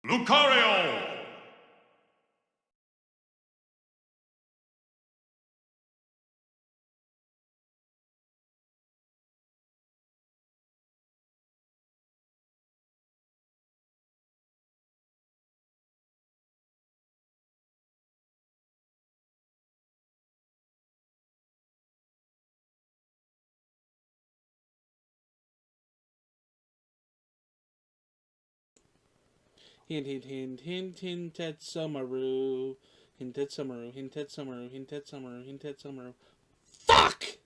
Lucario! Hint, hint, hint, hint, hint at Summeru. Hint at Summeru, hint at Summeru, hint at Summeru, hint at Summeru. Fuck!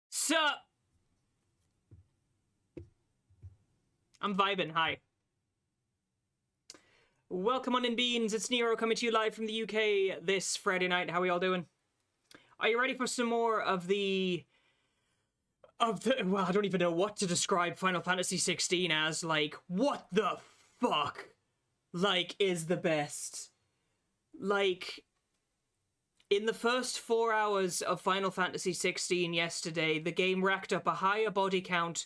Sup? I'm vibing. Hi. Welcome on in, Beans. It's Nero coming to you live from the UK this Friday night. How are y'all doing? Are you ready for some more of the... well, I don't even know what to describe Final Fantasy 16 as. Like, what the fuck? Like, is the best. Like, in the first 4 hours of Final Fantasy 16 yesterday, the game racked up a higher body count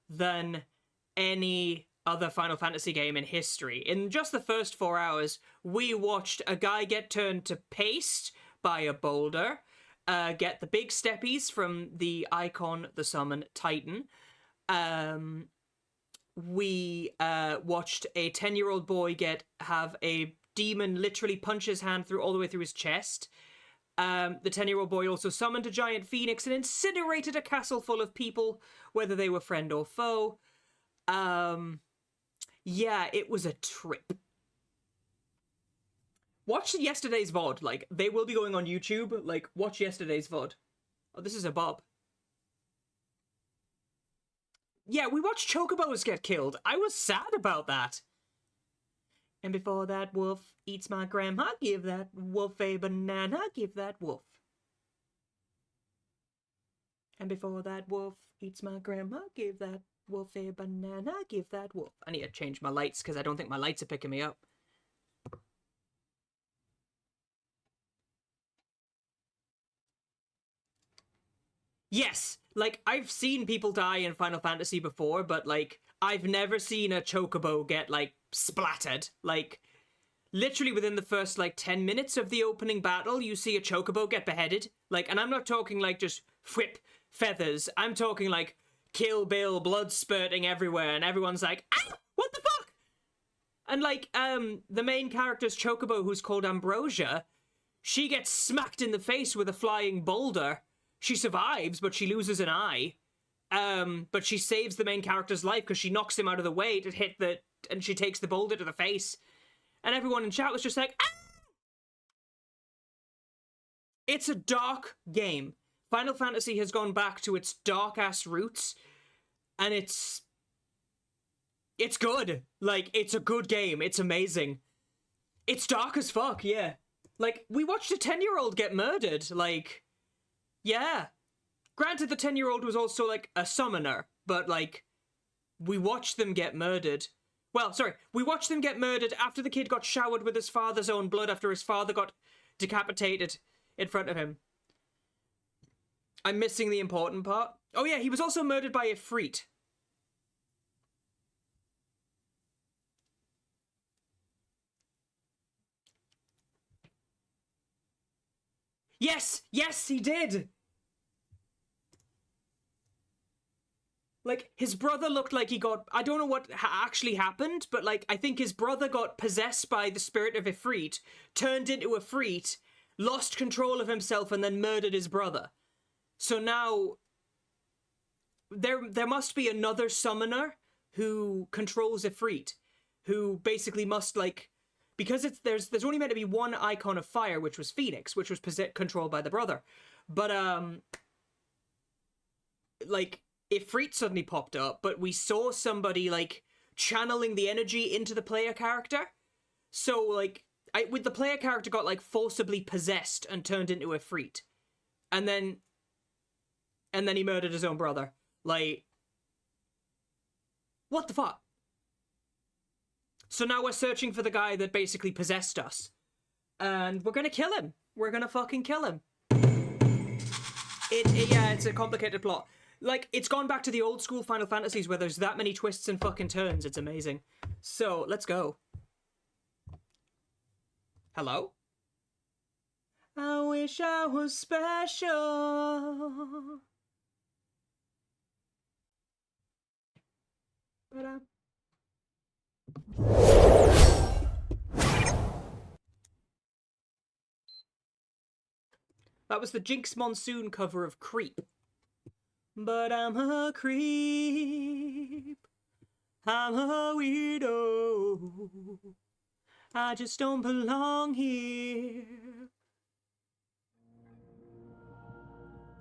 than any other Final Fantasy game in history. In just the first 4 hours, we watched a guy get turned to paste by a boulder, get the big steppies from the Eikon, the Summon Titan. We watched a 10-year-old boy have a demon literally punch his hand all the way through his chest. The 10-year-old boy also summoned a giant phoenix and incinerated a castle full of people, whether they were friend or foe. Yeah, it was a trip. Watch yesterday's VOD. Like, they will be going on YouTube. Like, watch yesterday's VOD. Oh, this is a Bob. Yeah, we watched chocobos get killed. I was sad about that. And before that wolf eats my grandma, give that wolf a banana, give that wolf. And before that wolf eats my grandma, give that wolf a banana, give that wolf. I need to change my lights because I don't think my lights are picking me up. Yes, like, I've seen people die in Final Fantasy before, but, like, I've never seen a chocobo get, like, splattered. Like, literally within the first, like, 10 minutes of the opening battle, you see a chocobo get beheaded. Like, and I'm not talking, like, just whip feathers. I'm talking, like, Kill Bill, blood spurting everywhere, and everyone's like, ah, what the fuck? And, like, the main character's chocobo, who's called Ambrosia, she gets smacked in the face with a flying boulder. She survives, but she loses an eye. But she saves the main character's life because she knocks him out of the way to hit and she takes the boulder to the face. And everyone in chat was just like, ah! It's a dark game. Final Fantasy has gone back to its dark-ass roots, and it's good. Like, it's a good game. It's amazing. It's dark as fuck, yeah. Like, we watched a 10-year-old get murdered, like, yeah. Granted, the 10-year-old was also, like, a summoner, but, like, we watched them get murdered. Well, sorry, we watched them get murdered after the kid got showered with his father's own blood after his father got decapitated in front of him. I'm missing the important part. Oh yeah, he was also murdered by a Ifrit. Yes, yes, he did. Like, his brother looked like he got... I don't know what actually happened, but, like, I think his brother got possessed by the spirit of Ifrit, turned into a Ifrit, lost control of himself, and then murdered his brother. So now, there must be another summoner who controls Ifrit, who basically must, like... Because there's only meant to be one icon of fire, which was Phoenix, which was controlled by the brother. But, like... Ifrit suddenly popped up, but we saw somebody, like, channeling the energy into the player character. So, like, with the player character got, like, forcibly possessed and turned into Ifrit. And then he murdered his own brother. Like, what the fuck? So now we're searching for the guy that basically possessed us. And we're gonna kill him. We're gonna fucking kill him. Yeah, it's a complicated plot. Like, it's gone back to the old school Final Fantasies where there's that many twists and fucking turns. It's amazing. So, let's go. Hello? I wish I was special. That was the Jinx Monsoon cover of Creep. But I'm a creep. I'm a weirdo. I just don't belong here.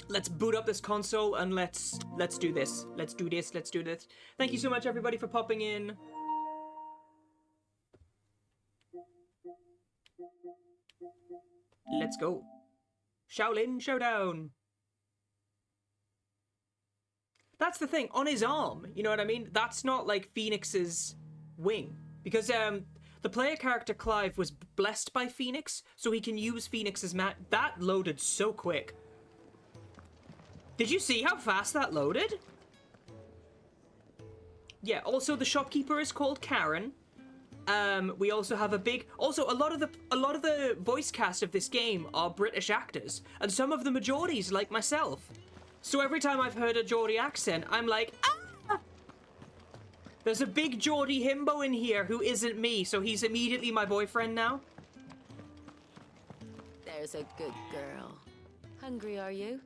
let's boot up this console and let's do this. Let's do this. Thank you so much, everybody, for popping in. Let's go. Shaolin Showdown. That's the thing, on his arm, you know what I mean? That's not like Phoenix's wing. Because the player character Clive was blessed by Phoenix, so he can use Phoenix's That loaded so quick. Did you see how fast that loaded? Yeah, also the shopkeeper is called Karen. We also have a lot of the voice cast of this game are British actors, and some of the majorities like myself. So every time I've heard a Geordie accent, I'm like, ah! There's a big Geordie himbo in here who isn't me, so he's immediately my boyfriend now. There's a good girl. Hungry, are you?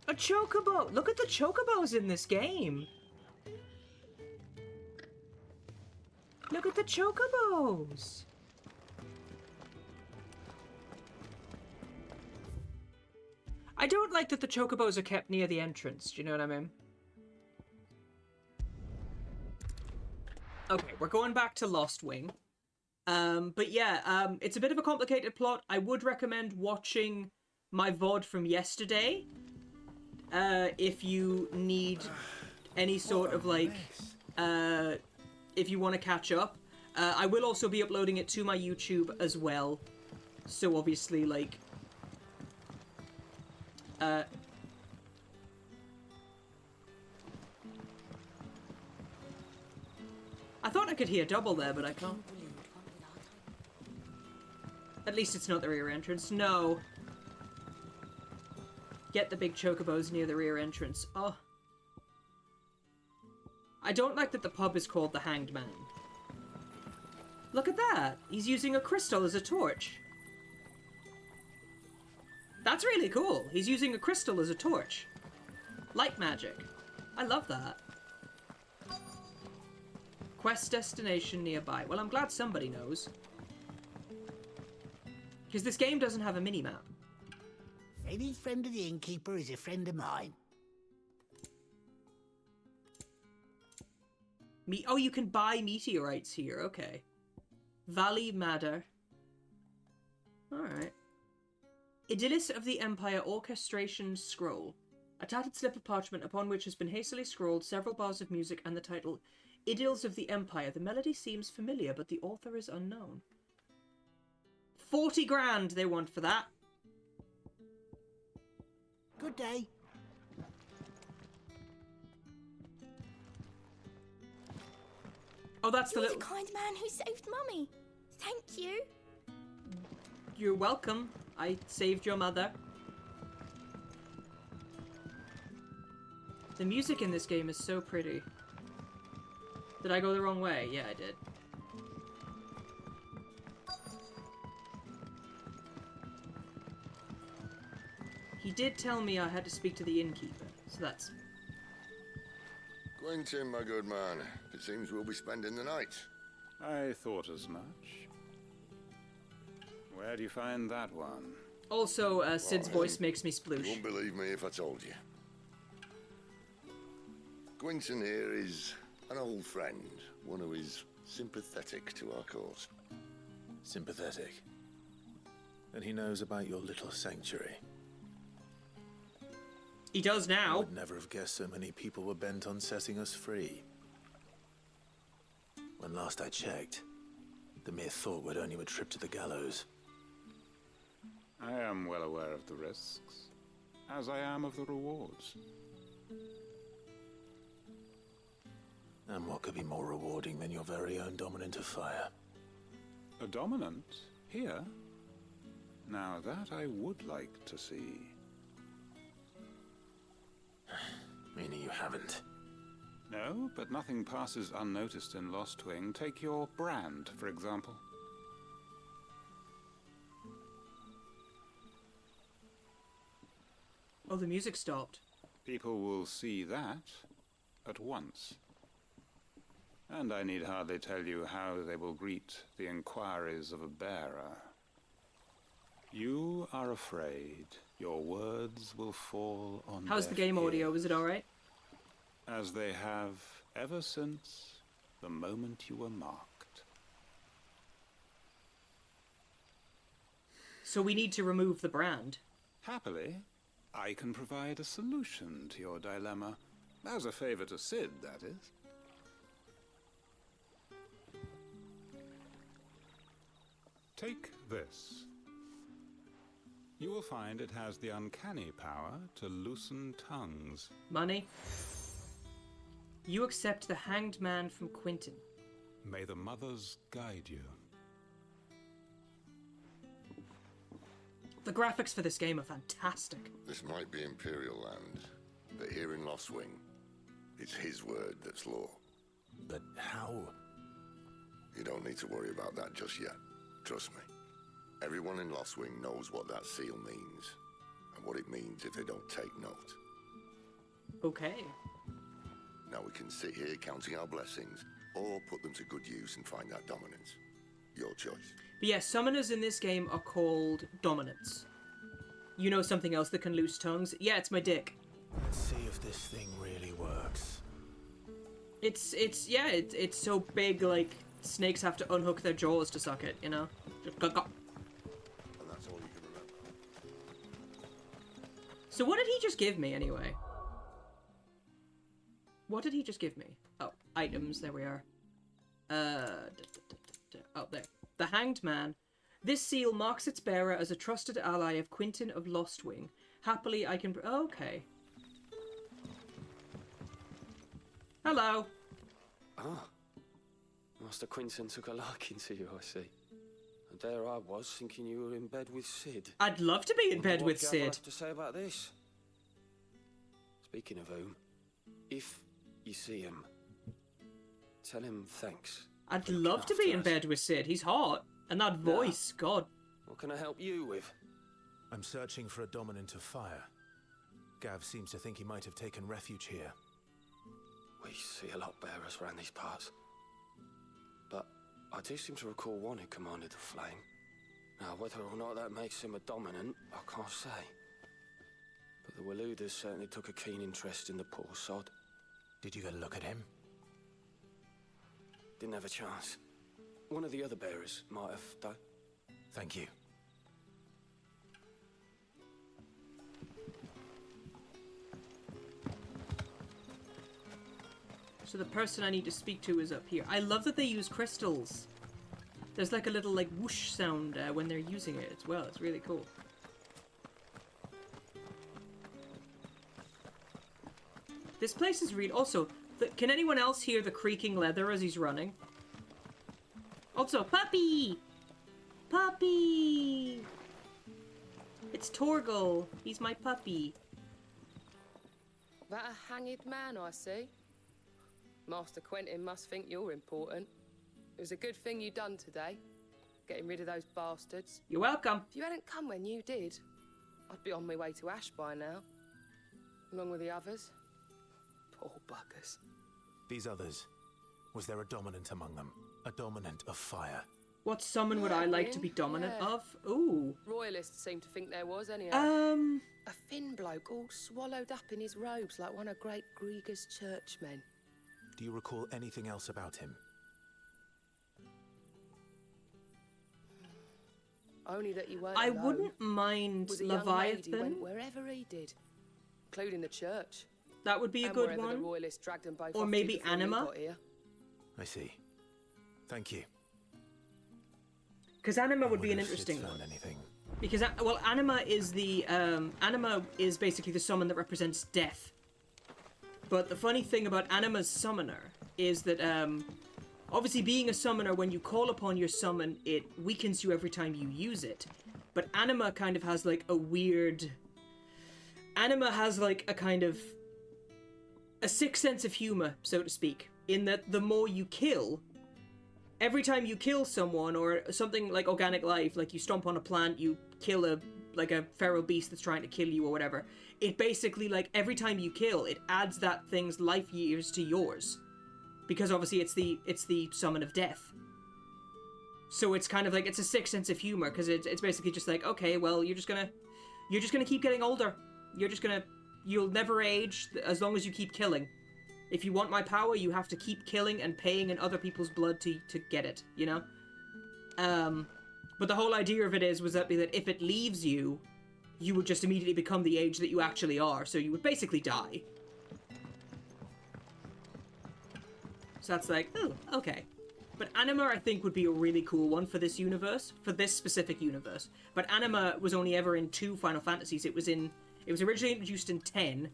A chocobo! Look at the chocobos in this game! Look at the chocobos! I don't like that the chocobos are kept near the entrance, do you know what I mean? Okay, we're going back to Lost Wing. But yeah, it's a bit of a complicated plot. I would recommend watching my VOD from yesterday. If you need any sort of like, if you want to catch up. I will also be uploading it to my YouTube as well. So obviously, like, I thought I could hear double there, but I can't. At least it's not the rear entrance. No. Get the big chocobos near the rear entrance. Oh. I don't like that the pub is called the Hanged Man. Look at that. He's using a crystal as a torch. That's really cool. He's using a crystal as a torch. Light magic. I love that. Quest destination nearby. Well, I'm glad somebody knows. Because this game doesn't have a mini-map. Any friend of the innkeeper is a friend of mine. Oh, you can buy meteorites here. Okay. Valley Madder. Alright. Idyllis of the Empire Orchestration Scroll. A tattered slip of parchment upon which has been hastily scrawled several bars of music and the title Idylls of the Empire. The melody seems familiar, but the author is unknown. 40 grand they want for that. Good day. Oh, that's You're the little... the kind man who saved Mummy. Thank you. You're welcome. I saved your mother. The music in this game is so pretty. Did I go the wrong way? Yeah, I did. He did tell me I had to speak to the innkeeper, so that's... Quentin, my good man, it seems we'll be spending the night. I thought as much. Where do you find that one? Also, Sid's voice makes me You sploosh. won't believe me if I told you. Quentin here is an old friend, one who is sympathetic to our cause. Sympathetic. And he knows about your little sanctuary. He does I now. would never have guessed so many people were bent on setting us free. When last I checked, the mere thought would earn you a trip to the gallows. I am well aware of the risks, as I am of the rewards. And what could be more rewarding than your very own dominant of fire? A dominant? Here? Now that I would like to see. Meaning you haven't. No, but nothing passes unnoticed in Lost Wing. Take your brand, for example. Oh, the music stopped. People will see that at once. And I need hardly tell you how they will greet the inquiries of a bearer. You are afraid your words will fall on How's the deaf game audio? ears, Is it alright? as they have ever since the moment you were marked. So we need to remove the brand. Happily, I can provide a solution to your dilemma. As a favor to Sid, that is. Take this. You will find it has the uncanny power to loosen tongues. Money. You accept the Hanged Man from Quinton. May the mothers guide you. The graphics for this game are fantastic. This might be Imperial land, but here in Lost Wing, it's his word that's law. But how? You don't need to worry about that just yet. Trust me. Everyone in Lost Wing knows what that seal means, and what it means if they don't take note. Okay. Now we can sit here counting our blessings, or put them to good use and find that dominance. Your choice. But yeah, summoners in this game are called dominants. You know something else that can loose tongues? Yeah, it's my dick. Let's see if this thing really works. It's so big, like, snakes have to unhook their jaws to suck it, you know? Just go. And that's all you can remember. So what did he just give me, anyway? What did he just give me? Oh, items, there we are. Oh, there. The Hanged Man. This seal marks its bearer as a trusted ally of Quinton of Lostwing. Happily, I can... Okay. Hello. Ah. Master Quinton took a liking to you, I see. And there I was, thinking you were in bed with Sid. I'd love to be in bed with What do you Sid. have to say about this? Speaking of whom, if you see him, tell him thanks. I'd love to be in bed with Sid. He's hot. And that voice, God. What can I help you with? I'm searching for a dominant of fire. Gav seems to think he might have taken refuge here. We see a lot bearers around these parts. But I do seem to recall one who commanded the flame. Now, whether or not that makes him a dominant, I can't say. But the Waluders certainly took a keen interest in the poor sod. Did you get a look at him? Didn't have a chance. One of the other bearers might have, though. Thank you. So the person I need to speak to is up here. I love that they use crystals. There's like a little like whoosh sound when they're using it as well. It's really cool. This place is real. Also, can anyone else hear the creaking leather as he's running? Also, puppy! Puppy! It's Torgal. He's my puppy. That a hanged man, I see. Master Quentin must think you're important. It was a good thing you done today, getting rid of those bastards. You're welcome. If you hadn't come when you did, I'd be on my way to Ash by now, along with the others. Poor buggers. These others, was there a dominant among them? A dominant of fire? What summon would I like to be dominant of? Ooh. Royalists seem to think there was, anyhow. A thin bloke all swallowed up in his robes like one of Great Grieger's churchmen. Do you recall anything else about him? Only that you weren't I alone. wouldn't mind Was a young lady Leviathan. went wherever he did, including the church. That would be a And good wherever one. The Royalists dragged them both Or off to maybe before we Anima. got here. I see. Thank you. Because Anima would I be an wonder if Sid's interesting found one. anything. Because, well, Anima is the, Anima is basically the summon that represents death. But the funny thing about Anima's summoner is that, obviously being a summoner, when you call upon your summon, it weakens you every time you use it. But Anima kind of has, like, a weird... Anima has, like, a kind of... a sick sense of humor, so to speak. In that the more you kill... Every time you kill someone, or something like organic life, like you stomp on a plant, you kill a feral beast that's trying to kill you or whatever, it basically, like, every time you kill, it adds that thing's life years to yours. Because obviously it's the summon of death. So it's kind of like, it's a sick sense of humor, because it's basically just like, okay, well, you're just gonna keep getting older. You'll never age as long as you keep killing. If you want my power, you have to keep killing and paying in other people's blood to get it, you know? But the whole idea of it was that if it leaves you, you would just immediately become the age that you actually are, so you would basically die. So that's like, oh, okay. But Anima, I think, would be a really cool one for this universe, for this specific universe. But Anima was only ever in 2 Final Fantasies. It was originally introduced in 10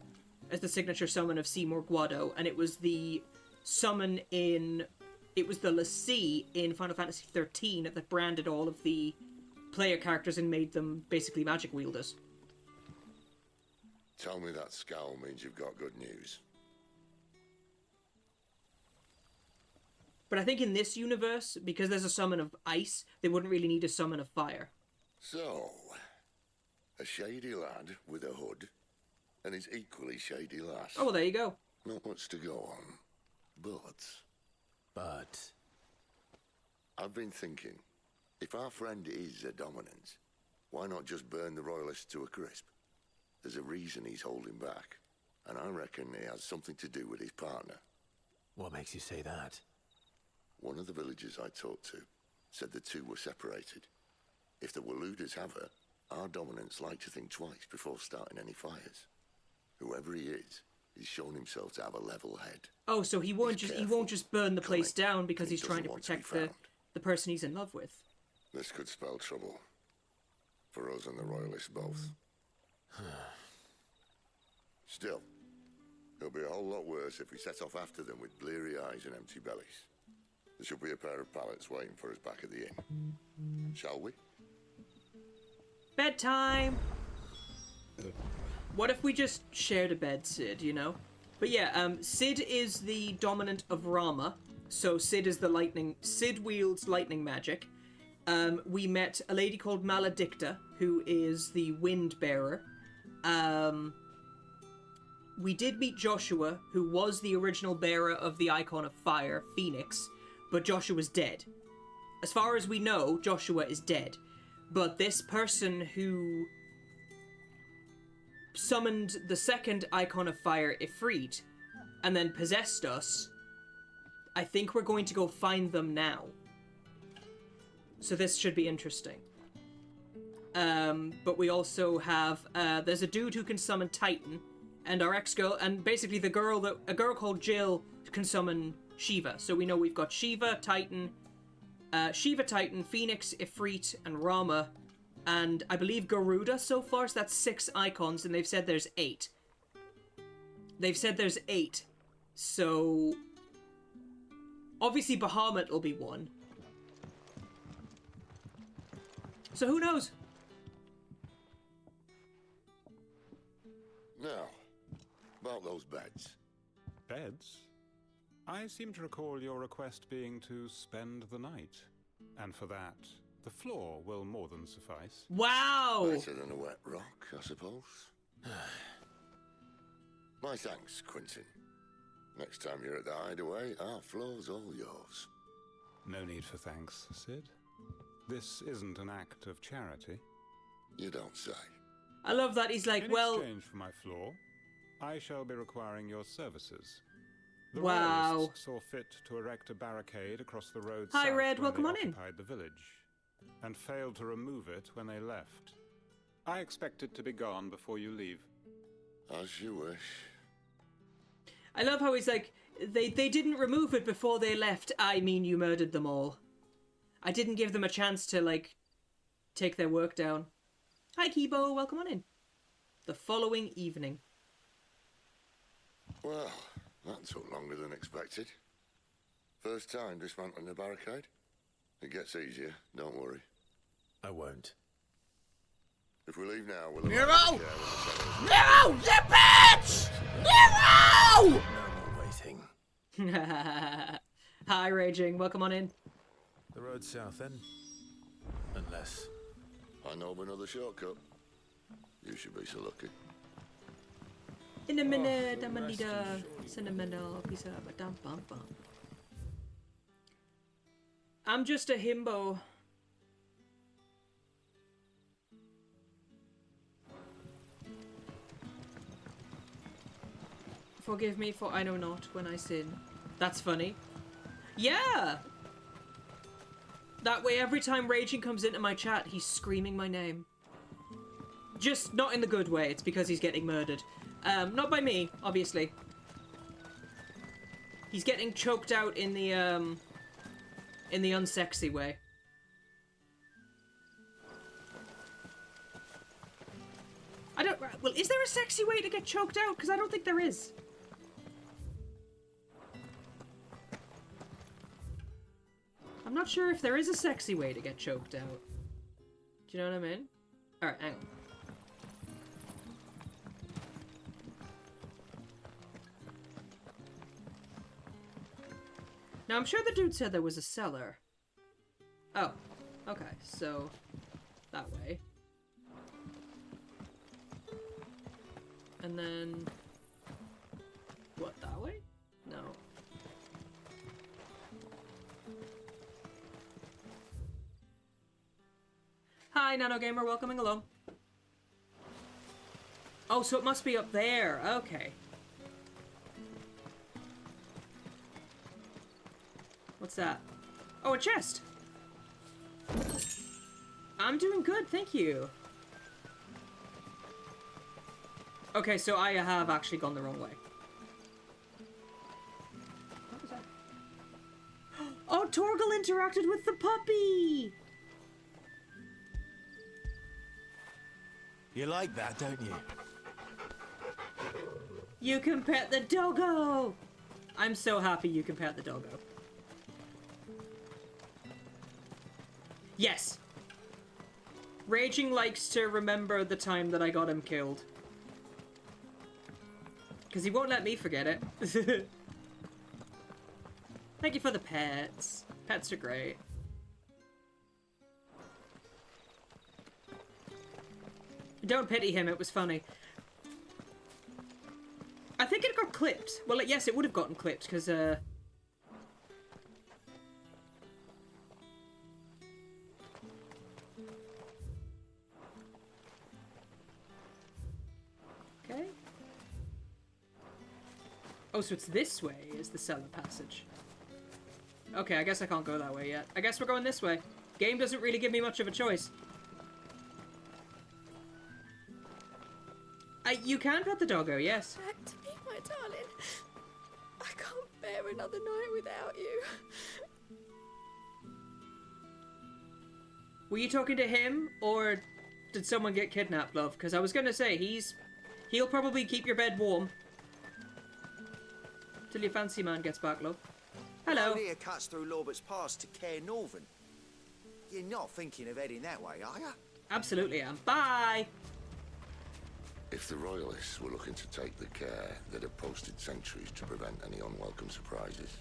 as the signature summon of Seymour Guado, and it was the summon it was the l'Cie in Final Fantasy 13 that branded all of the player characters and made them basically magic wielders. Tell me that scowl means you've got good news. But I think in this universe, because there's a summon of ice, they wouldn't really need a summon of fire. So, a shady lad with a hood, and his equally shady lass. Oh, well, there you go. Not much to go on, but... I've been thinking, if our friend is a dominant, why not just burn the royalists to a crisp? There's a reason he's holding back, and I reckon it has something to do with his partner. What makes you say that? One of the villagers I talked to said the two were separated. If the Waluders have her, our dominants like to think twice before starting any fires. Whoever he is, he's shown himself to have a level head. Oh, so he won't just burn the place down because he's trying to protect the person he's in love with. This could spell trouble. For us and the royalists both. Still, it'll be a whole lot worse if we set off after them with bleary eyes and empty bellies. There should be a pair of pallets waiting for us back at the inn. Shall we? Bedtime! What if we just shared a bed, Sid, you know? But yeah, Sid is the dominant of Rama, so Sid wields lightning magic. We met a lady called Maledicta, who is the wind bearer. We did meet Joshua, who was the original bearer of the Icon of Fire, Phoenix, but Joshua's dead. As far as we know, Joshua is dead. But this person who summoned the second Icon of Fire, Ifrit, and then possessed us, I think we're going to go find them now. So this should be interesting. But we also have, there's a dude who can summon Titan, and our ex-girl, and basically a girl called Jill can summon Shiva. So we know we've got Shiva, Titan, Phoenix, Ifrit, and Rama, and I believe Garuda so far, so that's 6 icons, and they've said there's 8. So obviously Bahamut will be one. So who knows? Now, about those beds. Beds? I seem to recall your request being to spend the night. And for that, the floor will more than suffice. Wow! Better than a wet rock, I suppose. My thanks, Quentin. Next time you're at the hideaway, our floor's all yours. No need for thanks, Sid. This isn't an act of charity. You don't say. I love that he's like, In exchange for my floor, I shall be requiring your services. The royalists saw fit to erect a barricade across the road Hi, south Red, when welcome they on in. occupied the village, and failed to remove it when they left. I expect it to be gone before you leave. As you wish. I love how he's like, they didn't remove it before they left. I mean, you murdered them all. I didn't give them a chance to, like, take their work down. Hi, Kibo, welcome on in. The following evening. Well, that took longer than expected. First time dismantling the barricade? It gets easier, don't worry. I won't. If we leave now, we'll... Nero! Nero, you bitch! Nero! No more waiting. Hi, Raging, welcome on in. The road south, then? Unless... I know of another shortcut. You should be so lucky. In a minute, I'm gonna need a sentimental piece of a dump bump bump. I'm just a himbo. Forgive me, for I know not when I sin. That's funny. Yeah! That way, every time Raging comes into my chat, he's screaming my name. Just not in the good way, it's because he's getting murdered. Not by me, obviously. He's getting choked out in the unsexy way. I don't... Well, is there a sexy way to get choked out? Because I don't think there is. I'm not sure if there is a sexy way to get choked out. Do you know what I mean? Alright, hang on. Now, I'm sure the dude said there was a cellar. Oh, okay, so that way. And then... What, that way? No. Hi, Nano Gamer, welcoming along. Oh, so it must be up there. Okay. What's that? Oh, a chest! I'm doing good, thank you. Okay, so I have actually gone the wrong way. What was that? Oh, Torgal interacted with the puppy! You like that, don't you? You can pet the doggo! I'm so happy you can pet the doggo. Yes! Raging likes to remember the time that I got him killed. Because he won't let me forget it. Thank you for the pets. Pets are great. Don't pity him, it was funny. I think it got clipped. Well, yes, it would have gotten clipped, because, Okay. Oh, so it's this way, is the cellar passage. Okay, I guess I can't go that way yet. I guess we're going this way. Game doesn't really give me much of a choice. You can pet the doggo, yes. Back to me, my darling. I can't bear another night without you. Were you talking to him, or did someone get kidnapped, love? Because I was gonna say, he'll probably keep your bed warm. Till your fancy man gets back, love. Hello. The road here cuts through Lorbert's Pass to Care Northern. You're not thinking of heading that way, are you? Absolutely am. Bye! If the Royalists were looking to take the care, they'd have posted sentries to prevent any unwelcome surprises.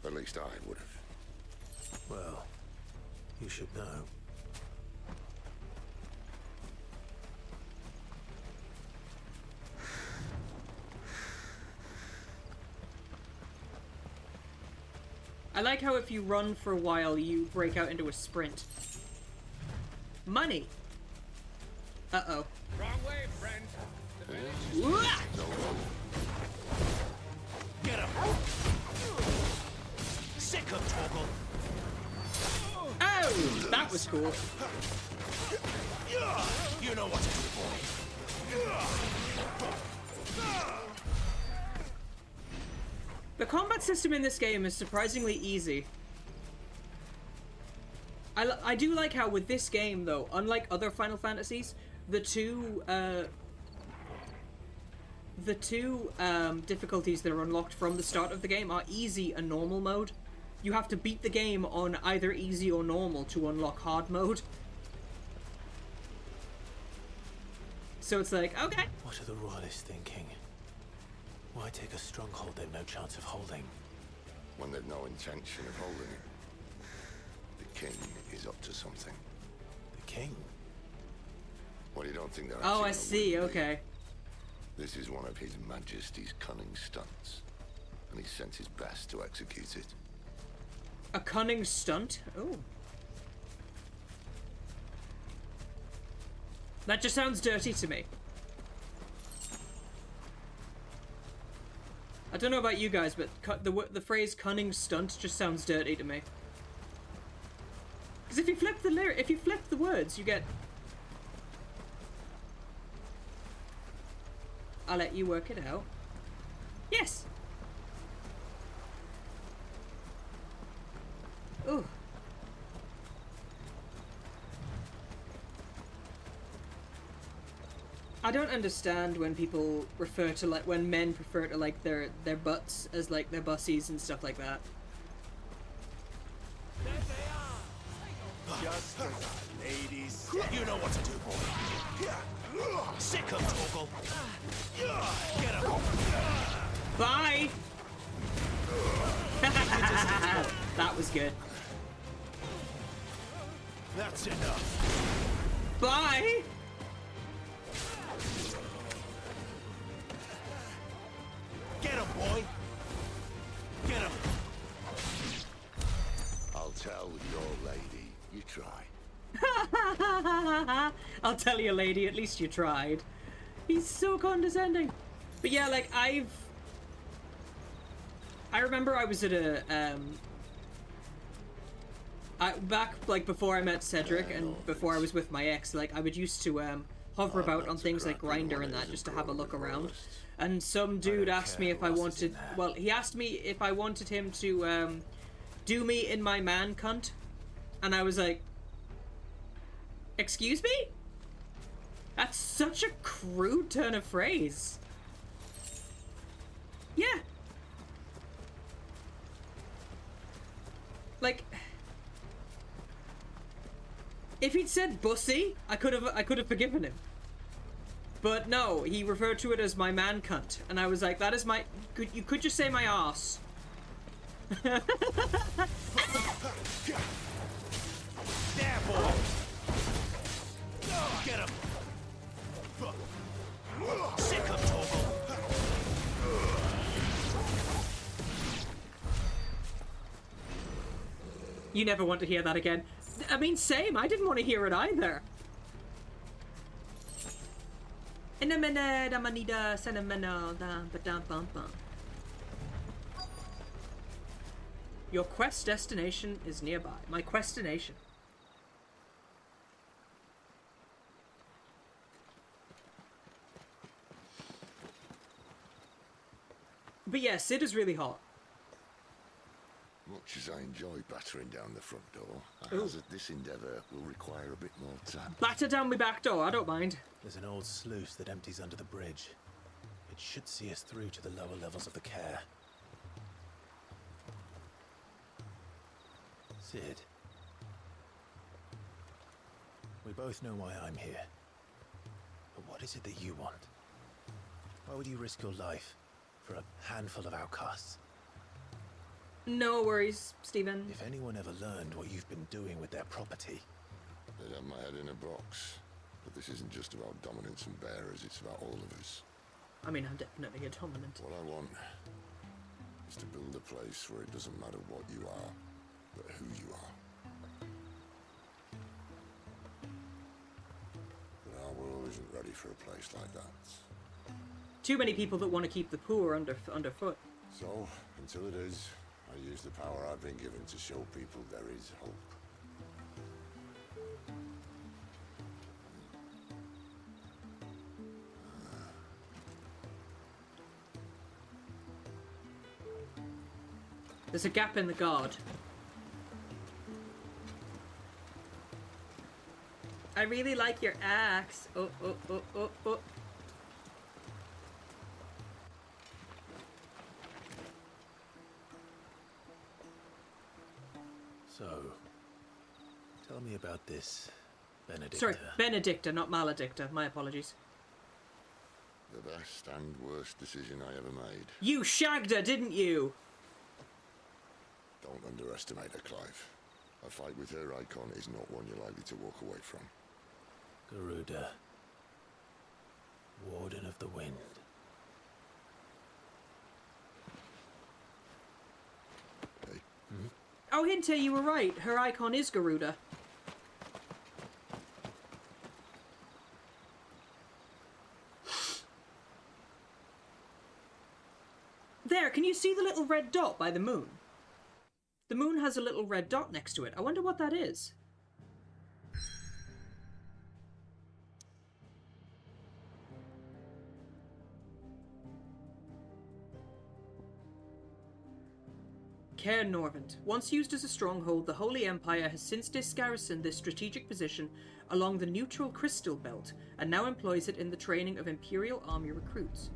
At least I would have. Well, you should know. I like how if you run for a while, you break out into a sprint. Money! Uh-oh. Wrong way, friend. The village is... Get him! Sick of Torgal! Oh! That was cool. You know what to do, boy. The combat system in this game is surprisingly easy. I do like how with this game, though, unlike other Final Fantasies, the two difficulties that are unlocked from the start of the game are easy and normal mode. You have to beat the game on either easy or normal to unlock hard mode. So it's like, okay. What are the Royalists thinking? Why take a stronghold they've no chance of holding? When they've no intention of holding it. The king is up to something. The king? Well, you don't think they're Oh, I see, okay. This is one of His Majesty's cunning stunts, and he sent his best to execute it. A cunning stunt? Oh. That just sounds dirty to me. I don't know about you guys, but the phrase "cunning stunt" just sounds dirty to me. Because if you flip the words, you get. I'll let you work it out. Yes. Ooh. I don't understand when people refer to when men refer to their butts as their bussies and stuff like that. Just ladies. You know what to do, boy. Sick of Torgal. Get him. Bye. That was good. That's enough. Bye. Get him, boy! Get him! I'll tell your lady you tried. I'll tell you, lady, at least you tried. He's so condescending. But yeah, I remember I was at a, back, before I met Cedric and before I was with my ex, I would used to, hover about on things like Grindr and that just to have a look around. And some dude asked me if I wanted, well, he asked me if I wanted him to, do me in my man cunt. And I was like, excuse me? That's such a crude turn of phrase. Yeah. If he'd said bussy, I could have forgiven him. But no, he referred to it as my man cunt, and I was like, that is my. You could just say my ass. There, boy! Get him! Sick of Torgal! You never want to hear that again. I mean, same. I didn't want to hear it either. Your quest destination is nearby. My questination. But yeah, Sid is really hot. Much as I enjoy battering down the front door, I Ooh. hazard this endeavour will require a bit more time. Batter down my back door, I don't mind. There's an old sluice that empties under the bridge. It should see us through to the lower levels of the care. Sid. We both know why I'm here. But what is it that you want? Why would you risk your life for a handful of outcasts? No worries, Stephen. If anyone ever learned what you've been doing with their property... They'd have my head in a box. But this isn't just about dominance and bearers, it's about all of us. I mean, I'm definitely a dominant. What I want is to build a place where it doesn't matter what you are, but who you are. But our world isn't ready for a place like that. Too many people that want to keep the poor underfoot. So, until it is, I use the power I've been given to show people there is hope. There's a gap in the guard. I really like your axe. Oh, oh, oh, oh, oh. So, tell me about this, Benedicta. Sorry, Benedicta, not Maledicta. My apologies. The best and worst decision I ever made. You shagged her, didn't you? Don't underestimate her, Clive. A fight with her Eikon is not one you're likely to walk away from. Garuda. Warden of the Wind. Hey, Oh, Hinte, you were right. Her icon is Garuda. There, can you see the little red dot by the moon? The moon has a little red dot next to it. I wonder what that is. Caer Norvent. Once used as a stronghold, the Holy Empire has since disgarrisoned this strategic position along the neutral crystal belt and now employs it in the training of Imperial Army recruits.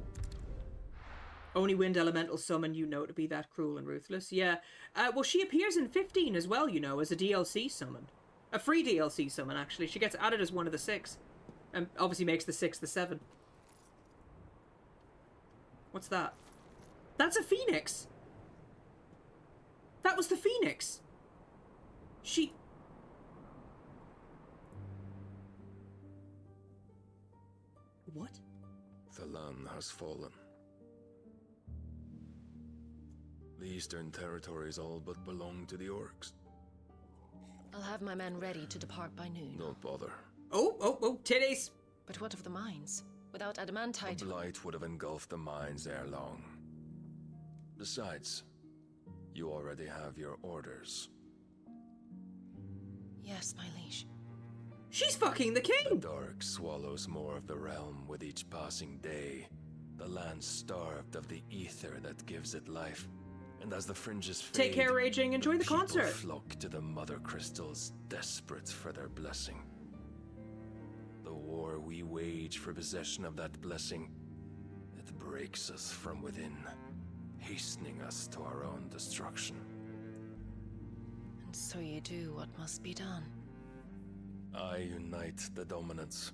Only wind elemental summon you know to be that cruel and ruthless. Yeah. Well, she appears in 15 as well, you know, as a DLC summon. A free DLC summon, actually. She gets added as one of the 6. And obviously makes the 6 the 7. What's that? That's a phoenix! That was the phoenix! She... What? The land has fallen. The Eastern Territories all but belong to the orcs. I'll have my men ready to depart by noon. Don't bother. Oh, titties! But what of the mines? Without adamantite... A blight would have engulfed the mines ere long. Besides, you already have your orders. Yes, my liege. She's fucking the king! The dark swallows more of the realm with each passing day. The land starved of the ether that gives it life. And as the fringes fade, take care, Raging. Enjoy the concert. People flock to the mother crystals, desperate for their blessing. The war we wage for possession of that blessing, it breaks us from within, hastening us to our own destruction. And so you do what must be done. I unite the dominants,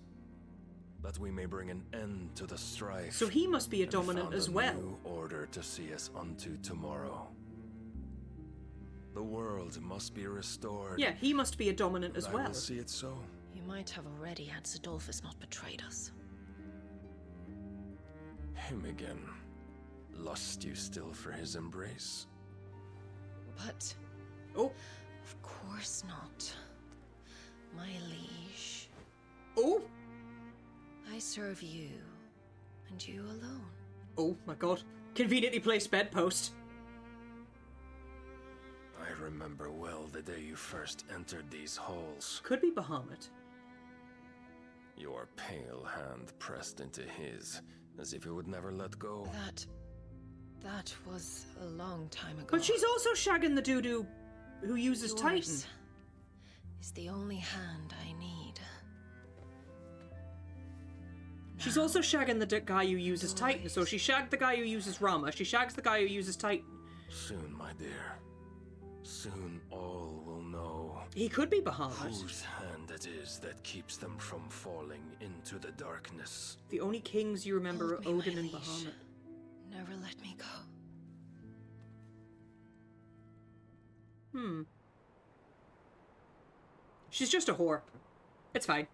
that we may bring an end to the strife. So he must be a dominant as well. New order to see us unto tomorrow. The world must be restored. Yeah, he must be a dominant as well. I will see it so. You might have already had Zidolphus not betrayed us. Him again. Lust you still for his embrace? But... Oh. Of course not. My liege. Oh. I serve you, and you alone. Oh my god. Conveniently placed bedpost. I remember well the day you first entered these halls. Could be Bahamut. Your pale hand pressed into his, as if it would never let go. That was a long time ago. But she's also shagging the doo-doo who uses Yours Titan. Is the only hand I need. She's also shagging the guy who uses Titan. So she shagged the guy who uses Rama. She shags the guy who uses Titan. Soon, my dear. Soon all will know. He could be Bahamut. Whose hand it is that keeps them from falling into the darkness. The only kings you remember are Odin and Bahamut. Never let me go. She's just a whore. It's fine.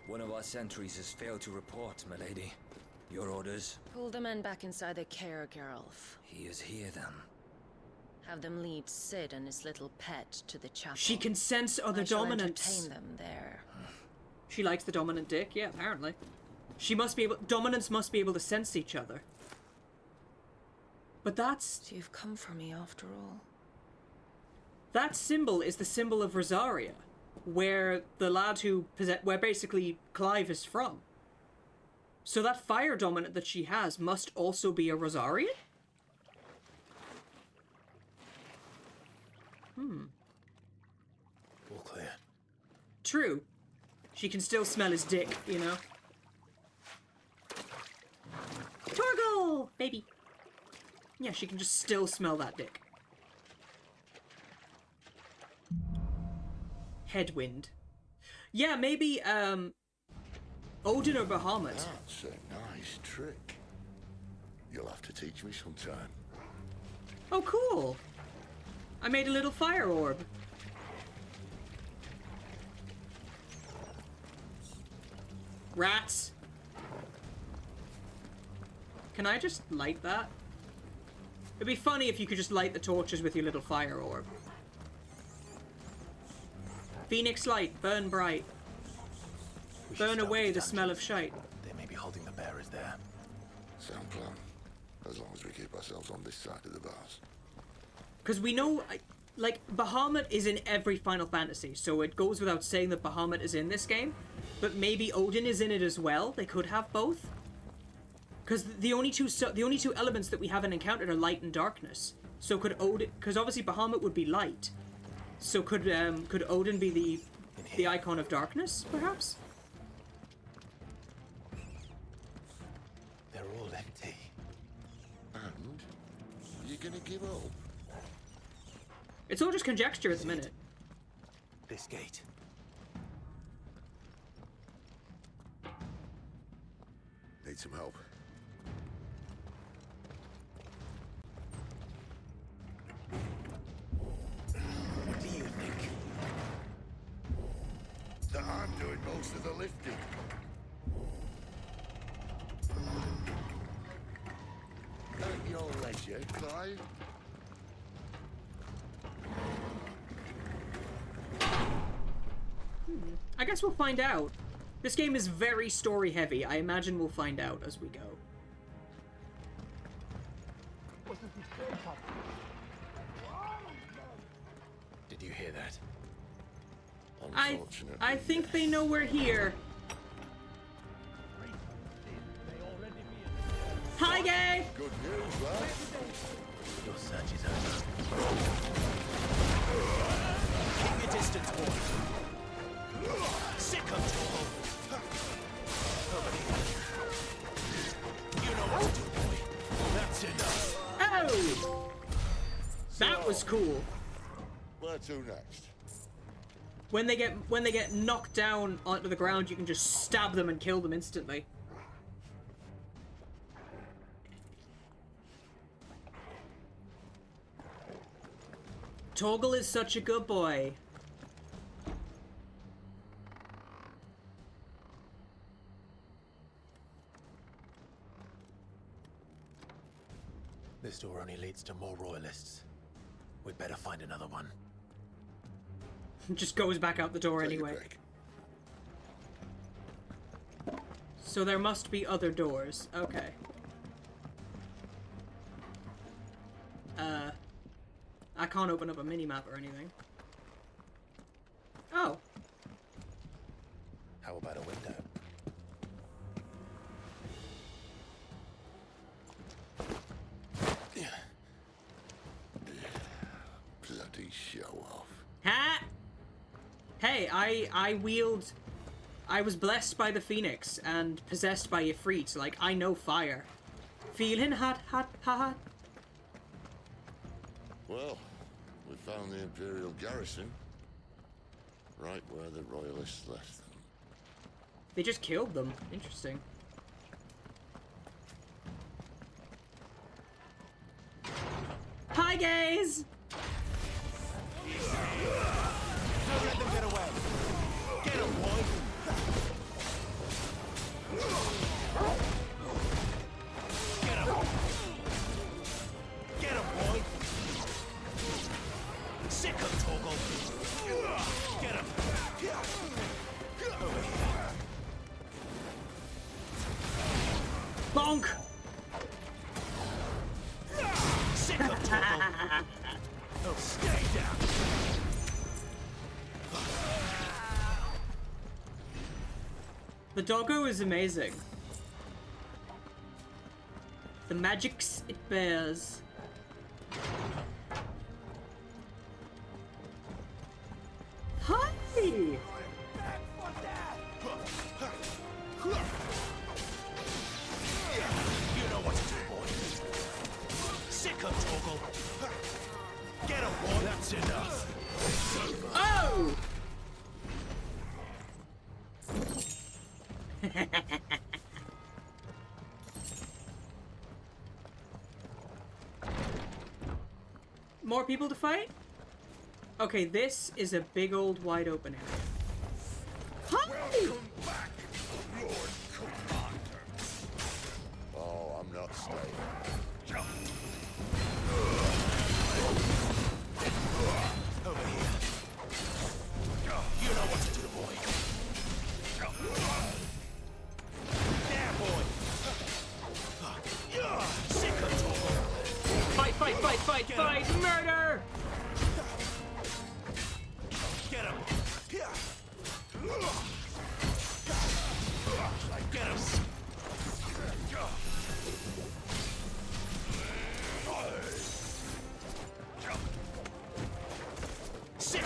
One of our sentries has failed to report, milady. Your orders? Pull the men back inside the care, Geralf. He is here, then. Have them lead Sid and his little pet to the chapel. She can sense other I shall dominants. entertain them there. She likes the dominant dick, yeah, apparently. She must be able... Dominants must be able to sense each other. But that's... So you've come for me after all. That symbol is the symbol of Rosaria, where the lad who... where basically Clive is from. So that fire dominant that she has must also be a Rosarian? All clear. True. She can still smell his dick, you know? Torgal! Baby. Yeah, she can just still smell that dick. Headwind. Yeah, maybe, Odin or Bahamut. That's a nice trick. You'll have to teach me sometime. Oh, cool. I made a little fire orb. Rats. Can I just light that? It'd be funny if you could just light the torches with your little fire orb. Phoenix light, burn bright. Burn away the smell of shite. They may be holding the bearers there. Sound plan. As long as we keep ourselves on this side of the bars. Because we know, like, Bahamut is in every Final Fantasy, so it goes without saying that Bahamut is in this game. But maybe Odin is in it as well. They could have both. Because the only two elements that we haven't encountered are light and darkness. So could Odin? Because obviously Bahamut would be light. So could Odin be the icon of darkness, perhaps? They're all empty. And you're gonna give up? It's all just conjecture at the minute. This gate. Need some help. What do you think? That I'm doing most of the lifting. At your leisure, Clive. I guess we'll find out. This game is very story heavy. I imagine we'll find out as we go. Did you hear that? I think they know we're here. Hi, gang! Good news, right? Your search is over. Keep your distance, boy. Sick of trouble. You know what to do, boy. That's enough. Oh! That was cool. Where to next? When they get knocked down onto the ground, you can just stab them and kill them instantly. Torgal is such a good boy. This door only leads to more royalists. We'd better find another one. Just goes back out the door anyway. So there must be other doors. Okay. I can't open up a mini-map or anything. Oh. How about a window? Bloody show off. Ha! Hey, I was blessed by the Phoenix and possessed by Ifrit. Like, I know fire. Feeling hot, hot, hot. Well, we found the Imperial garrison. Right where the Royalists left them. They just killed them. Interesting. Hi, guys! Don't let them get away. Get him, boy. Get him. Get him, boy. Sick of Torgal. Get him. Over here. Bonk! Sick of Torgal. Oh, stay down. The doggo is amazing. The magics it bears. Hi! You know what to do, boy. Sick of Torgal. Get him, boy. That's enough. Oh! More people to fight? Okay, this is a big old wide open area. Hi! Welcome back, Lord Commander. Oh, I'm not staying.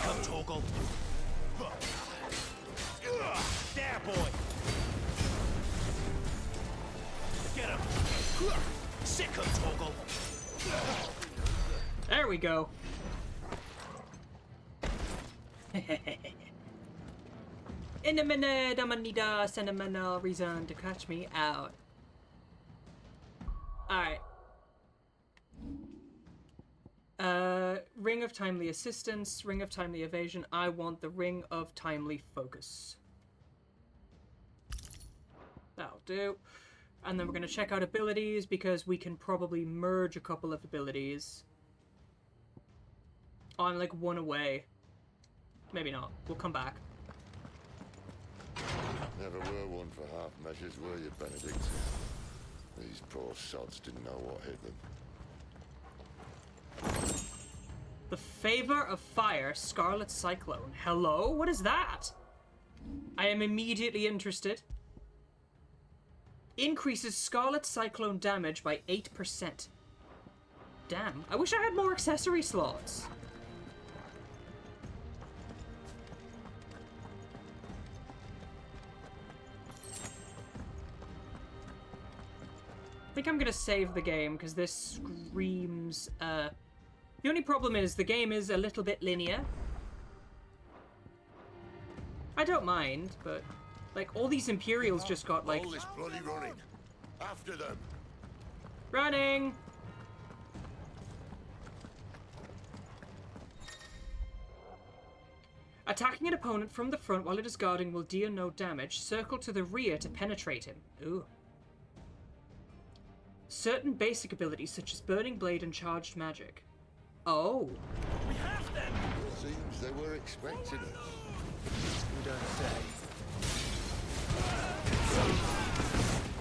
him, Torgal. There, boy. Get him. Sick him, Torgal. There we go. In a minute, I'm gonna need a sentimental reason to catch me out. Alright. Ring of Timely Assistance, Ring of Timely Evasion. I want the Ring of Timely Focus. That'll do. And then we're going to check out abilities because we can probably merge a couple of abilities. Oh, I'm like one away. Maybe not. We'll come back. Never were one for half measures, were you, Benedict? These poor sods didn't know what hit them. The Favor of Fire, Scarlet Cyclone. Hello? What is that? I am immediately interested. Increases Scarlet Cyclone damage by 8%. Damn, I wish I had more accessory slots. I think I'm gonna save the game because this screams, the only problem is the game is a little bit linear. I don't mind, but like all these Imperials just got like All this bloody running. After them. running. Attacking an opponent from the front while it is guarding will deal no damage. Circle to the rear to penetrate him. Ooh. Certain basic abilities such as Burning Blade and Charged Magic. Oh. We have them. Seems they were expecting us. You don't say.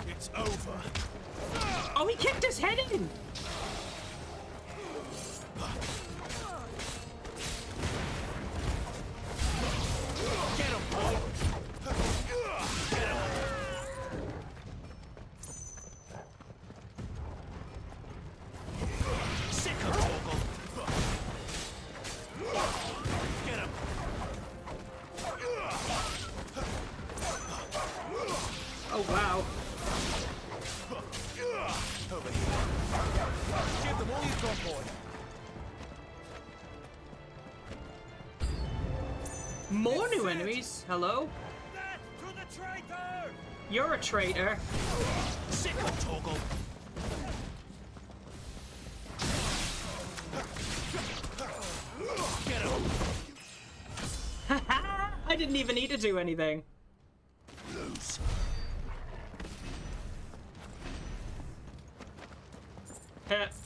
It's over. Oh, he kicked his head in! Get him, boy. Get him. Sick him, Torgal. Get him. Oh, wow. Over here. Give them all you've got, boy. More new enemies? Hello? Death to the traitor! You're a traitor. Sick him, Torgal. Get him. Haha! I didn't even need to do anything. Lose.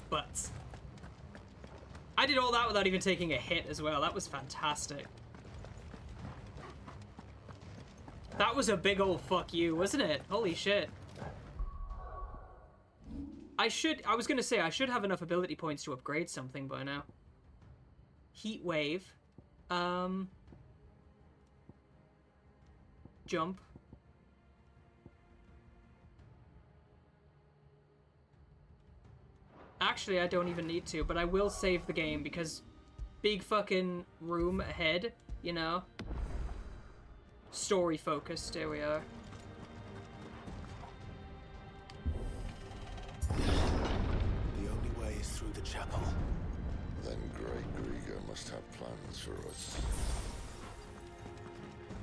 Butts. I did all that without even taking a hit as well. That was fantastic. That was a big old fuck you, wasn't it? Holy shit. I was gonna say, I should have enough ability points to upgrade something by now. Heat Wave. Jump. Actually, I don't even need to, but I will save the game because big fucking room ahead, you know? Story focused, there we are. The only way is through the chapel. Then Great Grieger must have plans for us.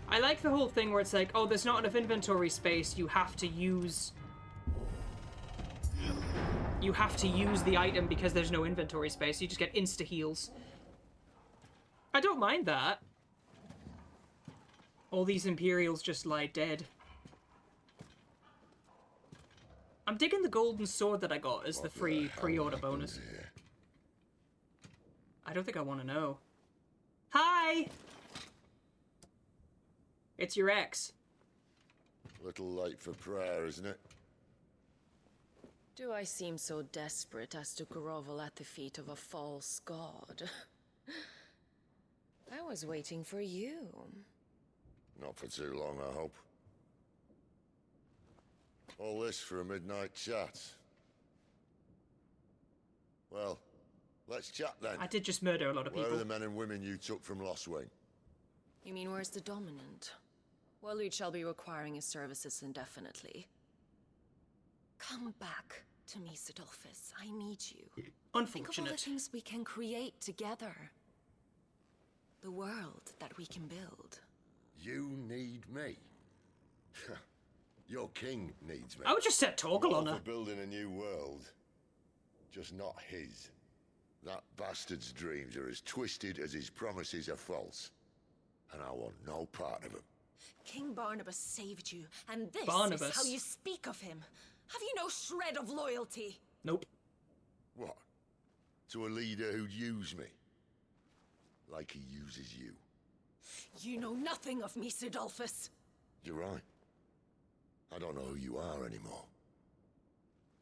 I like the whole thing where it's like, oh, there's not enough inventory space, you have to use the item because there's no inventory space. You just get insta-heals. I don't mind that. All these Imperials just lie dead. I'm digging the golden sword that I got as the free pre-order bonus. I don't think I want to know. Hi! It's your ex. Little late for prayer, isn't it? Do I seem so desperate as to grovel at the feet of a false god? I was waiting for you. Not for too long, I hope. All this for a midnight chat. Well, Let's chat then. I did just murder a lot of Where people. are the men and women you took from Lostwing? You mean where's the dominant? Waleed shall be requiring his services indefinitely. Come back to me, Sidolphus. I need you. Think of all the Unfortunate. things we can create together. The world that we can build. You need me. Your king needs me. I would just set Torgal I'm all on her. for building a new world. Just not his. That bastard's dreams are as twisted as his promises are false. And I want no part of them. King Barnabas saved you, and this Barnabas. is how you speak of him. Have you no shred of loyalty? Nope. What? To a leader who'd use me? Like he uses you. You know nothing of me, Sidolphus. You're right. I don't know who you are anymore.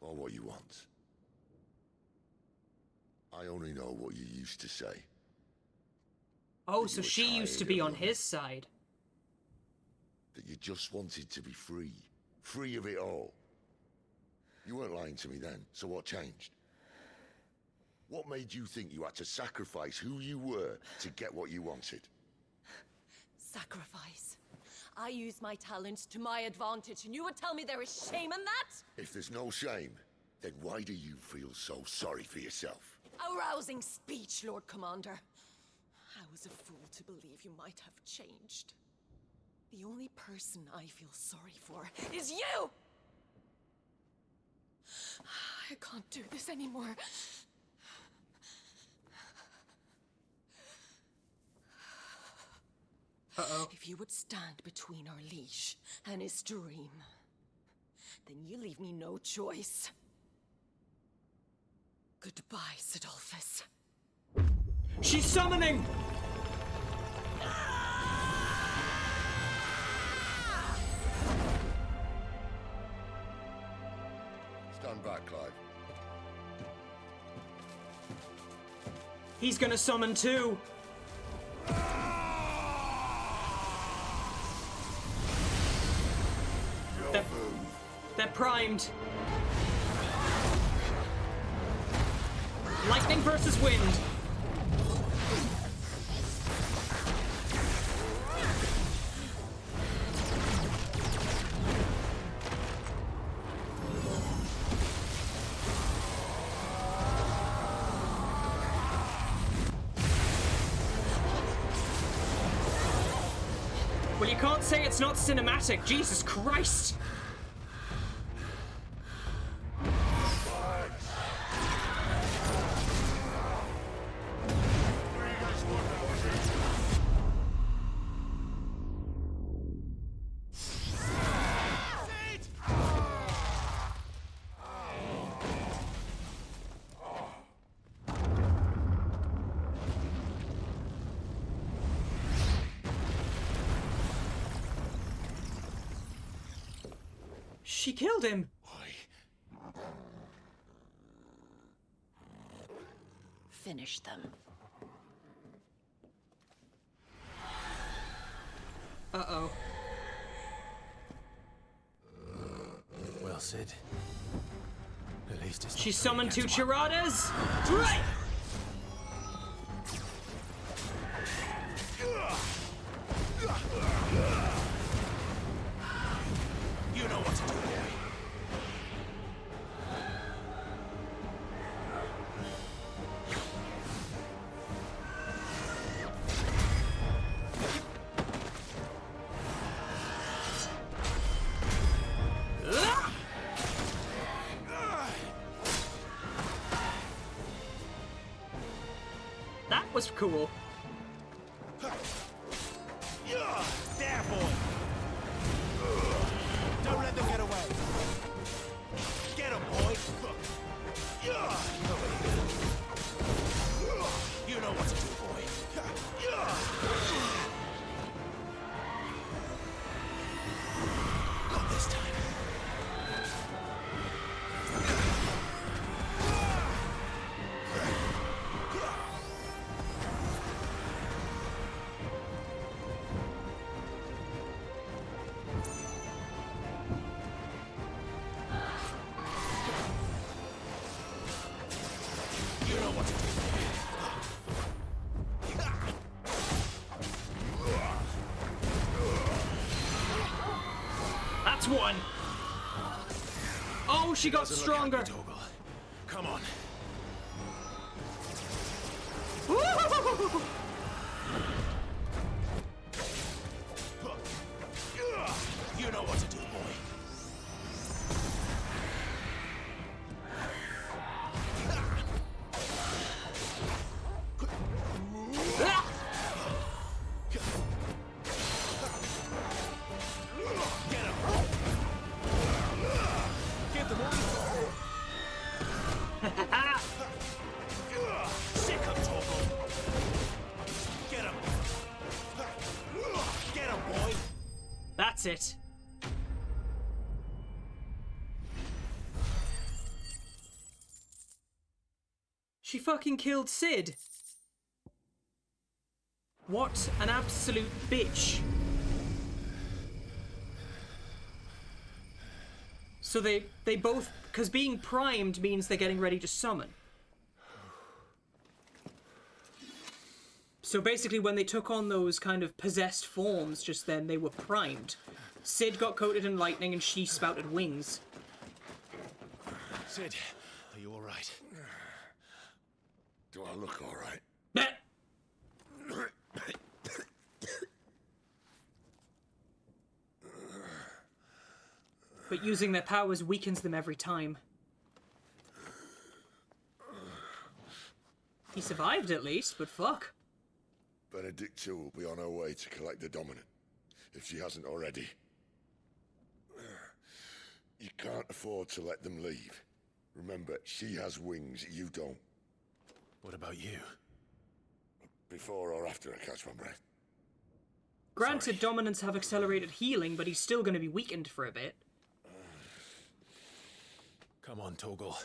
Or what you want. I only know what you used to say. Oh, That so you were she used to tired be of on running. his side. That you just wanted to be free. Free of it all. You weren't lying to me then, so what changed? What made you think you had to sacrifice who you were to get what you wanted? Sacrifice. I use my talents to my advantage, and you would tell me there is shame in that? If there's no shame, then why do you feel so sorry for yourself? A rousing speech, Lord Commander. I was a fool to believe you might have changed. The only person I feel sorry for is you! I can't do this anymore. Uh-oh. If you would stand between our leash and his dream, then you leave me no choice. Goodbye, Sidolphus. She's summoning! Stand back, Clive. He's gonna summon too. They're primed. Lightning versus wind. Well, you can't say it's not cinematic. Jesus Christ. She killed him. Finish them. Uh-oh. Well, Sid. At least it's She not summoned two turning out Chiradas. Right. You know what to do, boy. That was cool. There, boy. Don't let them get away. Get him, boy. You know what to do, boy. Got this time. That's one. Oh, she got stronger. Come on. Woo! You know what to do, boy. Sick of Torgal. Get him. Get him, boy. That's it. She fucking killed Sid. What an absolute bitch. So they both, because being primed means they're getting ready to summon. So basically when they took on those kind of possessed forms just then, they were primed. Sid got coated in lightning and she spouted wings. Sid, are you alright? Do I look alright? But using their powers weakens them every time. He survived at least, but fuck. Benedicta will be on her way to collect the Dominant, if she hasn't already. You can't afford to let them leave. Remember, she has wings, you don't. What about you? Before or after I catch my breath? Granted, Dominants have accelerated healing, but he's still going to be weakened for a bit. Come on, Torgal.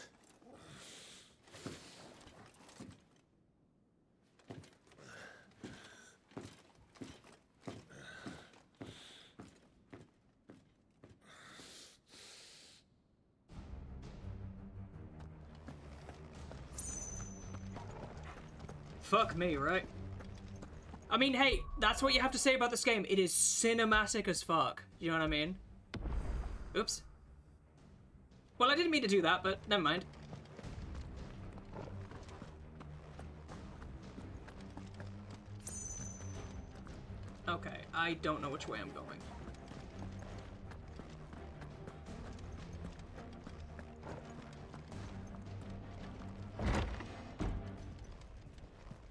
Fuck me, right? I mean, hey, that's what you have to say about this game. It is cinematic as fuck. You know what I mean? Oops. Well, I didn't mean to do that, but never mind. Okay, I don't know which way I'm going.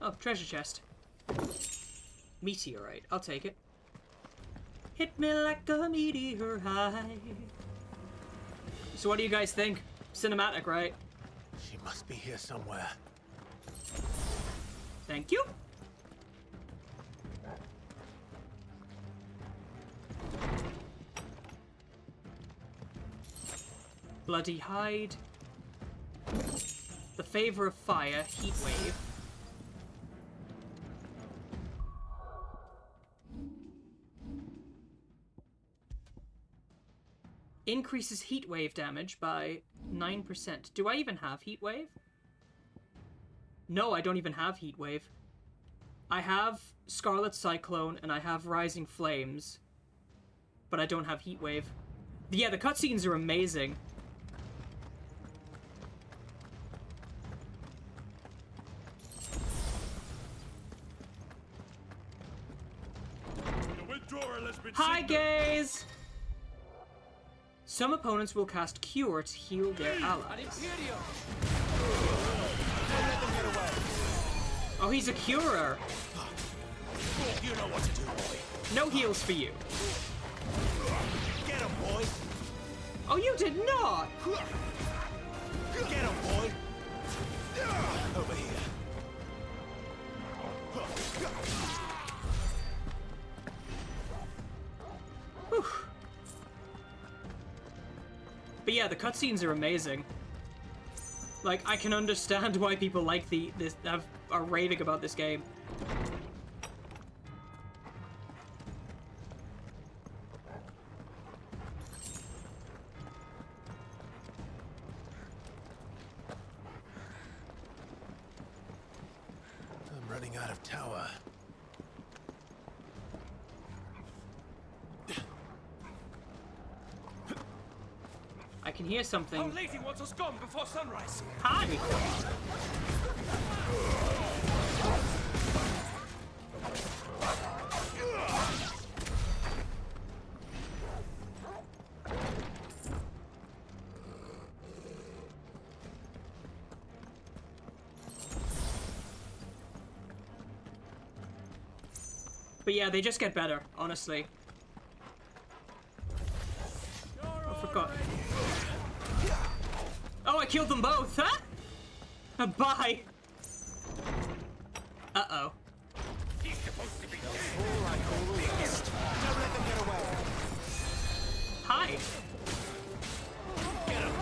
Oh, treasure chest. Meteorite. I'll take it. Hit me like a meteor high. So what do you guys think? Cinematic, right? She must be here somewhere. Thank you. Bloody hide. The favor of fire, heat wave. Increases heat wave damage by 9%. Do I even have heat wave? No, I don't even have heat wave. I have Scarlet Cyclone and I have Rising Flames, but I don't have heat wave. Yeah, the cutscenes are amazing. Hi, gays! Some opponents will cast Cure to heal their allies. Oh, he's a curer. You know what to do, boy. No heals for you. Get him, boy. Oh, you did not. Get him, boy. Over here. Whew. But yeah, the cutscenes are amazing. Like, I can understand why people like are raving about this game. I'm running out of tower. can hear something. Our lady wants us gone before sunrise. Hi! But yeah, they just get better, honestly. I forgot. Oh, I killed them both, huh? Bye! Uh-oh. He's supposed to be Don't let them get away. Hi! Get him.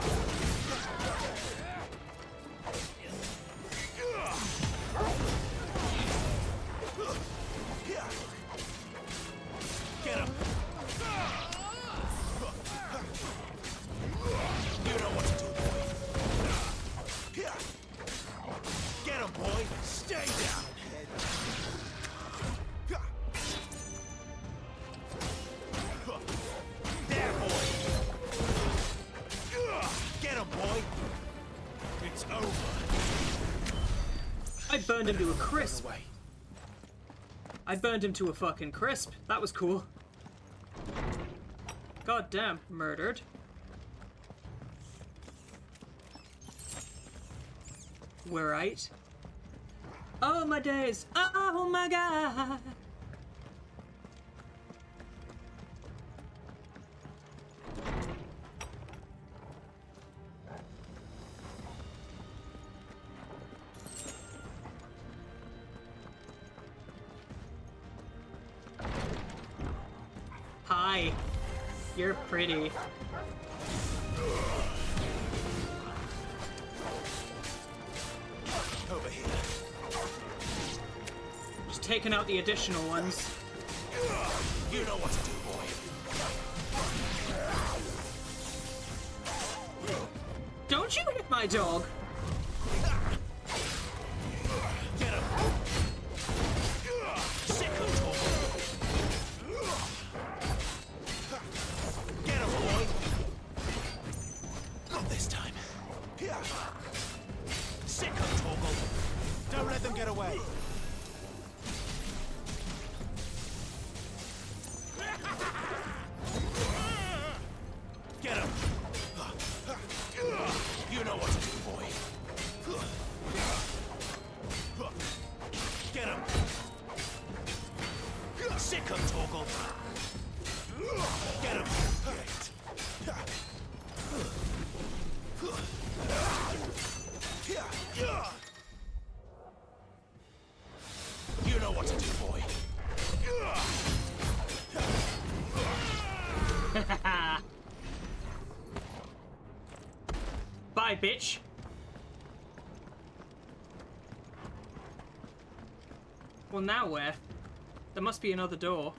Get him. You know what to do, boy. Get him, boy. Stay down. There, boy. Get him, boy. It's over. I burned him to a crisp. I burned him to a fucking crisp. That was cool. God damn, murdered. We're right. Oh my days. Oh my god. Hi. You're pretty. Over here. Just taking out the additional ones. You know what to do, boy. Don't you hit my dog! Get him. Sick of talking. Get him, boy. Not this time. Sick of Torgal. Don't let them get away. Get him. You know what to do, boy. Get him. Sick of Torgal. Get him. You know what to do, boy. Bye, bitch. Well, now where? There must be another door.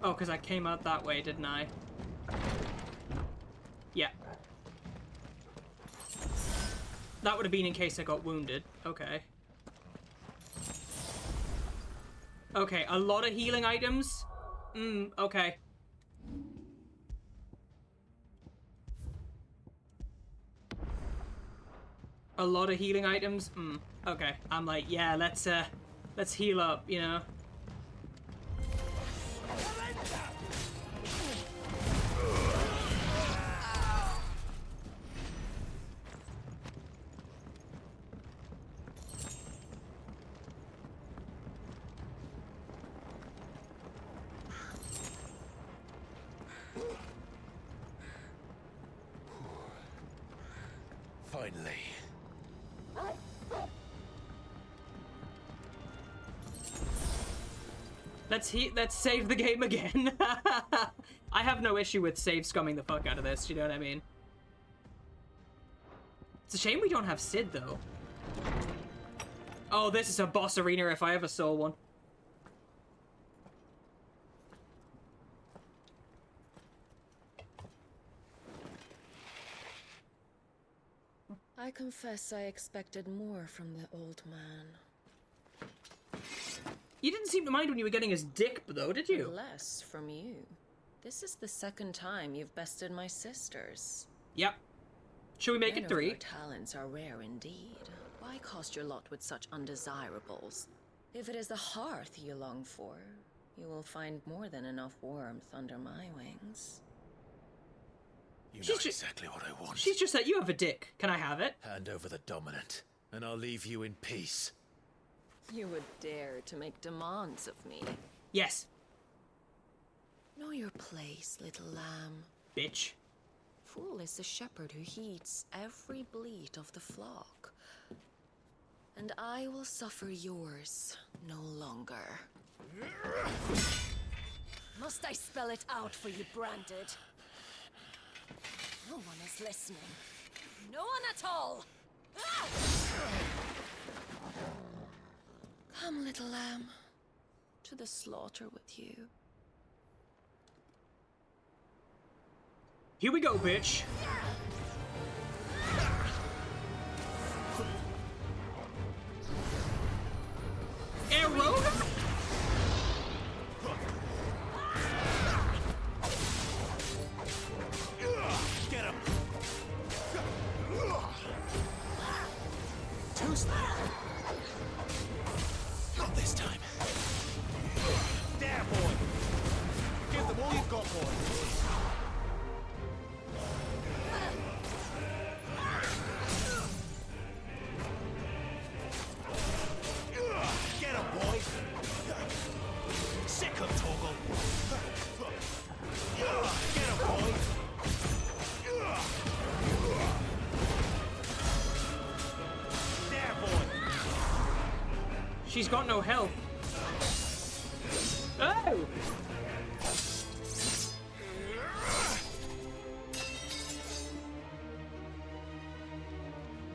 Oh, because I came out that way, didn't I? Yeah. That would have been in case I got wounded. Okay. Okay, a lot of healing items? Okay. A lot of healing items? Okay. I'm like, yeah, let's heal up, you know? Finally. Let's save the game again. I have no issue with save scumming the fuck out of this, you know what I mean? It's a shame we don't have Sid, though. Oh, this is a boss arena if I ever saw one. I confess I expected more from the old man. You didn't seem to mind when you were getting his dick, though, did you? Less from you. This is the second time you've bested my sisters. Yep. Should we make Men it 3? of your talents are rare indeed. Why cost your lot with such undesirables? If it is the hearth you long for, you will find more than enough warmth under my wings. You know exactly what I want. She's just said, you have a dick. Can I have it? Hand over the dominant, and I'll leave you in peace. You would dare to make demands of me. Yes. Know your place, little lamb. Bitch. Fool is the shepherd who heeds every bleat of the flock. And I will suffer yours no longer. Must I spell it out for you, Branded? No one is listening. No one at all! Ah! Come, little lamb, to the slaughter with you. Here we go, bitch. Arrow? Get him! Too slow. Not this time. There, boy! Give them all you've got, boy! Get him, boy! Sick of Torgal! Get him, boy! There, boy! She's got no health. Oh!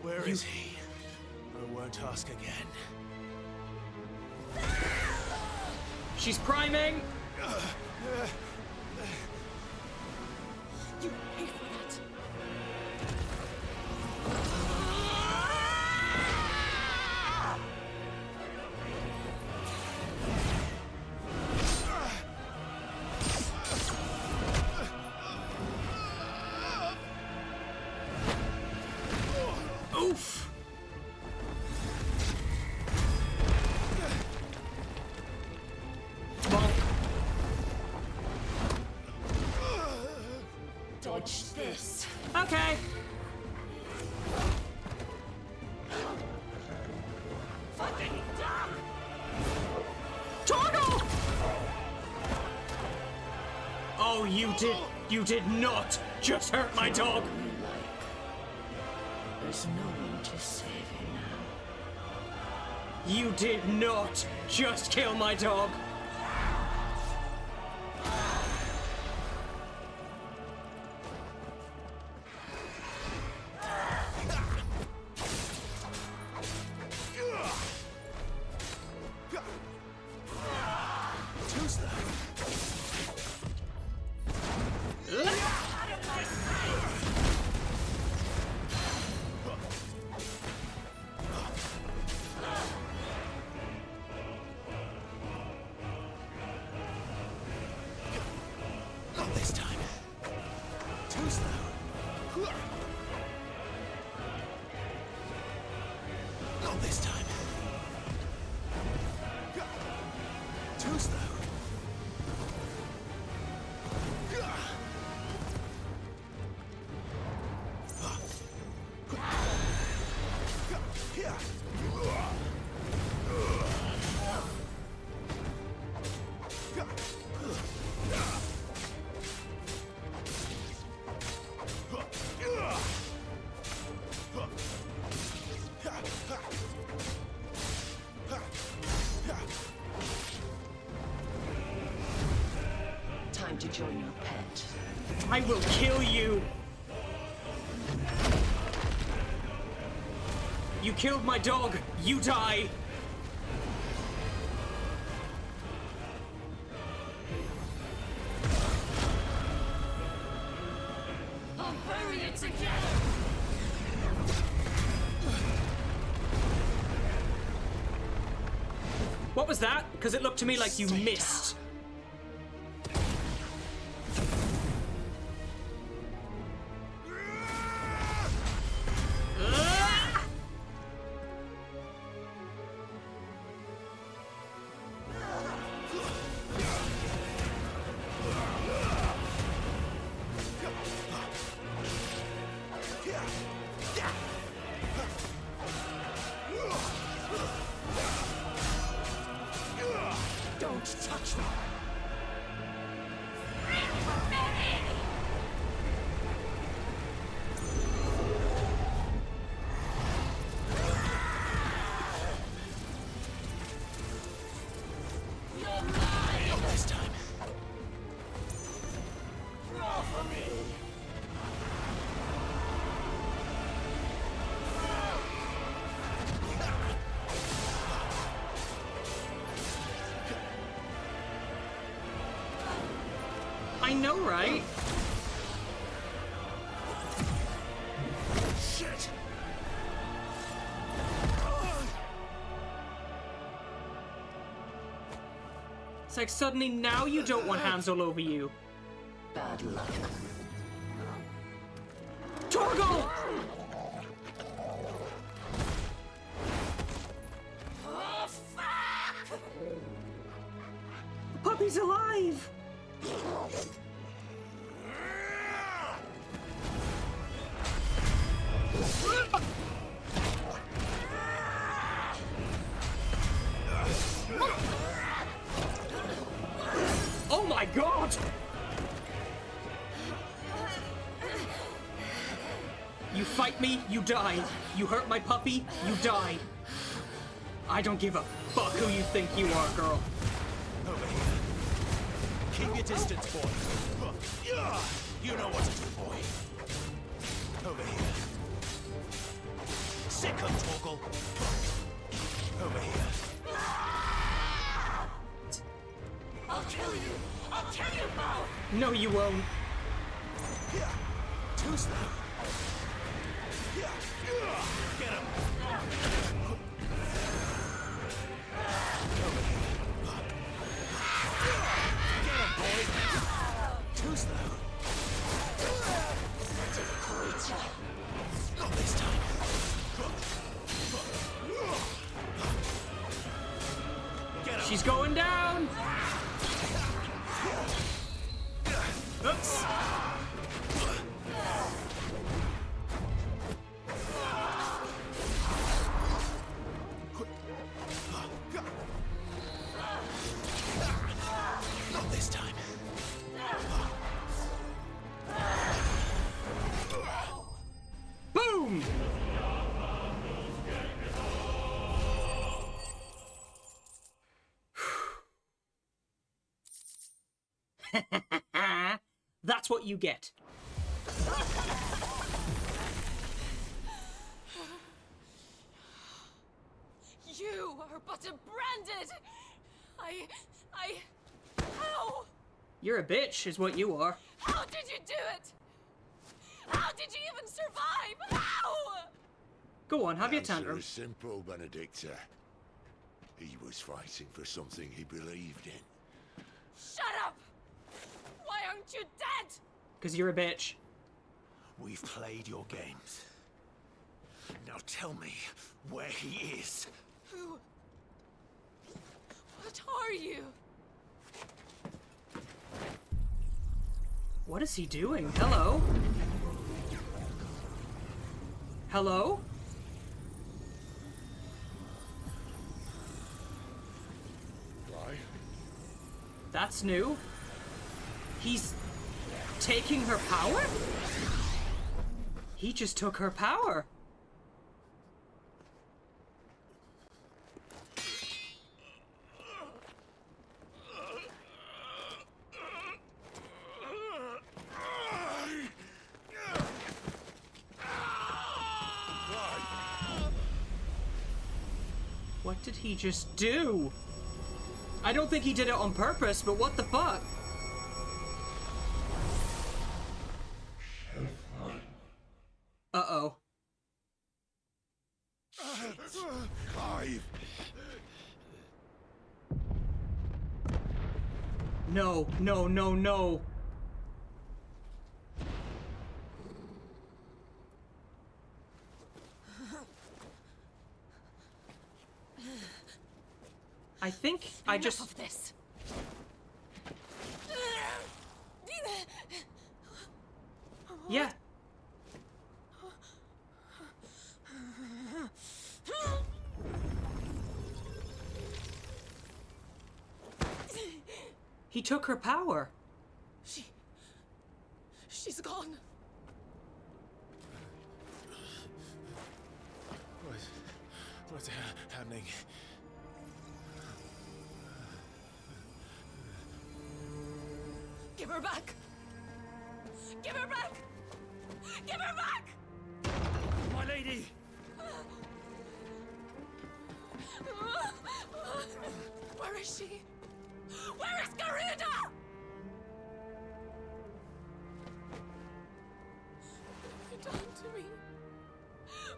Where is he? I won't ask again. She's priming. You pay for that. Oof. Dodge this. Okay. Fucking dog! Torgal! Oh, you did not just hurt my dog. There's no one to save you now. You did not just kill my dog. Too slow. Not this time. Too slow. Not this time. Too slow. Time to join your pet. I will kill you. You killed my dog. You die. I'll bury it together! What was that? Because it looked to me like you missed. Not this time. Roll for me. I know, right? Shit. It's like suddenly now you don't want hands all over you. Bad luck. Torgal! Oh, fuck! The puppy's alive! Oh my god! You fight me, you die. You hurt my puppy, you die. I don't give a fuck who you think you are, girl. Over here. Keep your distance, boy. You know what to do, boy. Over here. Sick of Torgal. Over here. I'll kill you! I'll kill you both! No, you won't. Too slow. Get him! Over here. Get him, boy! Too slow. Not this time. Get him! She's going down! Oops. Not this time. Boom! That's what you get. You are but a branded. How? You're a bitch, is what you are. How did you do it? How did you even survive? How? Go on, have your Answer tantrum. is simple, Benedicta. He was fighting for something he believed in. Shut up! Why aren't you dead? Because you're a bitch. We've played your games. Now tell me where he is. Who? What are you? What is he doing? Hello? Hello? Why? That's new. He's taking her power? He just took her power. What did he just do? I don't think he did it on purpose, but what the fuck? Uh-oh. Clive! No, no, no, no. I think I just... Enough of this. Yeah. He took her power. She's gone. What's happening? Give her back! Give her back! Give her back! My lady! Where is she? Where is Garuda? What have you done to me?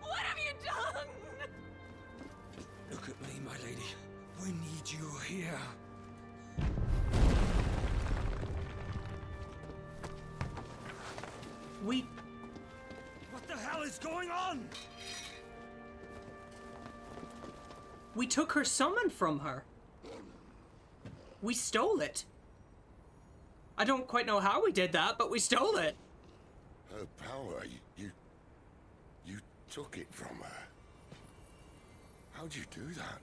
What have you done? Look at me, my lady. We need you here. What the hell is going on? We took her summon from her. We stole it. I don't quite know how we did that, but we stole it. Her power, you took it from her. How'd you do that?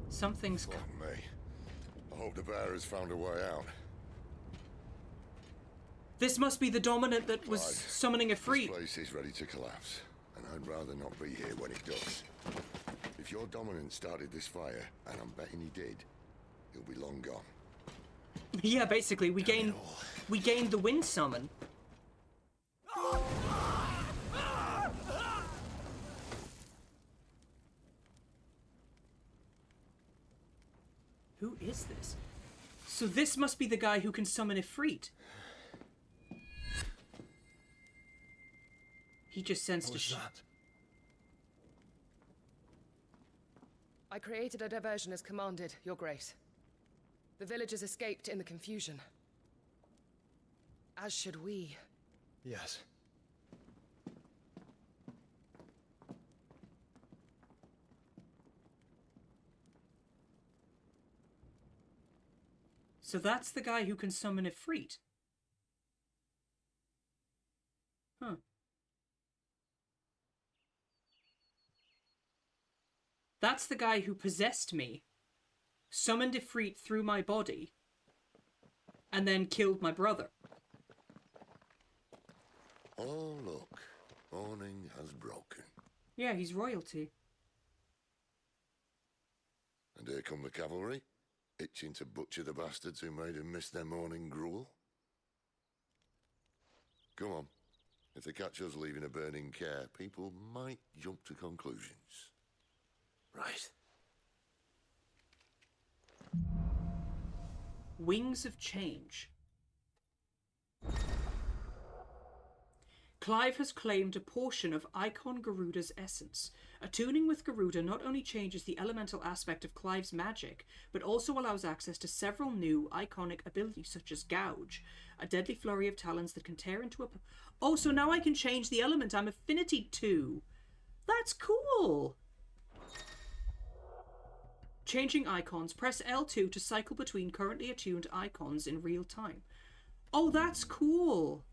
Something's... Fuck me. I hope the bear has found a way out. This must be the dominant that was Clyde, summoning a freak. This place is ready to collapse, and I'd rather not be here when it does. If your dominant started this fire, and I'm betting he did, he'll be long gone. Yeah, basically, we gained the wind summon. Who is this? So this must be the guy who can summon Ifrit. He just sensed a I created a diversion as commanded, Your Grace. The villagers escaped in the confusion. As should we. Yes. So that's the guy who can summon Ifrit. Huh. That's the guy who possessed me, summoned Ifrit through my body, and then killed my brother. Oh, look. Morning has broken. Yeah, he's royalty. And here come the cavalry, itching to butcher the bastards who made them miss their morning gruel. Come on. If they catch us leaving a burning care, people might jump to conclusions. Right. Wings of Change. Clive has claimed a portion of Eikon Garuda's essence. Attuning with Garuda not only changes the elemental aspect of Clive's magic, but also allows access to several new iconic abilities such as Gouge, a deadly flurry of talons that can tear into a... Oh, so now I can change the element I'm affinity to. That's cool! Changing icons. Press L2 to cycle between currently attuned icons in real time. Oh, that's cool!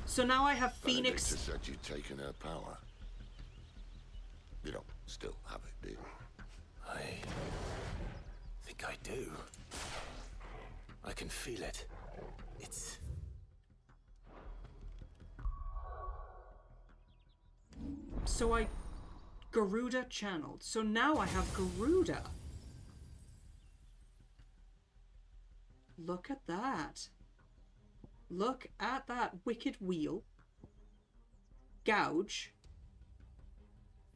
So now I have Phoenix... Benedicta said you'd taken her power. You don't still have it, do you? I think I do. I can feel it. It's... So I... Garuda channeled. So now I have Garuda. Look at that. Look at that. Wicked Wheel. Gouge.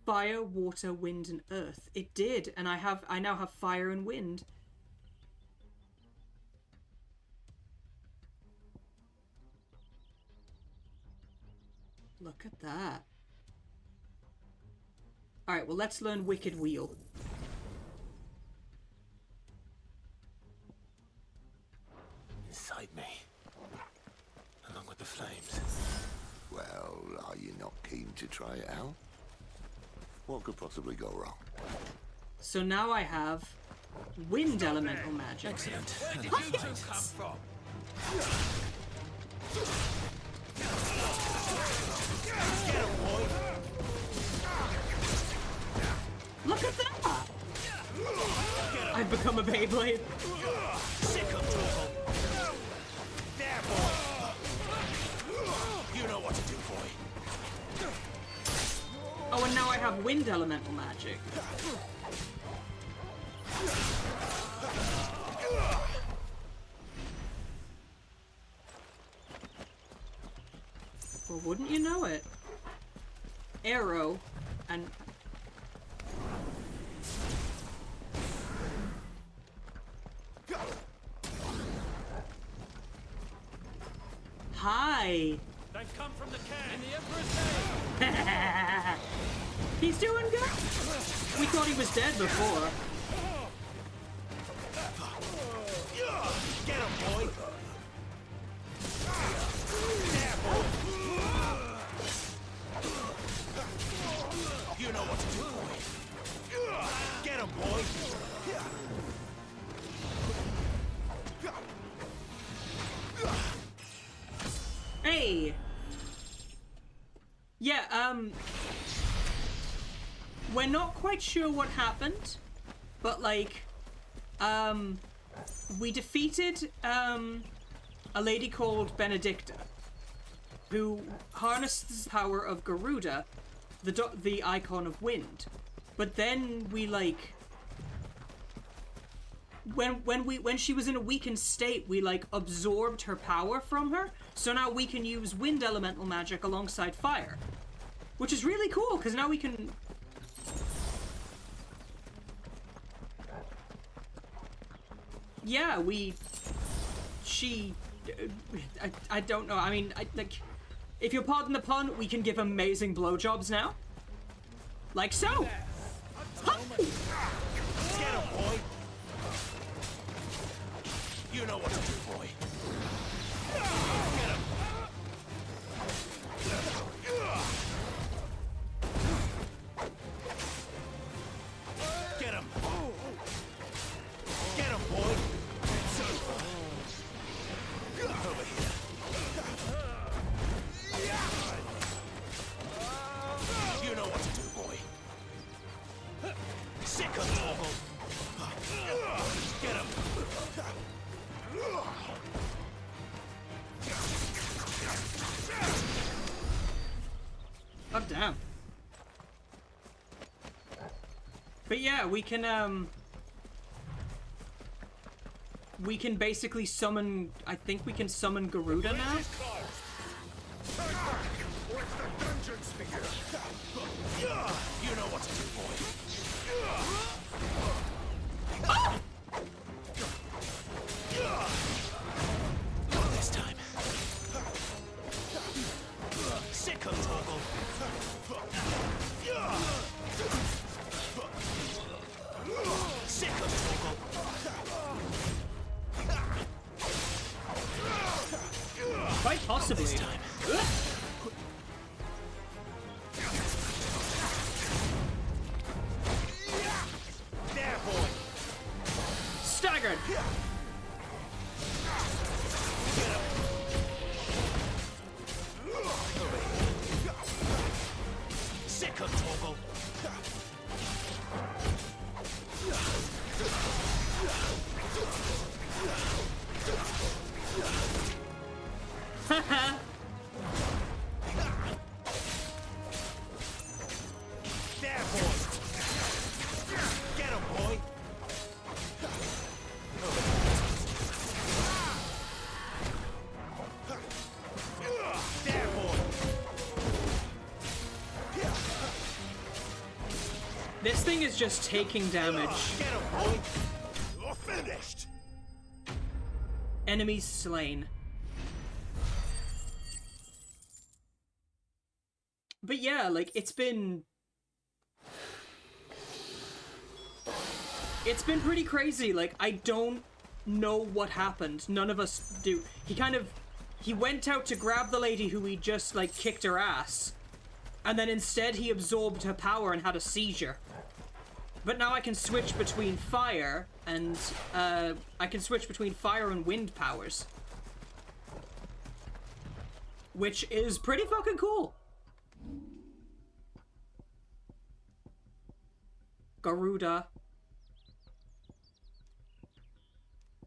Fire, water, wind, and earth. It did, and I now have fire and wind. Look at that. Alright, well, let's learn Wicked Wheel. Inside me. Along with the flames. Well, are you not keen to try it out? What could possibly go wrong? So now I have wind elemental magic. Excellent. Where did you two come from? Get him, boy! become a Beyblade. Sick of trouble. There, boy. You know what to do, boy. Oh, and now I have wind elemental magic. Well, wouldn't you know it? Arrow and... Hi! They've come from the can. In the Emperor's name. He's doing good. We thought he was dead before. Get him, boy. There, boy. You know what to do, boy. Get him, boy. Hey! Yeah, we're not quite sure what happened, but, like, we defeated, a lady called Benedicta, who harnessed the power of Garuda, the Icon of Wind. But then we, like... When she was in a weakened state, we, like, absorbed her power from her, so now we can use wind elemental magic alongside fire. Which is really cool, because now we can... Yeah, I don't know, I mean, like, if you'll pardon the pun, we can give amazing blowjobs now. Like so! Get him, boy. You know what to do, boy. Get him. Get him. Get him, boy. Over here. You know what to do, boy. Sick of trouble. Get him. Oh, damn. But yeah, we can basically summon, I think we can summon Garuda now? You know what to do, boy. Not this time. Sick of toggle. Sick of toggle. Quite possibly. This time. There, boy. Staggered. Sick of toggle. Haha. There, boy. Get him, boy. There, boy. This thing is just taking damage. Get him, boy. You're finished. Enemies slain. But yeah, like, it's been pretty crazy. Like, I don't know what happened. None of us do. He went out to grab the lady who he just, like, kicked her ass. And then instead he absorbed her power and had a seizure. But now I can switch between fire and, wind powers. Which is pretty fucking cool. Garuda.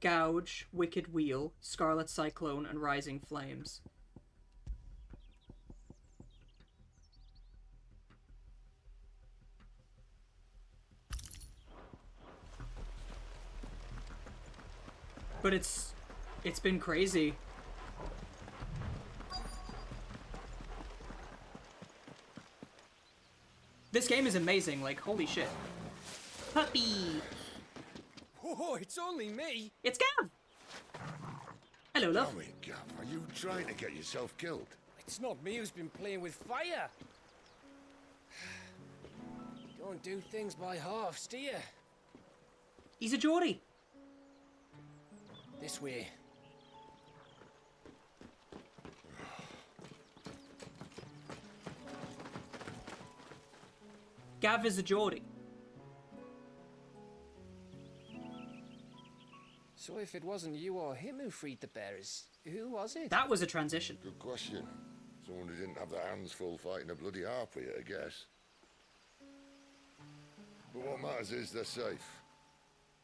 Gouge, Wicked Wheel, Scarlet Cyclone, and Rising Flames. But it's been crazy. This game is amazing, like, holy shit. Puppy! Oh, it's only me. It's Gav! Hello, love. Damn it, Gav, are you trying to get yourself killed? It's not me who's been playing with fire. Don't do things by halves, do you? He's a Geordie. This way. Gav is a Geordie. So if it wasn't you or him who freed the bearers, who was it? That was a transition. Good question. Someone who didn't have their hands full fighting a bloody harpy, I guess. But what matters is they're safe.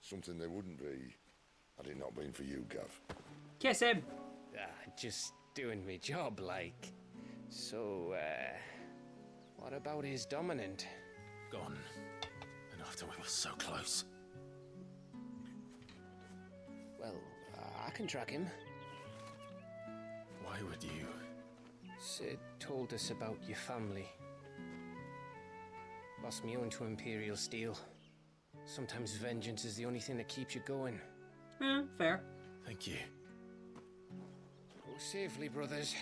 Something they wouldn't be had it not been for you, Gav. Kiss him. Just doing me job, like. So, what about his dominant? Gone. And after we were so close. Well, I can track him. Why would you? Sid told us about your family. Lost me own to Imperial Steel. Sometimes vengeance is the only thing that keeps you going. Fair. Thank you. Go safely, brothers.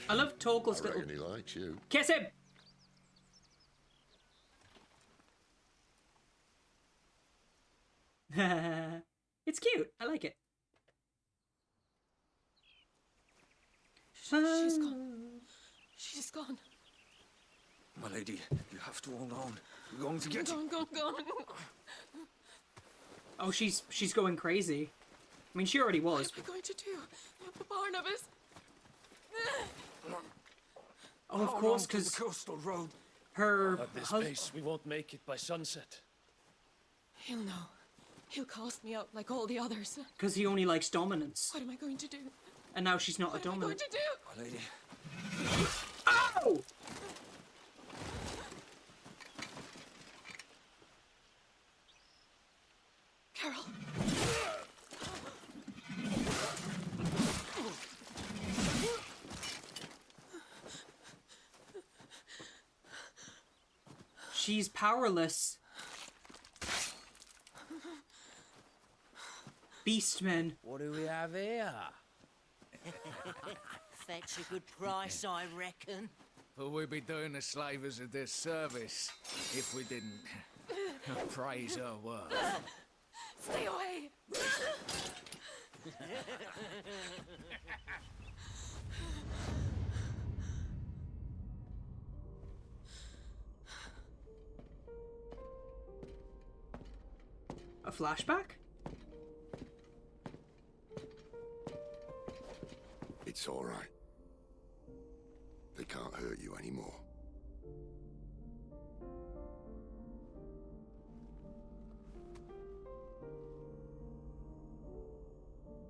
I love Torgal's I little... reckon he likes you. Kiss him! It's cute. I like it. She's gone. She's gone. My lady, you have to hold on. We're going to get Gone. Oh, she's going crazy. I mean, she already was. What am I going to do? Barnabas. Oh, of course, because the coastal road. her At this pace, we won't make it by sunset. He'll know. He'll cast me out like all the others. because he only likes dominance, What am I going to do? and now she's not What a am I going dominant. to do? My lady. Oh! Carol. She's powerless. Beastmen. What do we have here? Fetch a good price, I reckon. But we'd be doing the slavers a disservice if we didn't praise her work. Stay away. A flashback? It's all right. They can't hurt you anymore.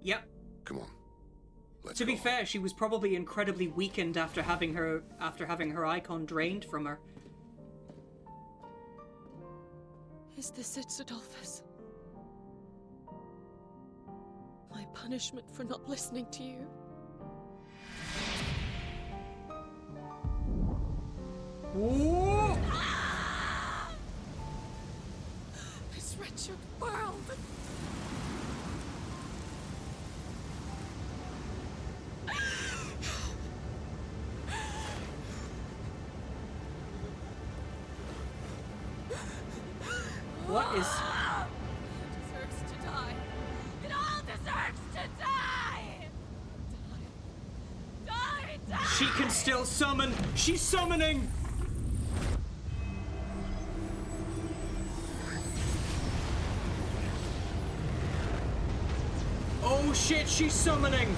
Yep. Come on. Let's To be go. fair, she was probably incredibly weakened after having her Eikon drained from her. Is this it, Adolphus? My punishment for not listening to you? Whoa! This wretched world! What is... It deserves to die. It all deserves to die! Die! She can still summon! She's summoning! Oh shit, she's summoning!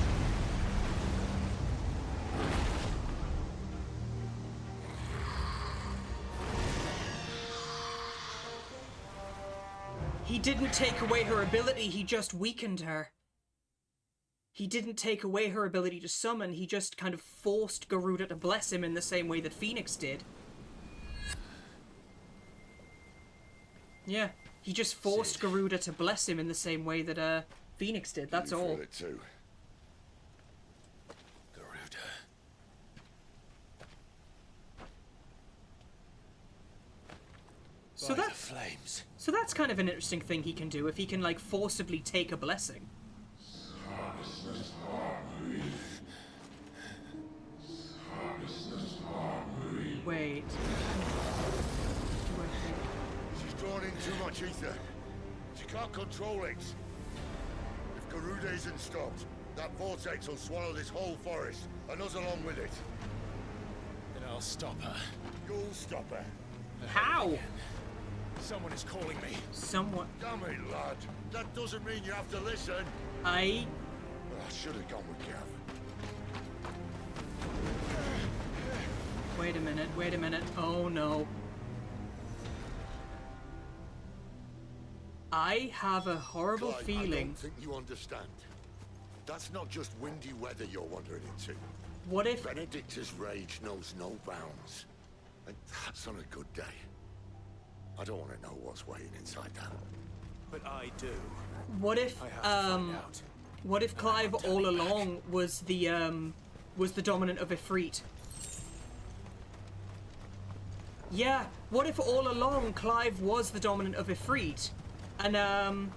He didn't take away her ability, he just weakened her. He didn't take away her ability to summon, he just kind of forced Garuda to bless him in the same way that Phoenix did. Yeah, he just forced Garuda to bless him in the same way that Phoenix did, that's all. It too. Garuda. So that's kind of an interesting thing he can do, if he can, like, forcibly take a blessing. Wait. She's drawn in too much ether. She can't control it. If Garuda isn't stopped, that vortex will swallow this whole forest, and us along with it. Then I'll stop her. You'll stop her. How? Someone is calling me. Someone. Damn it, lad. That doesn't mean you have to listen. I should have gone with Gav. Wait a minute. Oh no. I have a horrible Clive, feeling. I don't think you understand. That's not just windy weather you're wandering into. What if... Benedicta's rage knows no bounds. And that's on a good day. I don't want to know what's waiting inside that. But I do. What if, what if Clive all along was the dominant of Ifrit? Yeah, what if all along Clive was the dominant of Ifrit? And,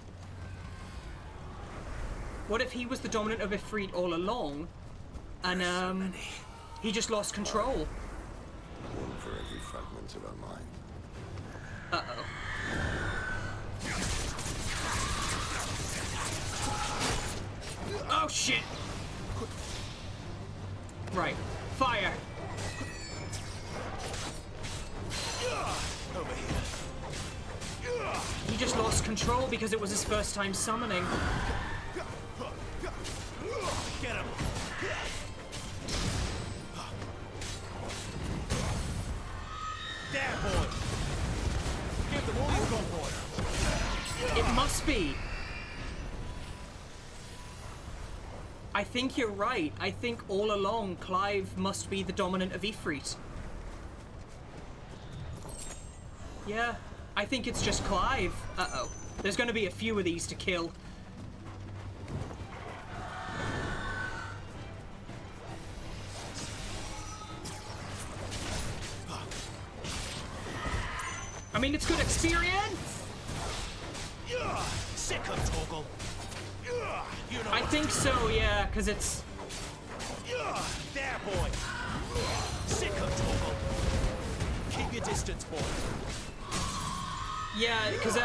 what if he was the dominant of Ifrit all along? And, he just lost control? One for every fragment of our mind. Uh-oh. Oh, shit! Right. Fire! Over here. He just lost control because it was his first time summoning. Get him! There, boy! Give them all you've got, boy! It must be! I think you're right. I think all along Clive must be the dominant of Ifrit. Yeah, I think it's just Clive. Uh-oh. There's gonna be a few of these to kill. I mean, it's good experience! Sick of Torgal. You know I think so, yeah, because it's... There, boy! Sick of Torgal. Keep your distance, boy. Yeah, because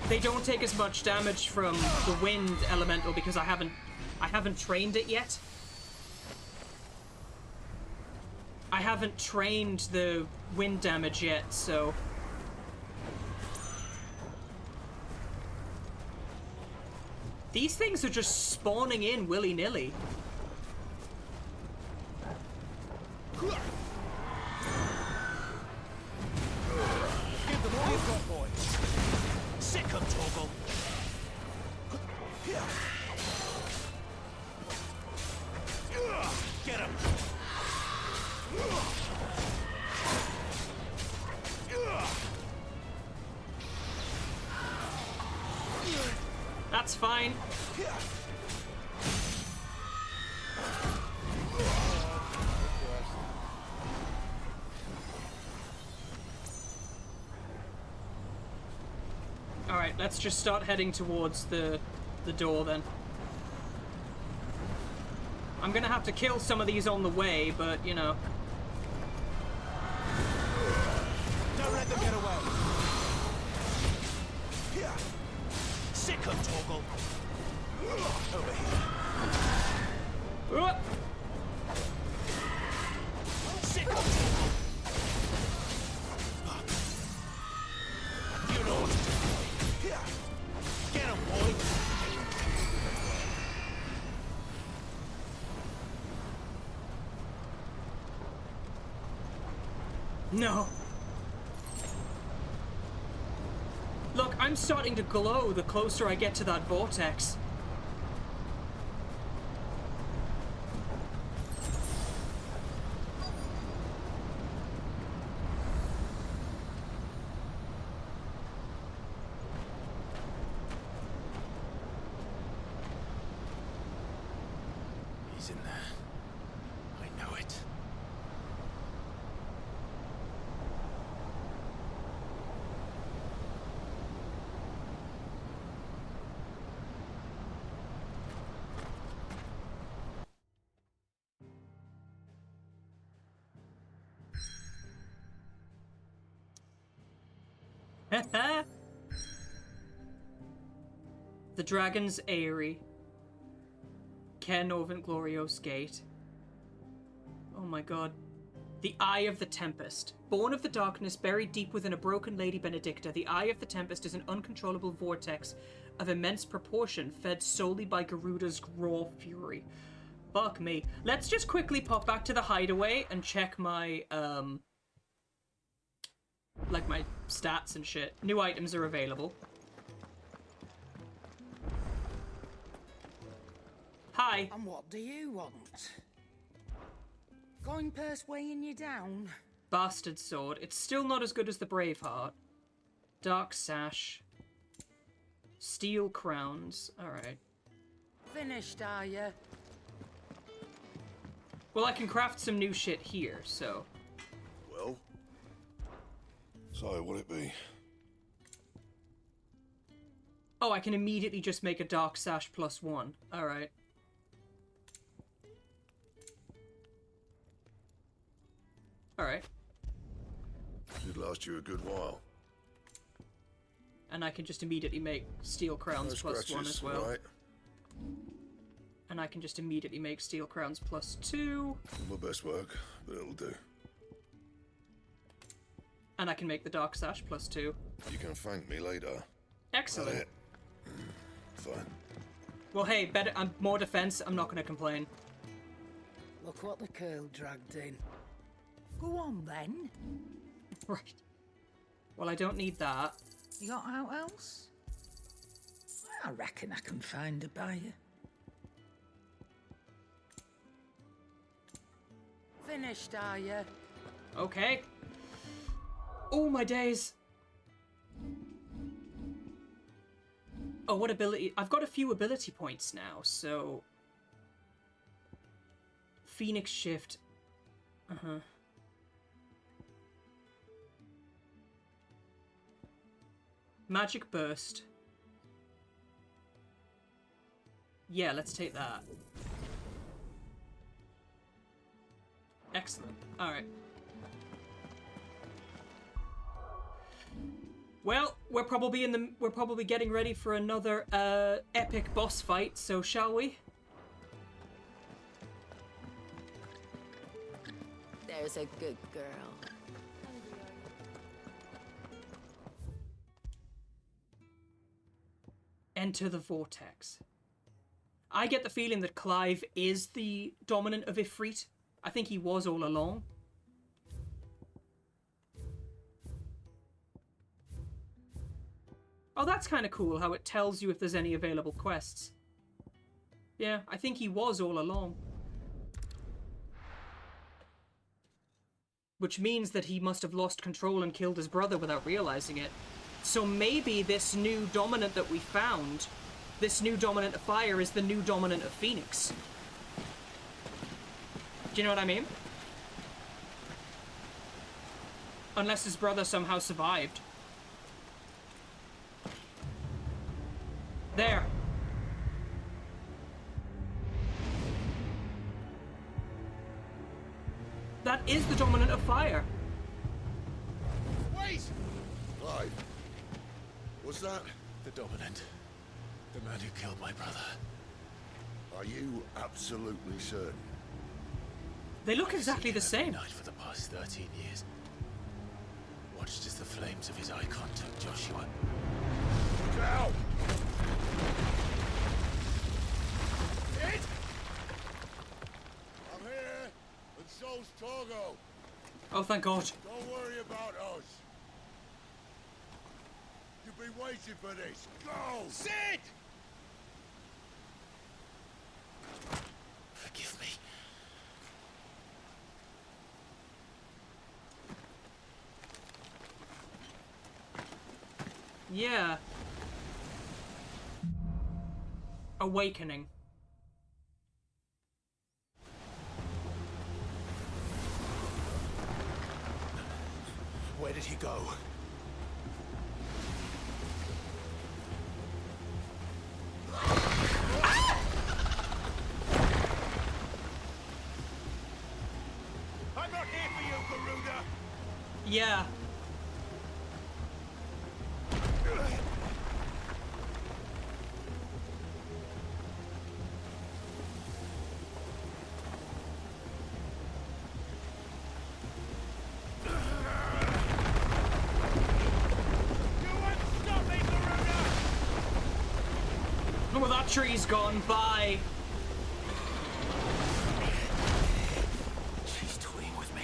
they don't take as much damage from the wind elemental because I haven't trained it yet. I haven't trained the wind damage yet, so... These things are just spawning in willy-nilly. Give them all you've got, boy. Sick of Torgal. Get him. That's fine. Alright, let's just start heading towards the door then. I'm gonna have to kill some of these on the way, but, you know. Don't let them get away. Sick of Torgal. Over here. Sick of Torgal. You know what to do. Get him, boy. No. Look, I'm starting to glow the closer I get to that vortex. He's in there. I know it. The Dragon's Eyrie. Caernarvon Glorious Gate. Oh my god. The Eye of the Tempest. Born of the darkness, buried deep within a broken Lady Benedicta, the Eye of the Tempest is an uncontrollable vortex of immense proportion, fed solely by Garuda's raw fury. Fuck me. Let's just quickly pop back to the hideaway and check my, like my stats and shit. New items are available. Hi. And what do you want? Coin purse weighing you down? Bastard sword. It's still not as good as the Braveheart. Dark sash. Steel crowns. Alright. Finished, are you? Well, I can craft some new shit here, so... Well? So, what'll it be? Oh, I can immediately just make a dark sash +1. Alright. Alright. Should last you a good while. And I can just immediately make steel crowns No +1 scratches, as well. right? And I can just immediately make steel crowns +2. My best work, but it'll do. And I can make the dark sash +2. You can thank me later. Excellent. That it? Fine. Well, hey, better. I'm more defense. I'm not going to complain. Look what the curl dragged in. Go on, then. Right. Well, I don't need that. You got out else? I reckon I can find a buyer. Finished, are you? Okay. Oh, my days. Oh, what ability? I've got a few ability points now, so... Phoenix Shift. Uh-huh. Magic Burst. Yeah, let's take that. Excellent. Alright. Well, we're probably getting ready for another epic boss fight, so shall we? There's a good girl. Enter the vortex. I get the feeling that Clive is the dominant of Ifrit. I think he was all along. Oh, that's kind of cool how it tells you if there's any available quests. Yeah, I think he was all along. Which means that he must have lost control and killed his brother without realizing it. So maybe this new dominant that we found, this new dominant of fire, is the new dominant of Phoenix. Do you know what I mean? Unless his brother somehow survived. There. That is the dominant of fire. Wait! Clive. Was that... The dominant. The man who killed my brother. Are you absolutely certain? They look exactly the same. Night for the past 13 years. Watched as the flames of his Eikon took Joshua. Look out! It? I'm here, and so's Torgo. Oh, thank God. Don't worry about us. You've been waiting for this. Go! Sid! Forgive me. Yeah. Awakening. Where did he go? I'm not here for you, Garuda! Yeah. Well, that tree's gone. Bye. She's toying with me.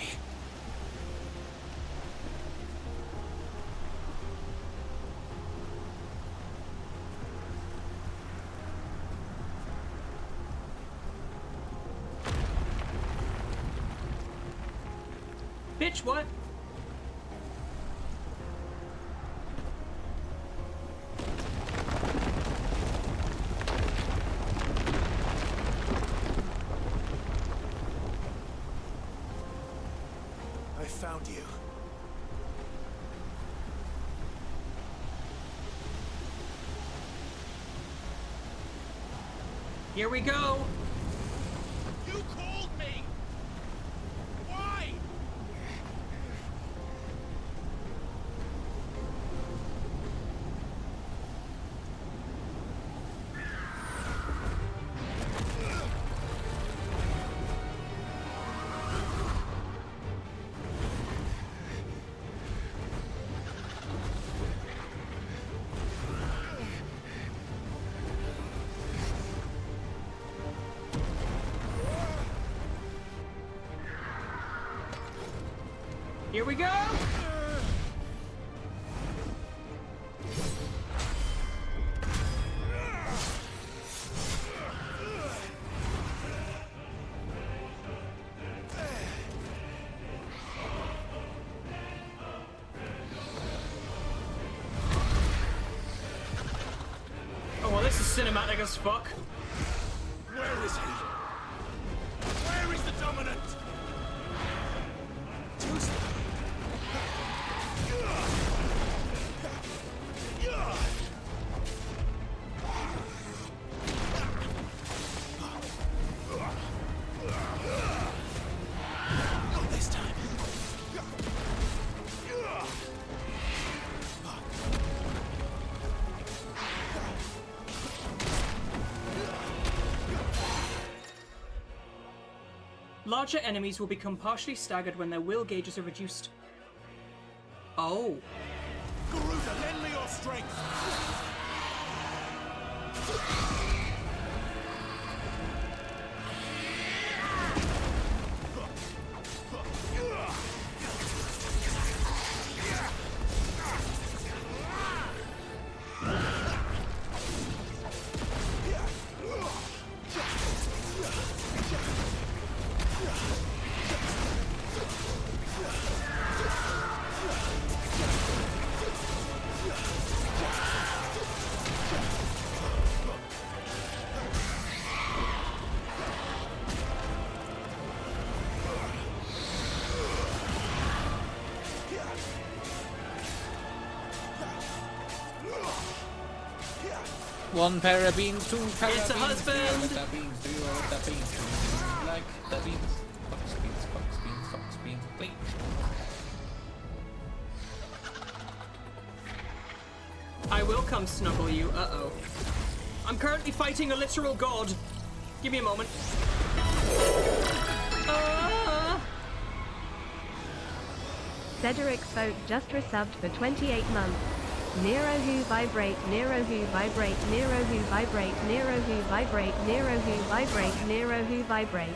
Bitch, what? I found you. Here we go. You called me! Why? Here we go. Oh, well, this is cinematic as fuck. Where is he? Where is the dominant? Not this time. Larger enemies will become partially staggered when their will gauges are reduced. Oh. Garuda, lend me your strength! One pair of beans, two pair It's a of beans. husband. Do you know what that means? Do you know what that means? Do you like the beans? Fox beans, fox beans, fox beans, please. I will come snuggle you. Uh-oh. I'm currently fighting a literal god. Give me a moment. Cedric Folk just resubbed for 28 months. Nero who vibrate, Nero who vibrate, Nero who vibrate, Nero who vibrate, Nero who vibrate, Nero who vibrate.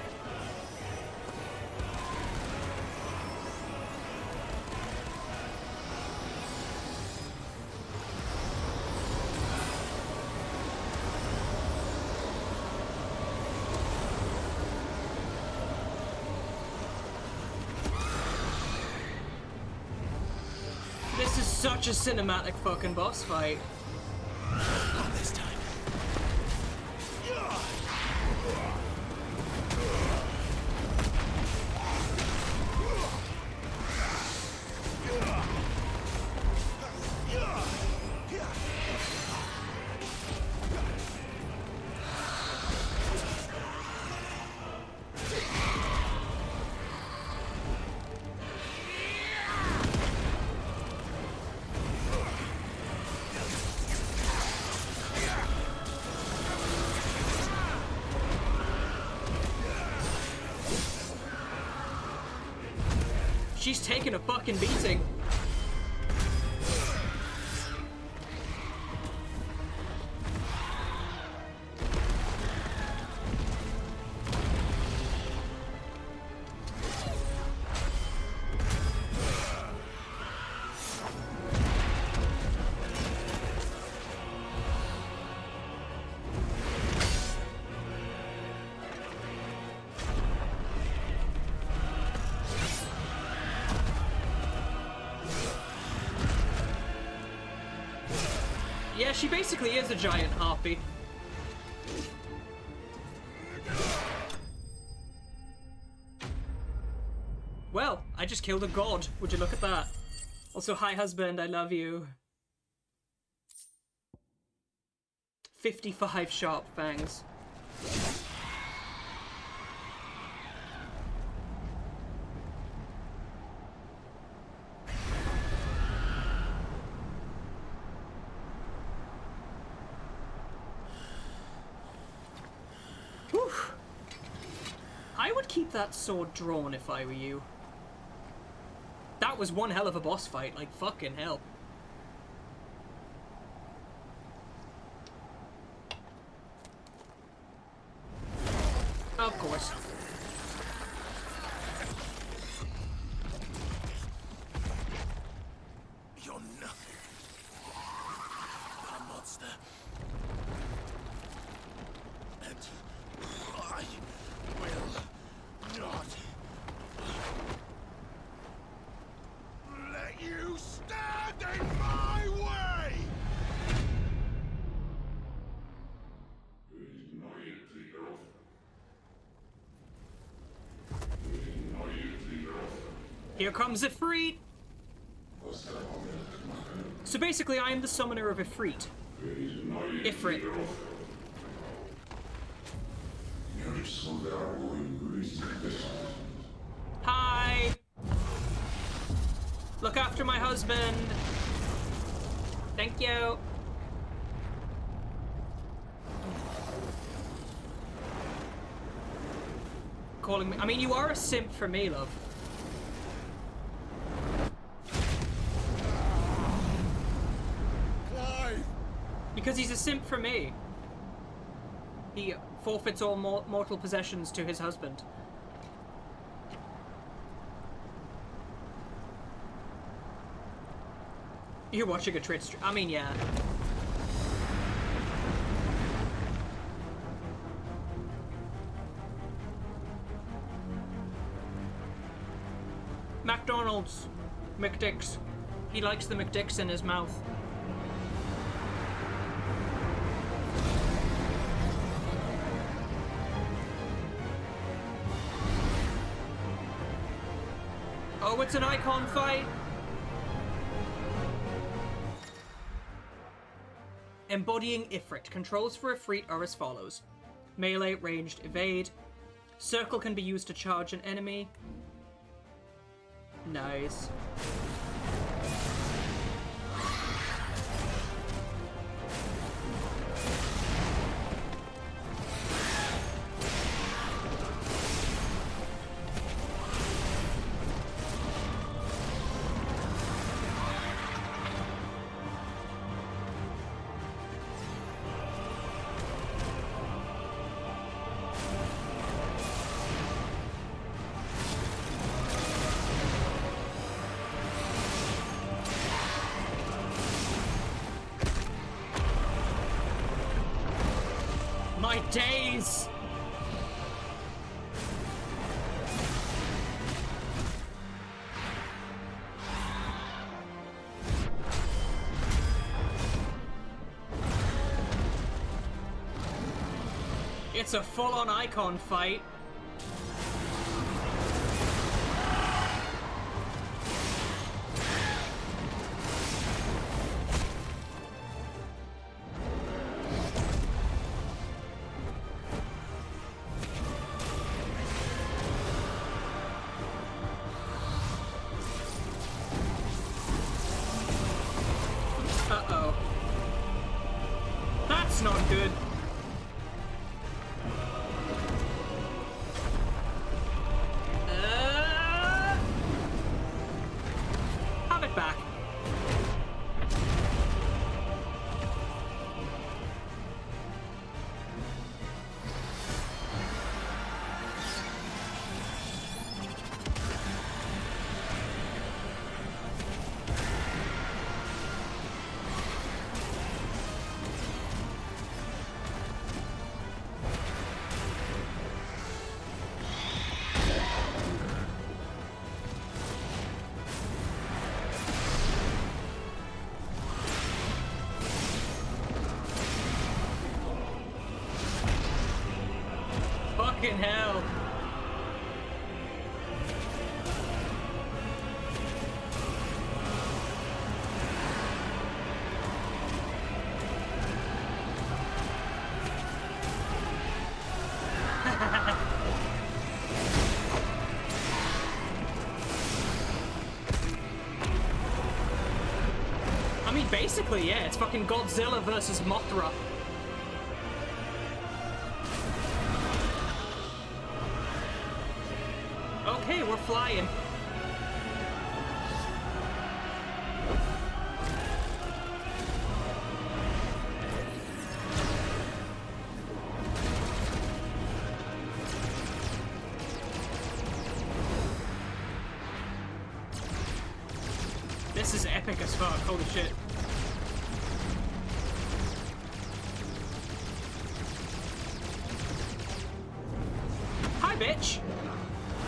This is such a cinematic fucking boss fight. Not this time. She's taking a fucking beating. Yeah, she basically is a giant harpy. Well, I just killed a god. Would you look at that? Also, hi husband, I love you. 55 sharp fangs. Whew. I would keep that sword drawn if I were you. That was one hell of a boss fight, like fucking hell. Of course. You're nothing but a monster. And I will not let you stand in my way! Here comes Ifrit! So basically, I am the summoner of Ifrit. Ifrit. Hi! Look after my husband! Thank you! Calling me. I mean, you are a simp for me, love. Because he's a simp for me. He forfeits all mortal possessions to his husband. You're watching a Twitch stream. I mean, yeah. McDonald's. McDicks. He likes the McDicks in his mouth. Oh, it's an Eikon fight! Embodying Ifrit. Controls for Ifrit are as follows. Melee, ranged, evade. Circle can be used to charge an enemy. Nice. My days! It's a full-on Eikon fight. Uh-oh. That's not good. Have it back. Fucking hell. I mean, basically, yeah, it's fucking Godzilla versus Mothra. Okay, we're flying. This is epic as fuck, holy shit. Hi, bitch!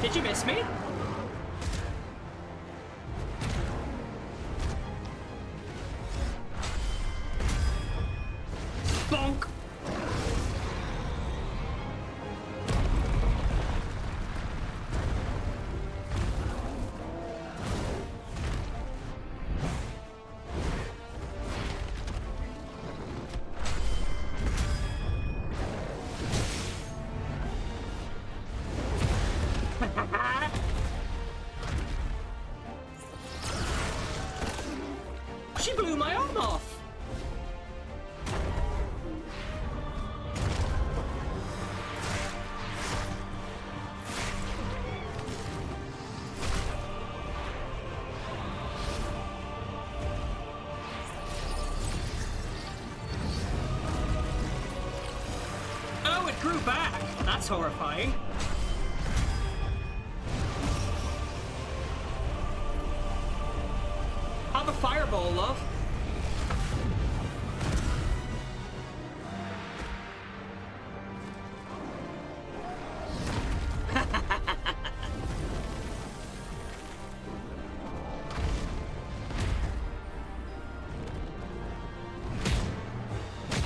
Did you miss me? Bonk! She blew my arm off! Oh, it grew back! That's horrifying. Have a fireball, love.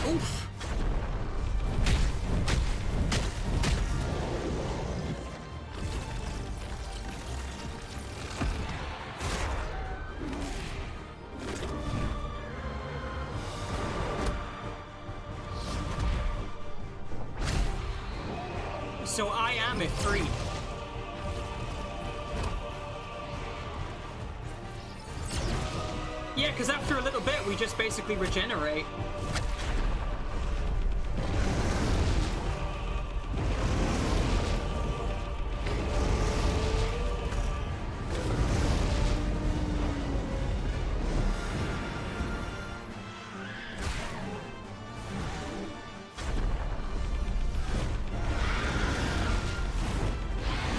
Oof. So I am at 3. Yeah, because after a little bit, we just basically regenerate.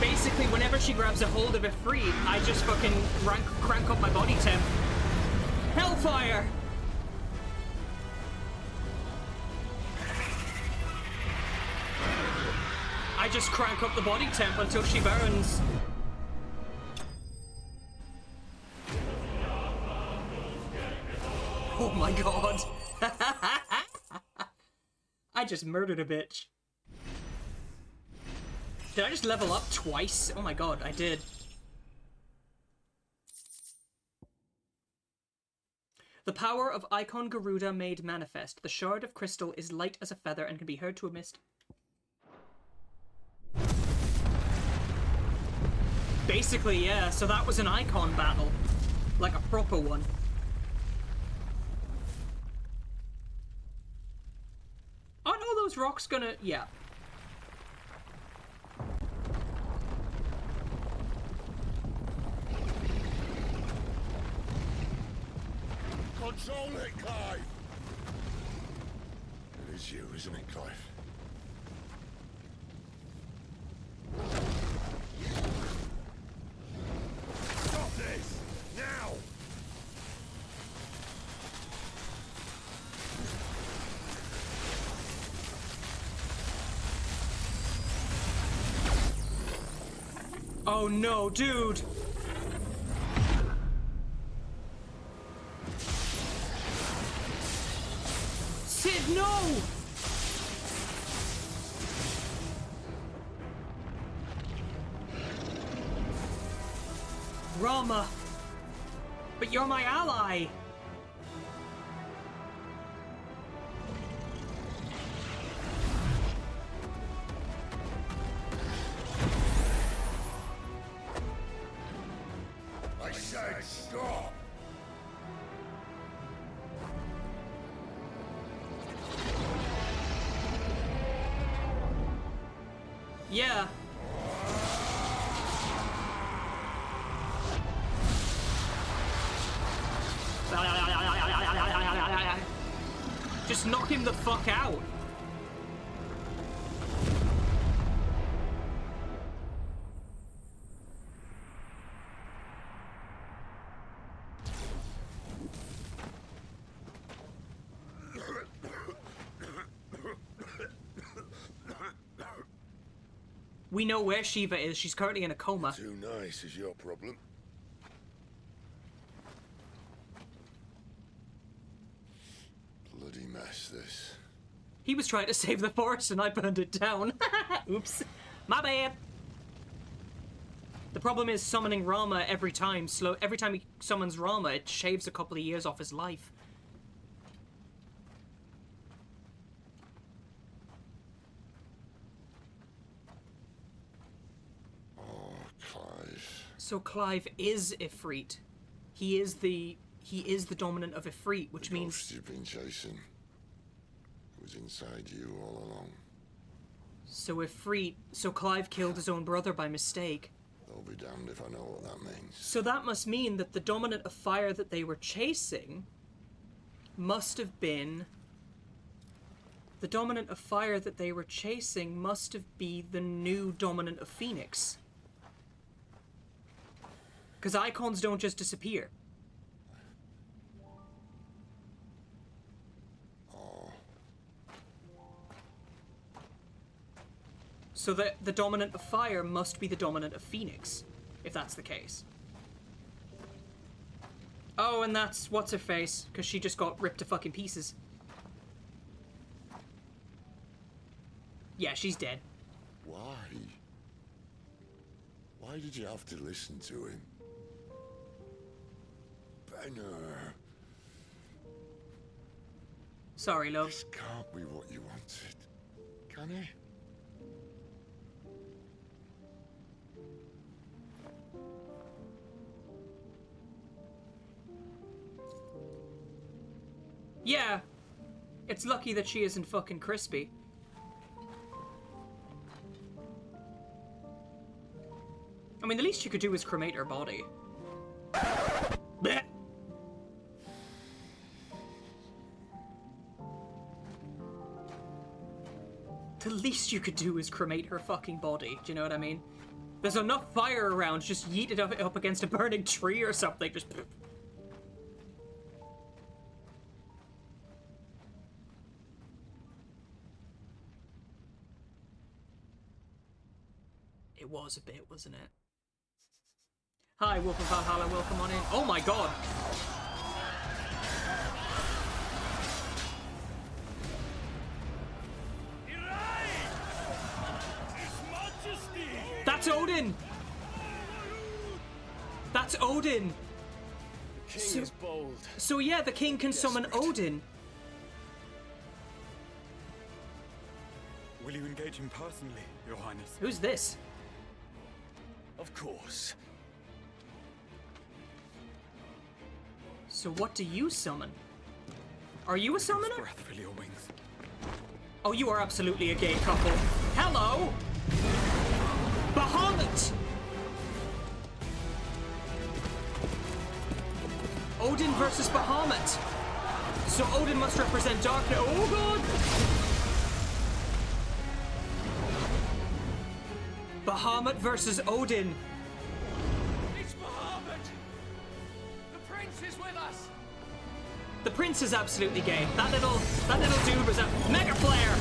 Basically, whenever she grabs a hold of Ifrit, I just fucking crank up my body temp. Hellfire! I just crank up the body temp until she burns. Oh my god. I just murdered a bitch. Did I just level up twice? Oh my god, I did. The power of Eikon Garuda made manifest. The shard of crystal is light as a feather and can be heard to a mist. Basically, yeah, so that was an Eikon battle. Like a proper one. Aren't all those rocks gonna... yeah. Control it, Clive! It is you, isn't it, Clive? Stop this! Now! Oh no, dude! Sid, no! Rama! But you're my ally! I said stop! Yeah. Just knock him the fuck out. We know where Shiva is. She's currently in a coma. Too nice is your problem. Bloody mess, this. He was trying to save the forest and I burned it down. Oops. My bad. The problem is summoning Rama every time. Every time he summons Rama, it shaves a couple of years off his life. So Clive is Ifrit. He is the dominant of Ifrit, which the means ghost you've been chasing was inside you all along. So Clive killed his own brother by mistake. I'll be damned if I know what that means. So that must mean that the dominant of fire that they were chasing must have been the dominant of fire that they were chasing must have been the new dominant of Phoenix. Because icons don't just disappear. So the dominant of fire must be the dominant of Phoenix, if that's the case. Oh, and that's what's-her-face, because she just got ripped to fucking pieces. Yeah, she's dead. Why? Why did you have to listen to him? Benner. Sorry, love. This can't be what you wanted, can it? Yeah. It's lucky that she isn't fucking crispy. I mean, the least you could do is cremate her body. Blech. The least you could do is cremate her fucking body. Do you know what I mean? There's enough fire around, just yeet it up against a burning tree or something. Just... It was a bit, wasn't it? Hi, Wolf of Valhalla, welcome on in. Oh my god! His Majesty! Odin! That's Odin! The king is bold. So yeah, the king can summon Odin. Will you engage him personally, Your Highness? Who's this? Of course. So what do you summon? Are you a summoner? Breath fill your wings. Oh, you are absolutely a gay couple. Hello! Bahamut! Odin versus Bahamut. So Odin must represent darkness. Oh god! Bahamut versus Odin. It's Bahamut! The prince is with us! The prince is absolutely gay. That little dude was a mega flare.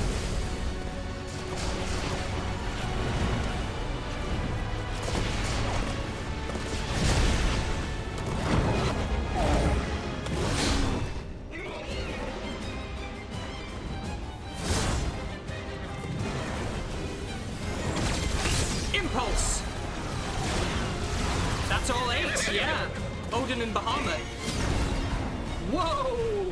Impulse. That's all 8, yeah. Odin and Bahamut. Whoa!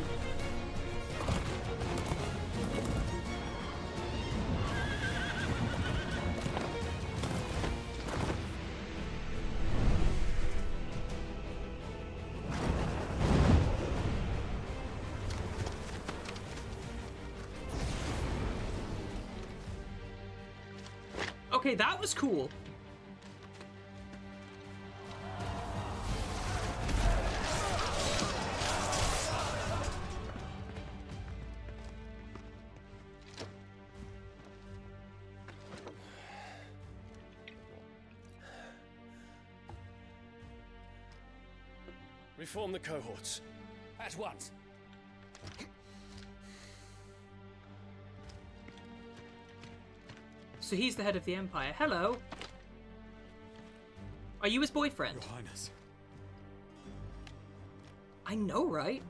Okay, that was cool. Reform the cohorts. At once. So he's the head of the Empire. Hello. Are you his boyfriend? Your Highness. I know, right?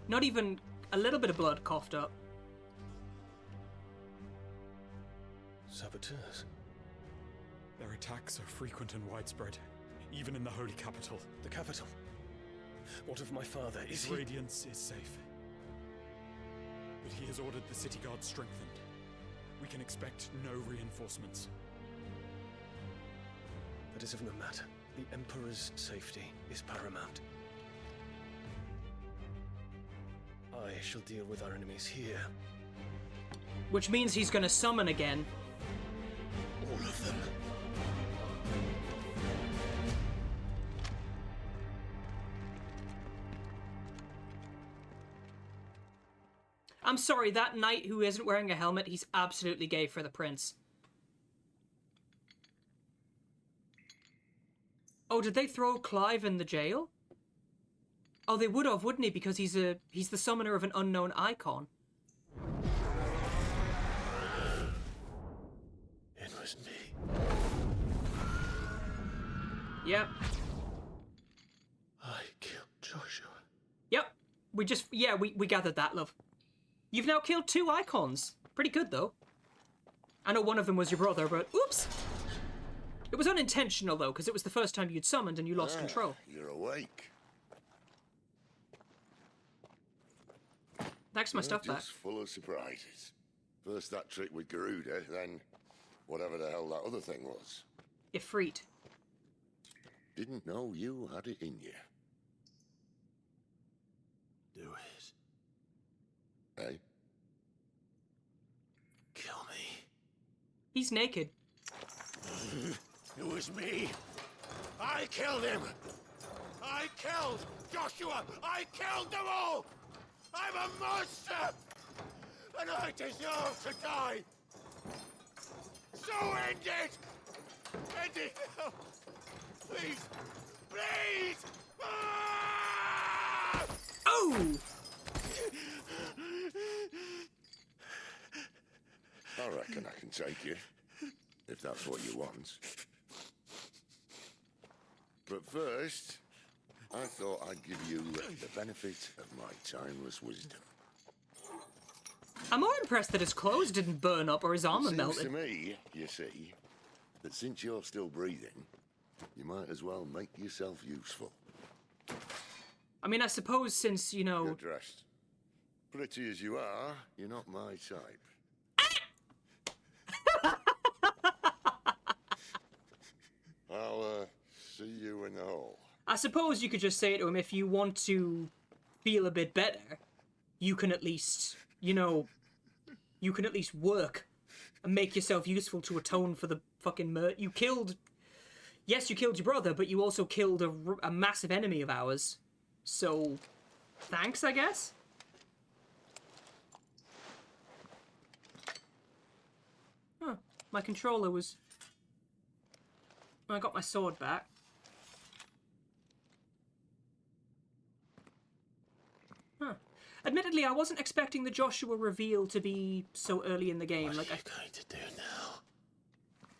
Not even a little bit of blood coughed up. Saboteurs. Their attacks are frequent and widespread, even in the holy capital. The capital? What of my father? Is His radiance is safe. But he has ordered the city guard strengthened. We can expect no reinforcements. That is of no matter. The Emperor's safety is paramount. I shall deal with our enemies here. Which means he's gonna summon again. All of them. I'm sorry, that knight who isn't wearing a helmet, he's absolutely gay for the prince. Oh, did they throw Clive in the jail? Oh, they would have, wouldn't he? Because he's the summoner of an unknown Eikon. It was me. Yep. I killed Joshua. Yep. We gathered that, love. You've now killed 2 Eikons. Pretty good, though. I know one of them was your brother, but oops! It was unintentional, though, because it was the first time you'd summoned and you lost control. You're awake. Thanks for my stuff back. Just full of surprises. First that trick with Garuda, then whatever the hell that other thing was. Ifrit. Didn't know you had it in you. Do it. Hey? Kill me. He's naked. It was me. I killed him. I killed Joshua. I killed them all. I'm a monster. And I deserve to die. So end it. End it now. Please. Please. Ah! Oh! I reckon I can take you, if that's what you want. But first, I thought I'd give you the benefit of my timeless wisdom. I'm more impressed that his clothes didn't burn up or his armor Seems melted. to me, you see, that since you're still breathing, you might as well make yourself useful. I mean, I suppose since, you know... Get dressed. Pretty as you are, you're not my type. I'll, see you in the hall. I suppose you could just say to him, if you want to feel a bit better, you can at least, you know, you can at least work and make yourself useful to atone for the fucking murder. You killed... Yes, you killed your brother, but you also killed a massive enemy of ours. So, thanks, I guess? Huh. My controller was... I got my sword back. Huh. Admittedly, I wasn't expecting the Joshua reveal to be so early in the game. What like, are you going to do now?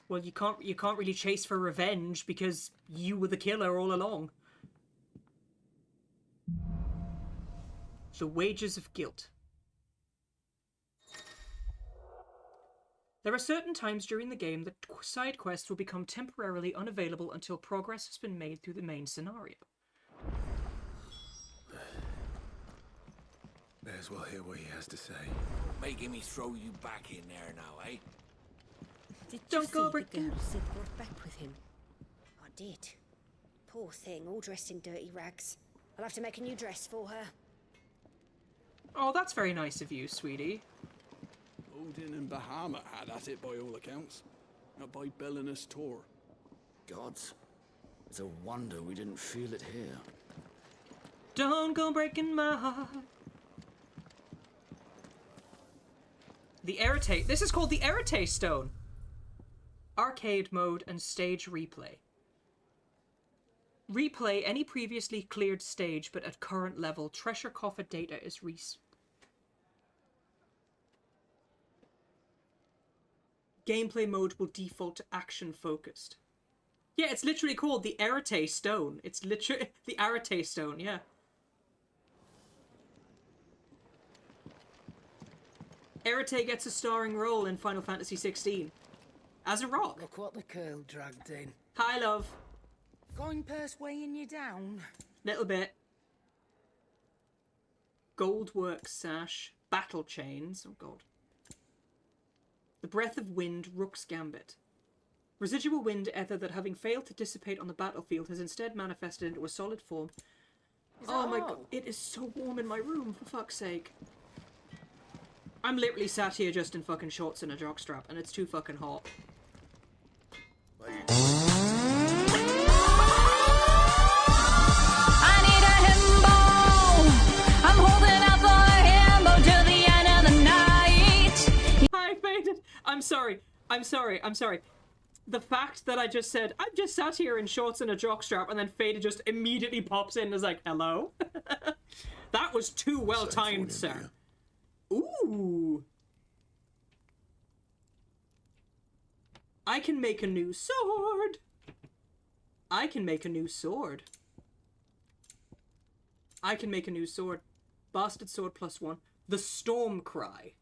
Well, you can't really chase for revenge because you were the killer all along. The Wages of Guilt. There are certain times during the game that side quests will become temporarily unavailable until progress has been made through the main scenario. May as well hear what he has to say. Making me throw you back in there now, eh? Did Don't you go see breaking- the girl Sid brought back with him? I did. Poor thing, all dressed in dirty rags. I'll have to make a new dress for her. Oh, that's very nice of you, sweetie. Odin and Bahamut had at it by all accounts. Not by Belinus Tor. Gods. It's a wonder we didn't feel it here. Don't go breaking my heart. The Erite. This is called the Erite Stone. Arcade mode and stage replay. Replay any previously cleared stage, but at current level. Treasure coffer data is Gameplay mode will default to action focused. Yeah, it's literally called the Erite Stone. It's literally the Arite Stone, yeah. Erite gets a starring role in Final Fantasy XVI. As a rock. Look what the girl dragged in. Hi, love. Coin purse weighing you down? Little bit. Goldwork sash. Battle chains. Oh, God. The Breath of Wind, Rook's Gambit. Residual wind ether that, having failed to dissipate on the battlefield, has instead manifested into a solid form. Oh my God, it is so warm in my room, for fuck's sake. I'm literally sat here just in fucking shorts and a jockstrap, and it's too fucking hot. I need a himbo. I'm holding out for a himbo till the end of the night. I made it. I'm sorry. I'm sorry. I'm sorry. The fact that I just said, I'm just sat here in shorts and a jockstrap, and then Fada just immediately pops in and is like, hello? That was too well timed, sir. Ooh. I can make a new sword. I can make a new sword. I can make a new sword. Bastard sword +1. The Storm Cry.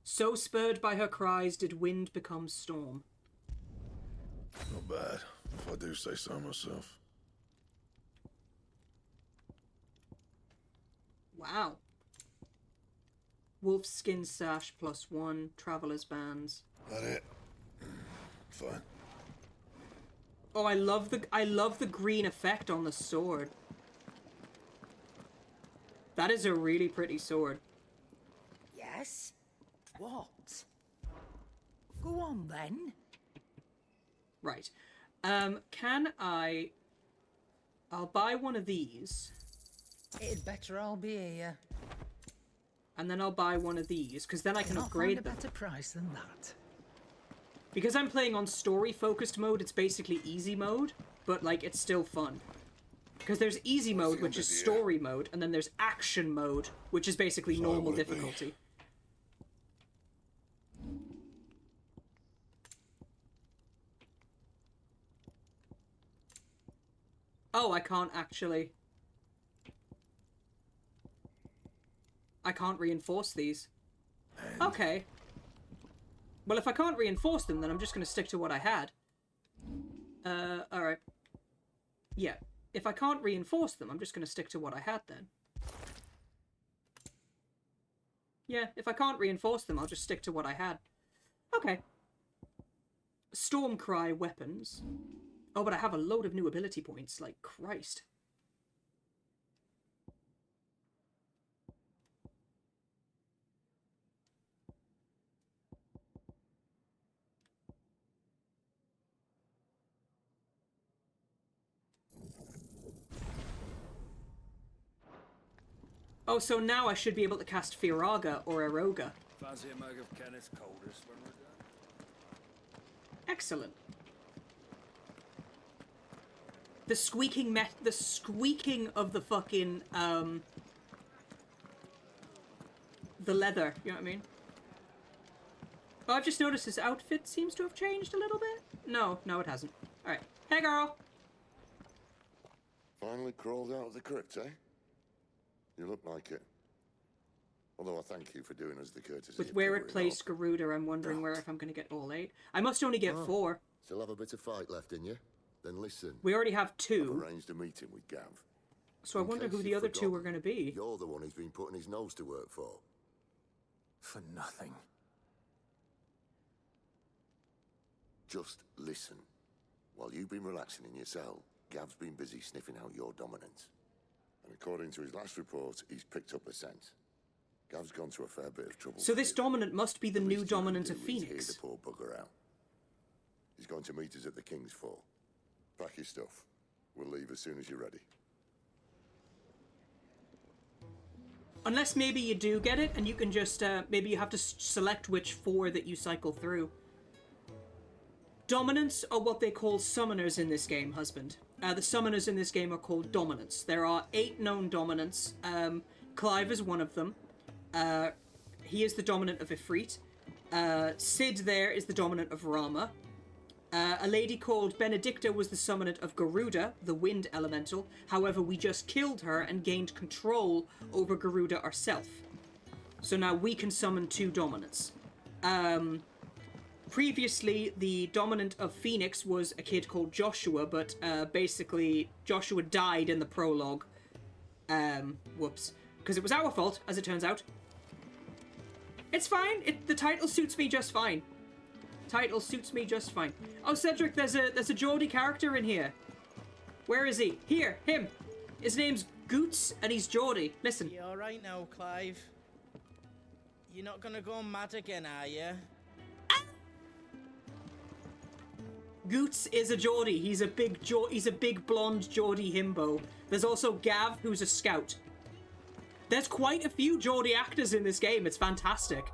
So spurred by her cries did wind become storm. Not bad, if I do say so myself. Wow. Wolf skin sash +1. Traveler's bands. That it? Fine. Oh, I love the green effect on the sword. That is a really pretty sword. Yes? What? Go on then. Right. Can I... I'll buy one of these. It'd better all be here. And then I'll buy one of these, because then I can Cannot upgrade find them. a better price than that. Because I'm playing on story-focused mode, it's basically easy mode, but, like, it's still fun. Because there's easy mode, which is story mode, and then there's action mode, which is basically normal difficulty. Oh, I can't actually... I can't reinforce these. Okay. Well, if I can't reinforce them, then I'm just going to stick to what I had. Alright. Yeah. If I can't reinforce them, I'm just going to stick to what I had then. Yeah, if I can't reinforce them, I'll just stick to what I had. Okay. Stormcry weapons. Oh, but I have a load of new ability points, like Christ. Oh, so now I should be able to cast Firaga or Eroga. Fancy a mug of Kenneth's coldest when we're done? Excellent. The squeaking of the fucking, the leather, you know what I mean? Oh, I've just noticed his outfit seems to have changed a little bit. No, it hasn't. Alright. Hey, girl! Finally crawled out of the crypt, eh? You look like it. Although I thank you for doing us the courtesy. With where it placed Garuda, I'm wondering where if I'm going to get all 8. I must only get 4. Still have a bit of fight left in you? Then listen. We already have 2. I've arranged a meeting with Gav. So I wonder who the other 2 are going to be. You're the one he's been putting his nose to work for. For nothing. Just listen. While you've been relaxing in your cell, Gav's been busy sniffing out your dominance. And according to his last report, he's picked up a scent. Gav's gone to a fair bit of trouble. So this dominant must be the new dominant of Phoenix. The poor bugger out. He's going to meet us at the King's Fall. Pack your stuff. We'll leave as soon as you're ready. Unless maybe you do get it, and you can just, maybe you have to select which 4 that you cycle through. Dominants are what they call summoners in this game, husband. The summoners in this game are called dominants. There are 8 known dominants. Clive is one of them. He is the dominant of Ifrit. Cid there is the dominant of Rama. A lady called Benedicta was the summonant of Garuda, the wind elemental. However, we just killed her and gained control over Garuda ourselves. So now we can summon 2 dominants. Previously, the dominant of Phoenix was a kid called Joshua, but basically Joshua died in the prologue. Whoops. Because it was our fault, as it turns out. It's fine. The title suits me just fine. Title suits me just fine. Oh, Cedric, there's a Geordie character in here. Where is he? Here, him. His name's Goots, and he's Geordie. Listen. You alright now, Clive? You're not gonna go mad again, are you? Goots is a Geordie. He's a big blonde Geordie himbo. There's also Gav, who's a scout. There's quite a few Geordie actors in this game. It's fantastic.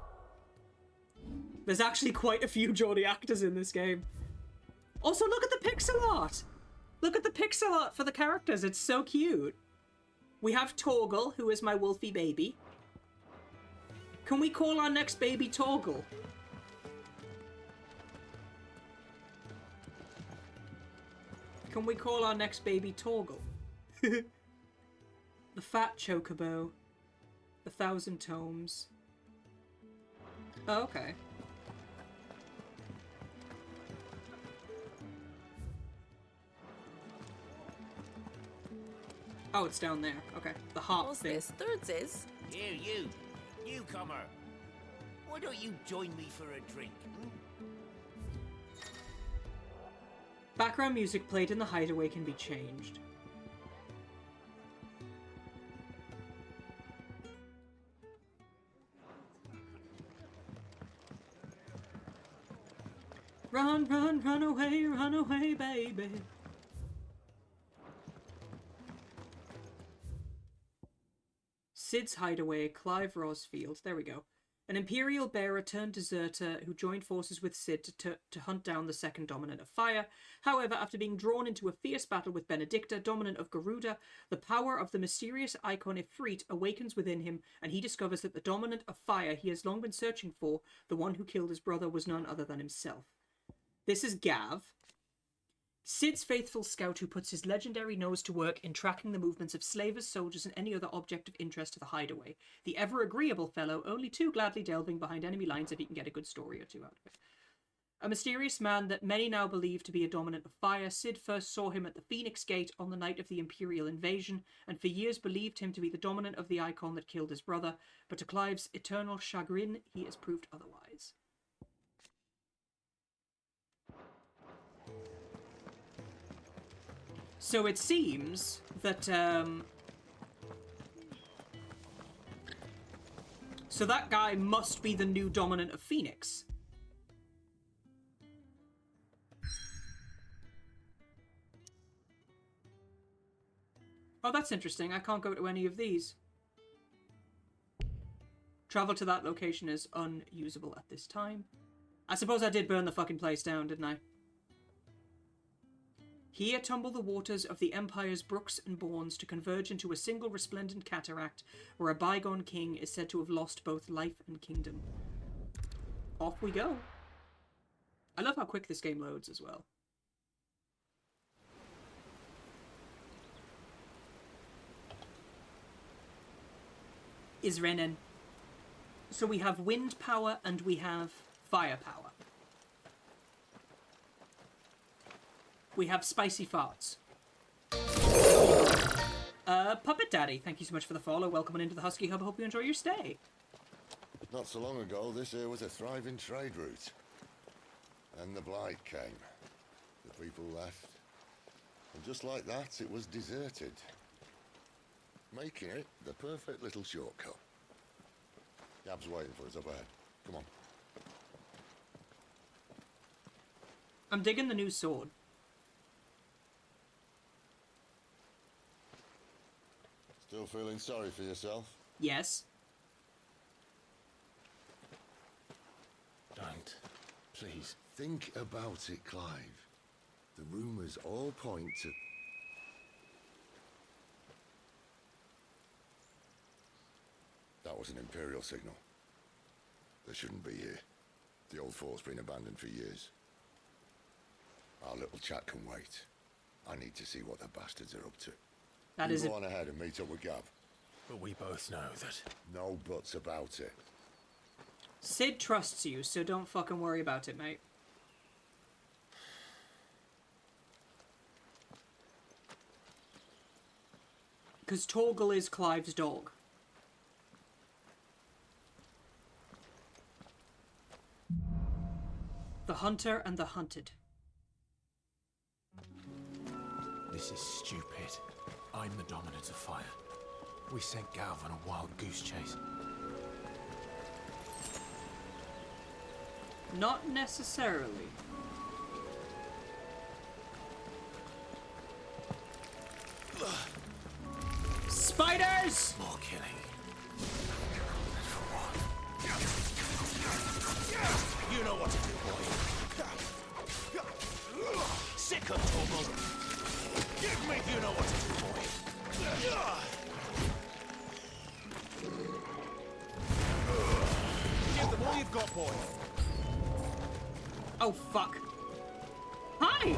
There's actually quite a few Geordie actors in this game. Also, look at the pixel art. Look at the pixel art for the characters. It's so cute. We have Torgal, who is my wolfy baby. Can we call our next baby Torgal? Can we call our next baby Torgal? The fat chocobo. 1,000 tomes. Oh, okay. Oh, it's down there. Okay. The heart What's thing. this? Thirds is? Here, you. Newcomer. Why don't you join me for a drink? Background music played in the hideaway can be changed. Run, run, run away, baby. Cid's hideaway, Clive Rosfield. There we go. An Imperial bearer turned deserter who joined forces with Cid to hunt down the second dominant of fire. However, after being drawn into a fierce battle with Benedicta, dominant of Garuda, the power of the mysterious Eikon Ifrit awakens within him, and he discovers that the dominant of fire he has long been searching for, the one who killed his brother, was none other than himself. This is Gav, Cid's faithful scout who puts his legendary nose to work in tracking the movements of slavers, soldiers, and any other object of interest to the hideaway. The ever-agreeable fellow, only too gladly delving behind enemy lines if he can get a good story or two out of it. A mysterious man that many now believe to be a dominant of fire, Cid first saw him at the Phoenix Gate on the night of the Imperial invasion, and for years believed him to be the dominant of the Eikon that killed his brother, but to Clive's eternal chagrin, he has proved otherwise. So it seems that, so that guy must be the new dominant of Phoenix. Oh, that's interesting. I can't go to any of these. Travel to that location is unusable at this time. I suppose I did burn the fucking place down, didn't I? Here tumble the waters of the Empire's brooks and bournes to converge into a single resplendent cataract where a bygone king is said to have lost both life and kingdom. Off we go. I love how quick this game loads as well. Is Renan. So we have wind power and we have fire power. We have spicy farts. Puppet Daddy, thank you so much for the follow. Welcome on into the Husky Hub. I hope you enjoy your stay. Not so long ago, this here was a thriving trade route. And the Blight came. The people left. And just like that, it was deserted. Making it the perfect little shortcut. Gab's waiting for us up ahead. Come on. I'm digging the new sword. Still feeling sorry for yourself? Yes. Don't. Please. Think about it, Clive. The rumours all point to... That was an Imperial signal. They shouldn't be here. The old fort's been abandoned for years. Our little chat can wait. I need to see what the bastards are up to. That you is go on ahead and meet up with Gab. But we both know that... No buts about it. Cid trusts you, so don't fucking worry about it, mate. Because Torgal is Clive's dog. The hunter and the hunted. This is stupid. I'm the dominant of fire. We sent Galv on a wild goose chase. Not necessarily. Spiders! More killing. You know what to do, boy. Sick of Torgal. Give me, you know what to do, boy. Give them all you've got, boy. Oh, fuck. Hi!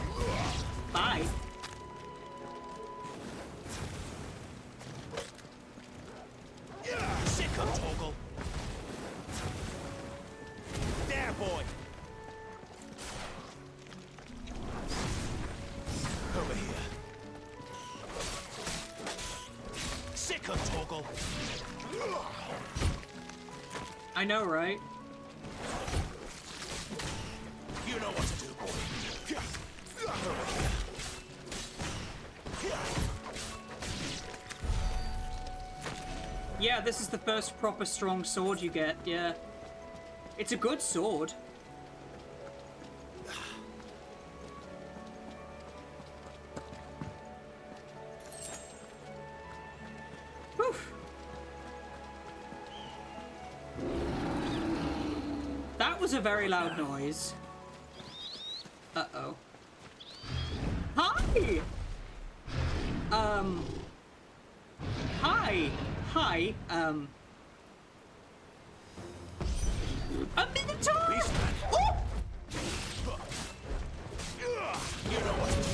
Bye. Sick of Torgal. There, boy. Over here. Sick of Torgal. I know, right? You know what to do, boy. Yeah, this is the first proper strong sword you get, yeah. It's a good sword. Whew. That was a very loud noise. Uh-oh. Hi! Hi! Hi, a Minotaur! Oh! You know what to do.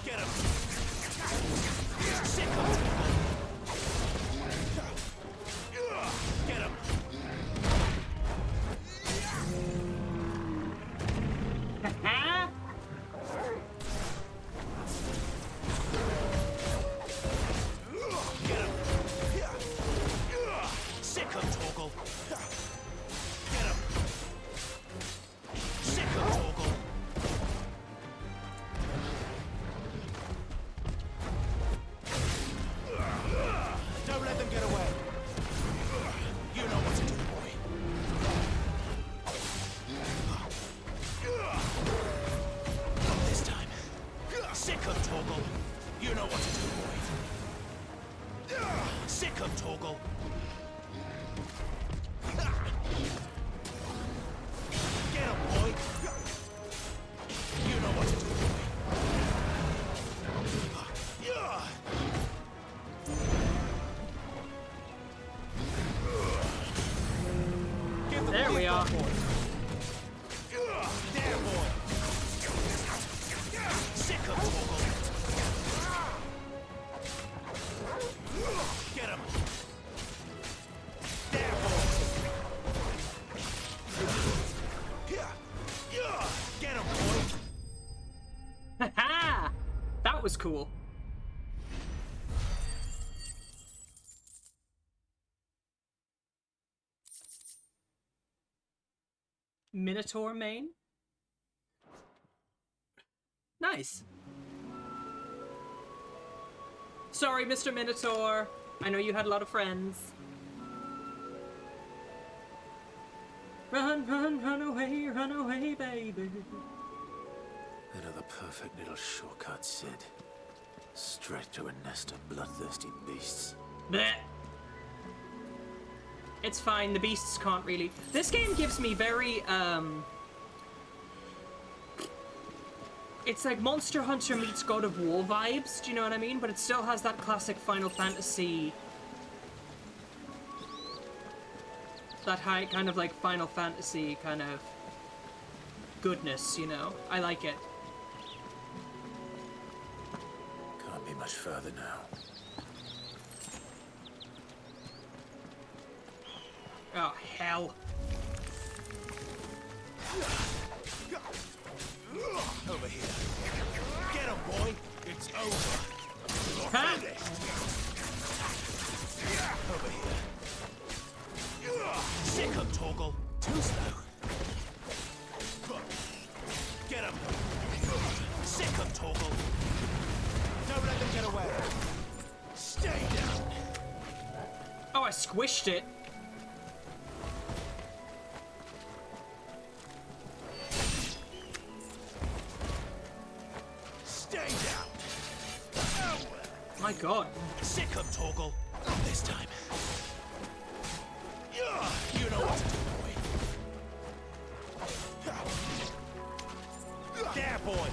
Get him. Sick of Torgal. Get him. Sick 'em, Torgal. Get 'em, boy. You know what to do, boy. There we are. There, boy. Sick 'em, Torgal. Get 'em. There, boy. Get 'em, boy. Ha! That was cool. Minotaur main? Nice. Sorry, Mr. Minotaur. I know you had a lot of friends. Run, run, run away, baby. Another perfect little shortcut, Sid. Straight to a nest of bloodthirsty beasts. Blech. It's fine, the beasts can't really... This game gives me very, It's like Monster Hunter meets God of War vibes, do you know what I mean? But it still has that classic Final Fantasy... That high, kind of like Final Fantasy kind of goodness, you know? I like it. Can't be much further now. Oh, hell. Over here. Get 'em, boy. It's over. You're Huh? finished. Over here. Sick 'em, Torgal. Too slow. Get 'em. Sick 'em, Torgal. Don't let them get away. Stay down. Oh, I squished it. Stay down. Oh. My god. Sick 'em, Torgal. Not this time. You know what to do, boy. There, boy.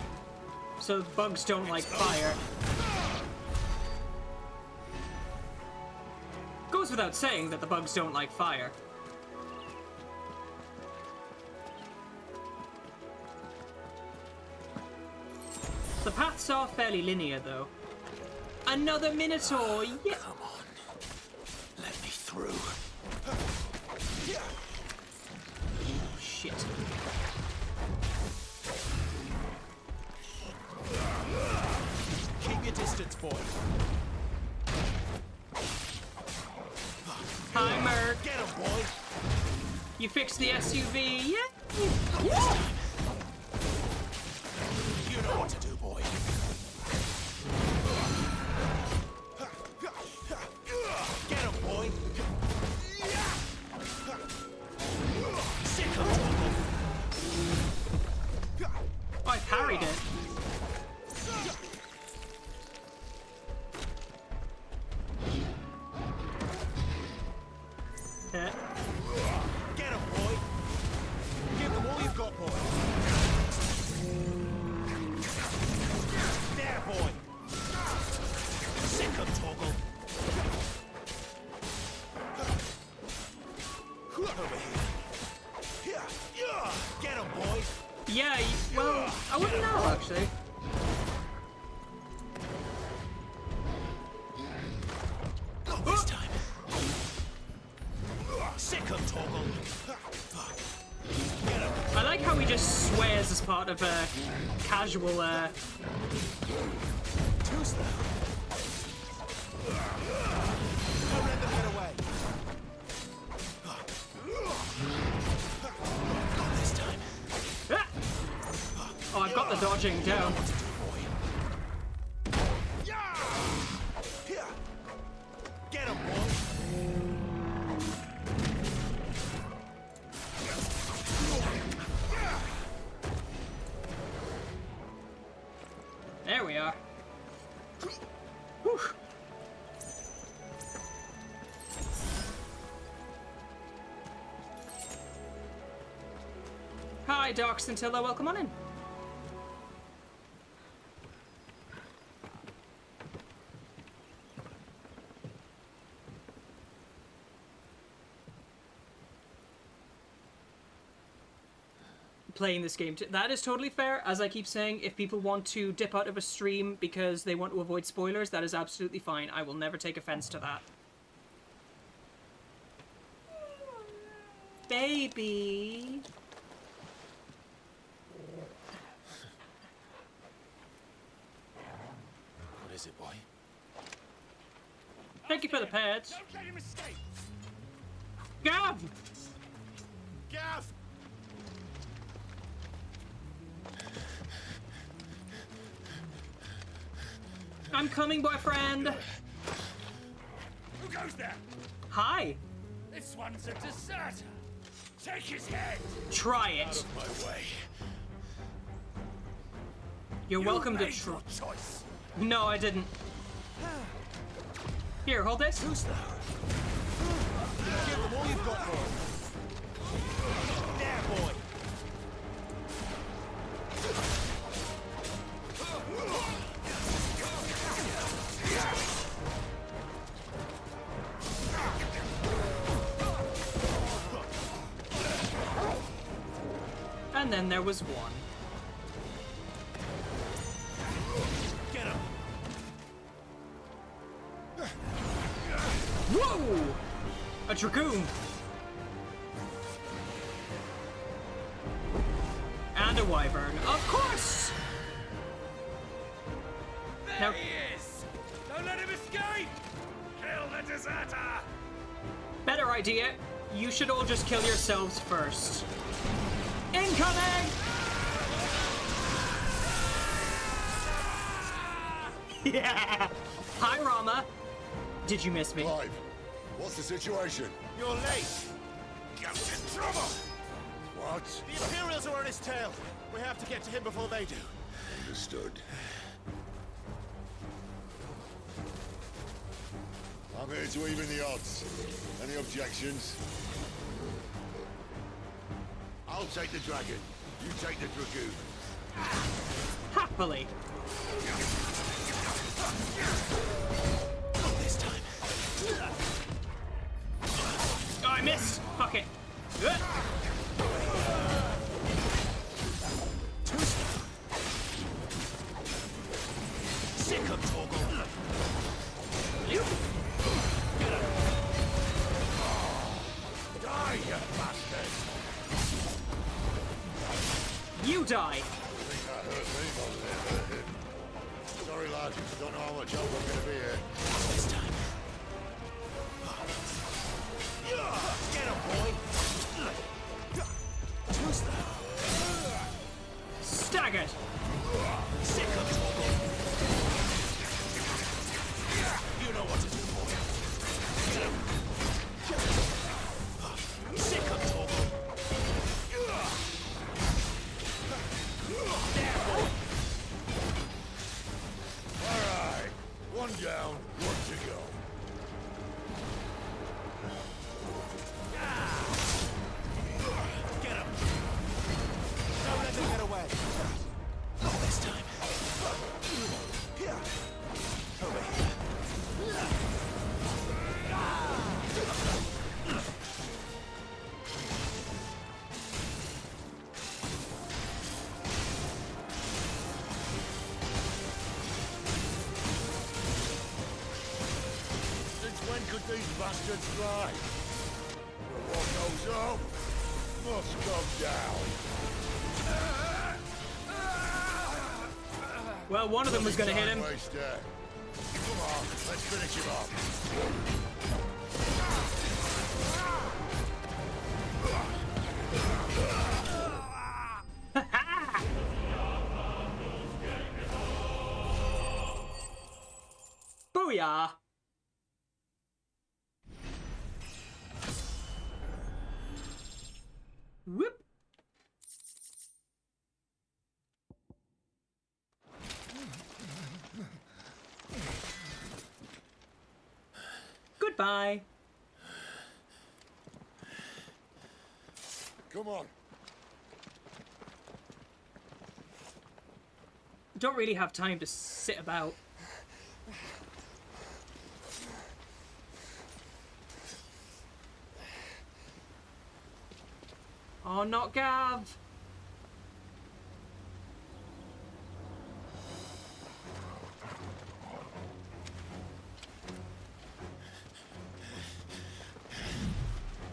So bugs don't like fire. Goes without saying that the bugs don't like fire. The paths are fairly linear, though. Another Minotaur! Yeah. Come on. Let me through. Oh, shit. Keep your distance, boy. Hi, Merc. Get him, boy. You fixed the SUV, yeah? You know what to do, boy. Get him, boy. Sick of trouble. Oh, I parried it. Yeah. Get him, boy. Give them all you've got, boy. There, boy. Sick of toggle. Over here. Here. Get him, boy. Yeah, well, I wouldn't know, actually. Not this time. Sick of toggle. Get him. I like how he just swears as part of a casual, Too slow. Don't let them get away. Not this time. Ah! Oh, I've got the dodging down. Here. Get him, boy. There we are. Whew. Hi, Dark Scintilla. Welcome on in. Playing this game. That is totally fair. As I keep saying, if people want to dip out of a stream because they want to avoid spoilers, that is absolutely fine. I will never take offense to that. Baby. What is it, boy? Thank you for the pets. Don't let him escape! Gav! Gav! I'm coming, boyfriend. Who goes there? Hi. This one's a deserter. Take his head. Try Out it. of my way. You're welcome to made try. your choice. No, I didn't. Here, hold this. Who's that? Give them all you've got for him. There, boy. And then there was one. Get him. Whoa! A dragoon. And a wyvern, of course. There Now, he is. Don't let him escape. Kill the deserter. better idea. You should all just kill yourselves first. Incoming! Yeah! Hi, Rama. Did you miss me? Clive, what's the situation? You're late. Ghost in trouble. What? The Imperials are on his tail. We have to get to him before they do. Understood. I'm here to even the odds. Any objections? I'll take the dragon. You take the dragoon. Happily. Not this time. Oh, I missed. Fuck it. Sick of Torgal. You. Die, you bastard. You die. I think that hurt me more than it hurt him. Sorry, lad. Don't know how much help I'm going to be here. This time. Get him, boy. Who's that? Staggered. Sick of Torgal. You know what to do, boy. Get him. Sick of Torgal. There, boy. All right. One down, one to go. Get him. Don't let them get away. Not this time. Here. Over here. Since when could these bastards fly? But what goes up must come down. Well, one of them was going to hit him. Waster. Come on, let's finish him off. Booyah! Whoop! Goodbye. Come on. don't really have time to sit about. Oh, not Gav!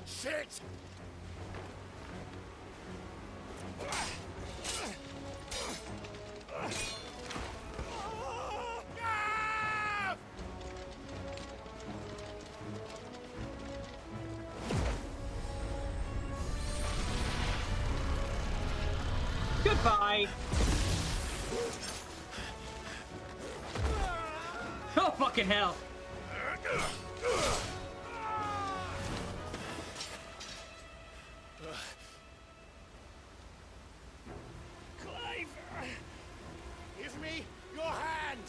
Shit! Goodbye! Oh, fucking hell! Clive! Give me your hand!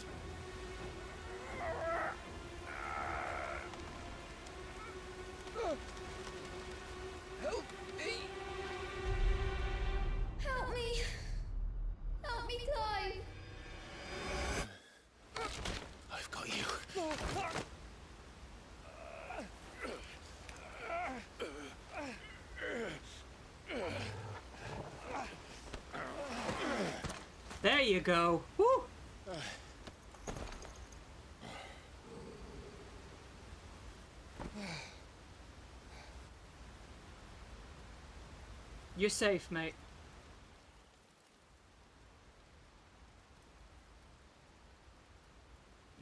Help me! Help me! Help me, Clive! I've got you. There you go. Woo! You're safe, mate.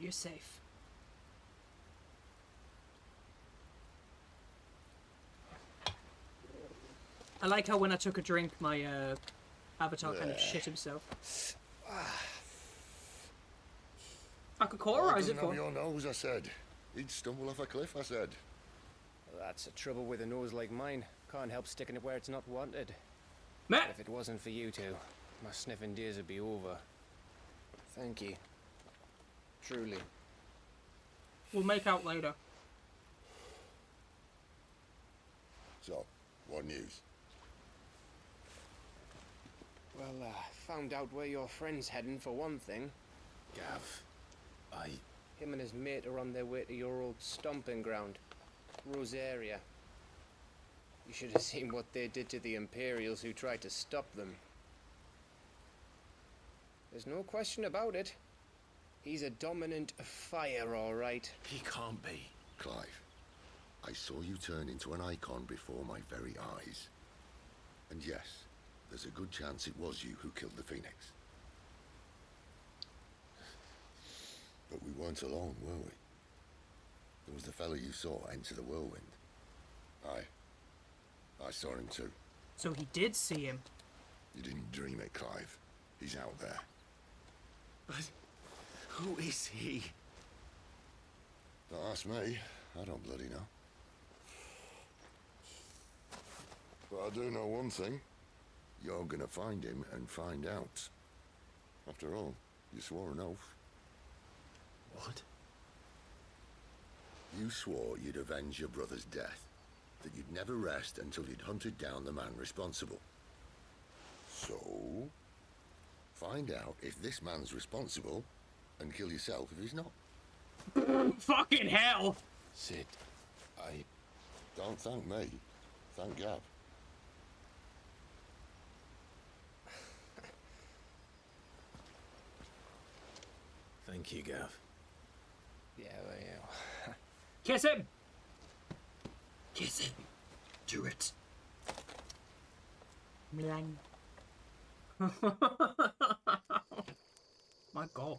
You're safe. I like how when I took a drink, my avatar kind of shit himself. I could cauterize it for him. Your nose, I said. He'd stumble off a cliff, I said. Well, that's the trouble with a nose like mine. Can't help sticking it where it's not wanted. Matt! If it wasn't for you two, my sniffing days would be over. Thank you. Truly. We'll make out later. So, what news? Well, found out where your friend's heading for one thing. Gav, Him and his mate are on their way to your old stomping ground, Rosaria. You should have seen what they did to the Imperials who tried to stop them. There's no question about it. He's a dominant fire, all right. He can't be. Clive, I saw you turn into an Eikon before my very eyes. And yes, there's a good chance it was you who killed the Phoenix. But we weren't alone, were we? There was the fellow you saw enter the whirlwind. I saw him too. So he did see him. You didn't dream it, Clive. He's out there. But who is he? Don't ask me. I don't bloody know. But I do know one thing. You're gonna find him and find out. After all, you swore an oath. What? You swore you'd avenge your brother's death. That you'd never rest until you'd hunted down the man responsible. So, find out if this man's responsible and kill yourself if he's not. Fucking hell! Sid, Don't thank me. Thank Gab. Thank you, Gav. Yeah, well, yeah. Kiss him! Kiss him. Do it. Milan. My God.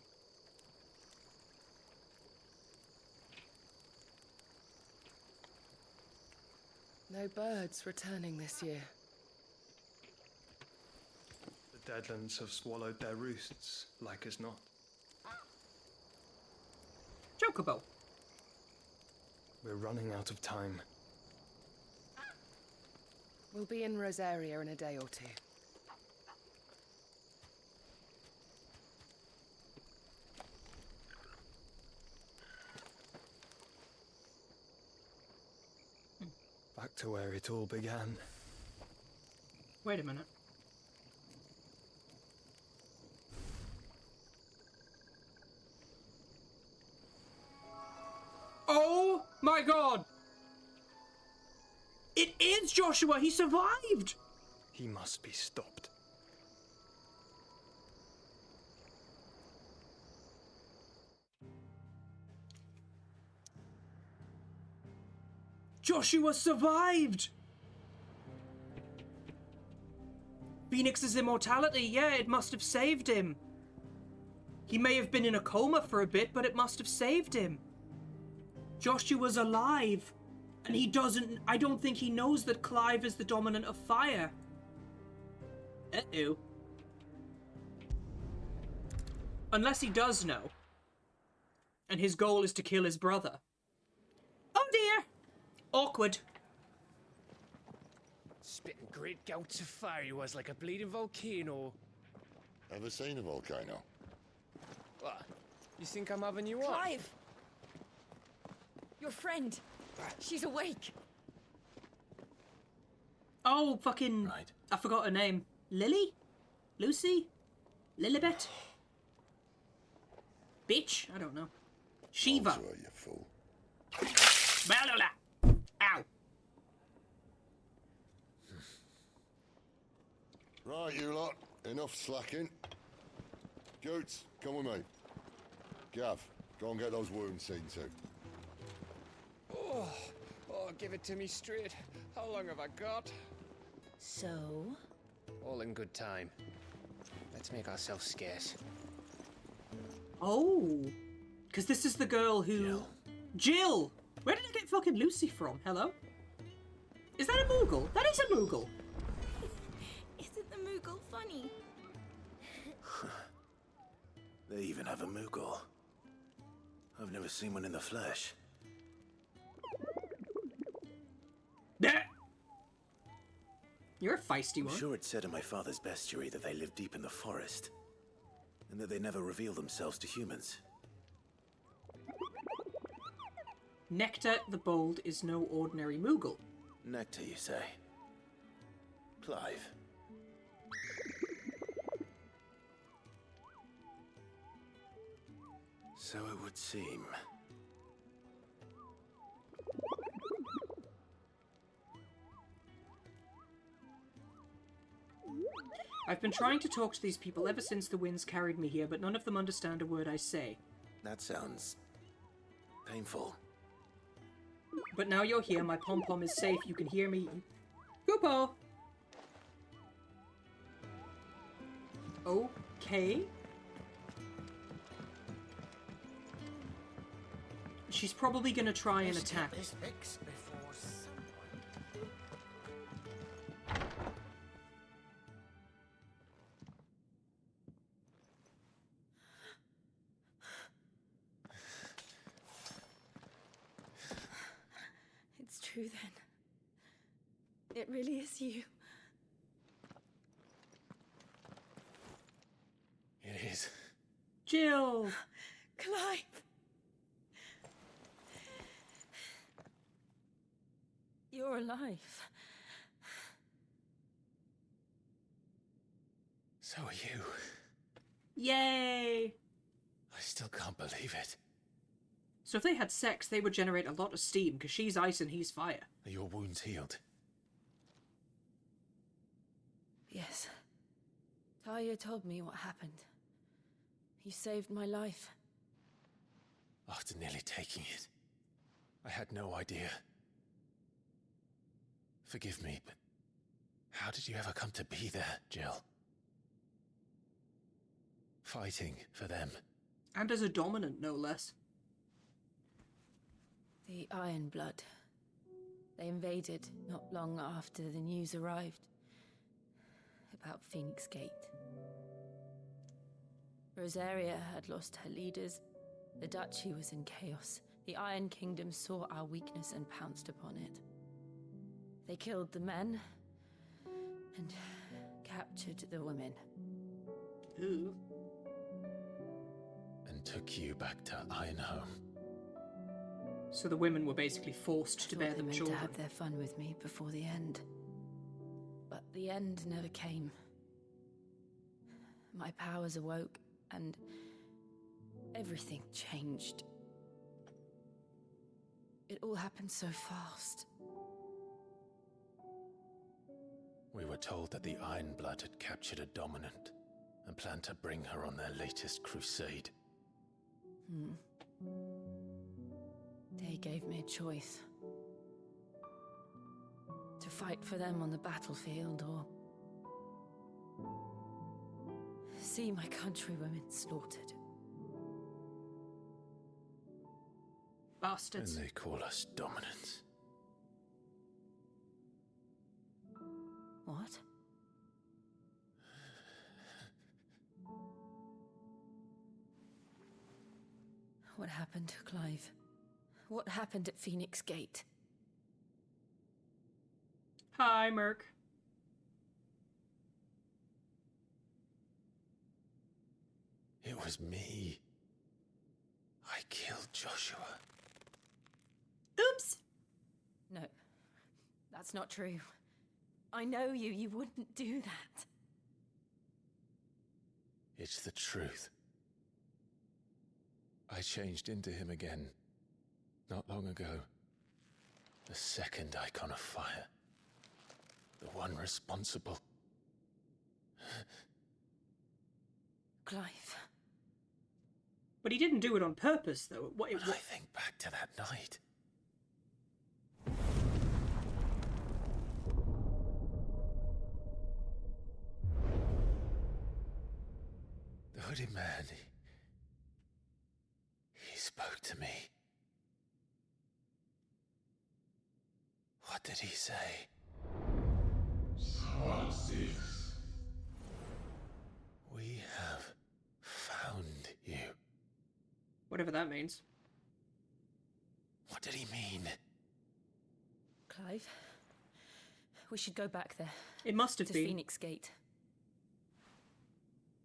No birds returning this year. The Deadlands have swallowed their roosts, like as not. Chocobo. We're running out of time. We'll be in Rosaria in a day or two. Back to where it all began. Wait a minute. My god! It is Joshua! He survived! He must be stopped. Joshua survived! Phoenix's immortality, yeah, it must have saved him. He may have been in a coma for a bit, but it must have saved him. Joshua's alive. And he doesn't... I don't think he knows that Clive is the dominant of fire. Uh-oh. Unless he does know. And his goal is to kill his brother. Oh dear! Awkward. Spitting great gouts of fire he was, like a bleeding volcano. Ever seen a volcano? What? You think I'm having you on? Clive! Your friend. She's awake. Oh, fucking... Right. I forgot her name. Lily? Lucy? Lilibet? Bitch? I don't know. Shiva. Also, you fool. Blah, blah, blah. Ow. Right, you lot. Enough slacking. Jutes, come with me. Gav, go and get those wounds seen to. Oh, give it to me straight. How long have I got? So? All in good time. Let's make ourselves scarce. Oh. Because this is the girl who... Jill! Where did I get fucking Lucy from? Hello? Is that a Moogle? That is a Moogle. Isn't the Moogle funny? They even have a Moogle. I've never seen one in the flesh. You're a feisty one. I'm sure it said in my father's bestiary that they live deep in the forest, and that they never reveal themselves to humans. Nectar the Bold is no ordinary Moogle. Nectar, you say? Clive. So it would seem. I've been trying to talk to these people ever since the winds carried me here, but none of them understand a word I say. That sounds... painful. But now you're here, my pom-pom is safe, you can hear me. Goopo! Okay. She's probably gonna try and attack. It's true then. It really is you. It is. Jill! Clive! You're alive. So are you. Yay! I still can't believe it. So if they had sex, they would generate a lot of steam, because she's ice and he's fire. Are your wounds healed? Yes. Talia told me what happened. You saved my life. After nearly taking it, I had no idea. Forgive me, but how did you ever come to be there, Jill? Fighting for them. And as a dominant, no less. The Iron Blood. They invaded not long after the news arrived about Phoenix Gate. Rosaria had lost her leaders. The Duchy was in chaos. The Iron Kingdom saw our weakness and pounced upon it. They killed the men and captured the women. Ooh. And took you back to Ironhome. So the women were basically forced to bear them children. To have their fun with me before the end. But the end never came. My powers awoke, and everything changed. It all happened so fast. We were told that the Ironblood had captured a dominant and planned to bring her on their latest crusade. They gave me a choice. To fight for them on the battlefield, or see my countrywomen slaughtered. Bastards. And they call us dominants. What? What happened, Clive? What happened at Phoenix Gate? Hi, Merc. It was me. I killed Joshua. Oops! No, that's not true. I know you. You wouldn't do that. It's the truth. I changed into him again, not long ago. The second Eikon of Fire. The one responsible. Clive. But he didn't do it on purpose, though. When I think back to that night. The hooded man, he spoke to me. What did he say? We have found you. Whatever that means. What did he mean? Clive, we should go back there. It must have to been. Phoenix Gate.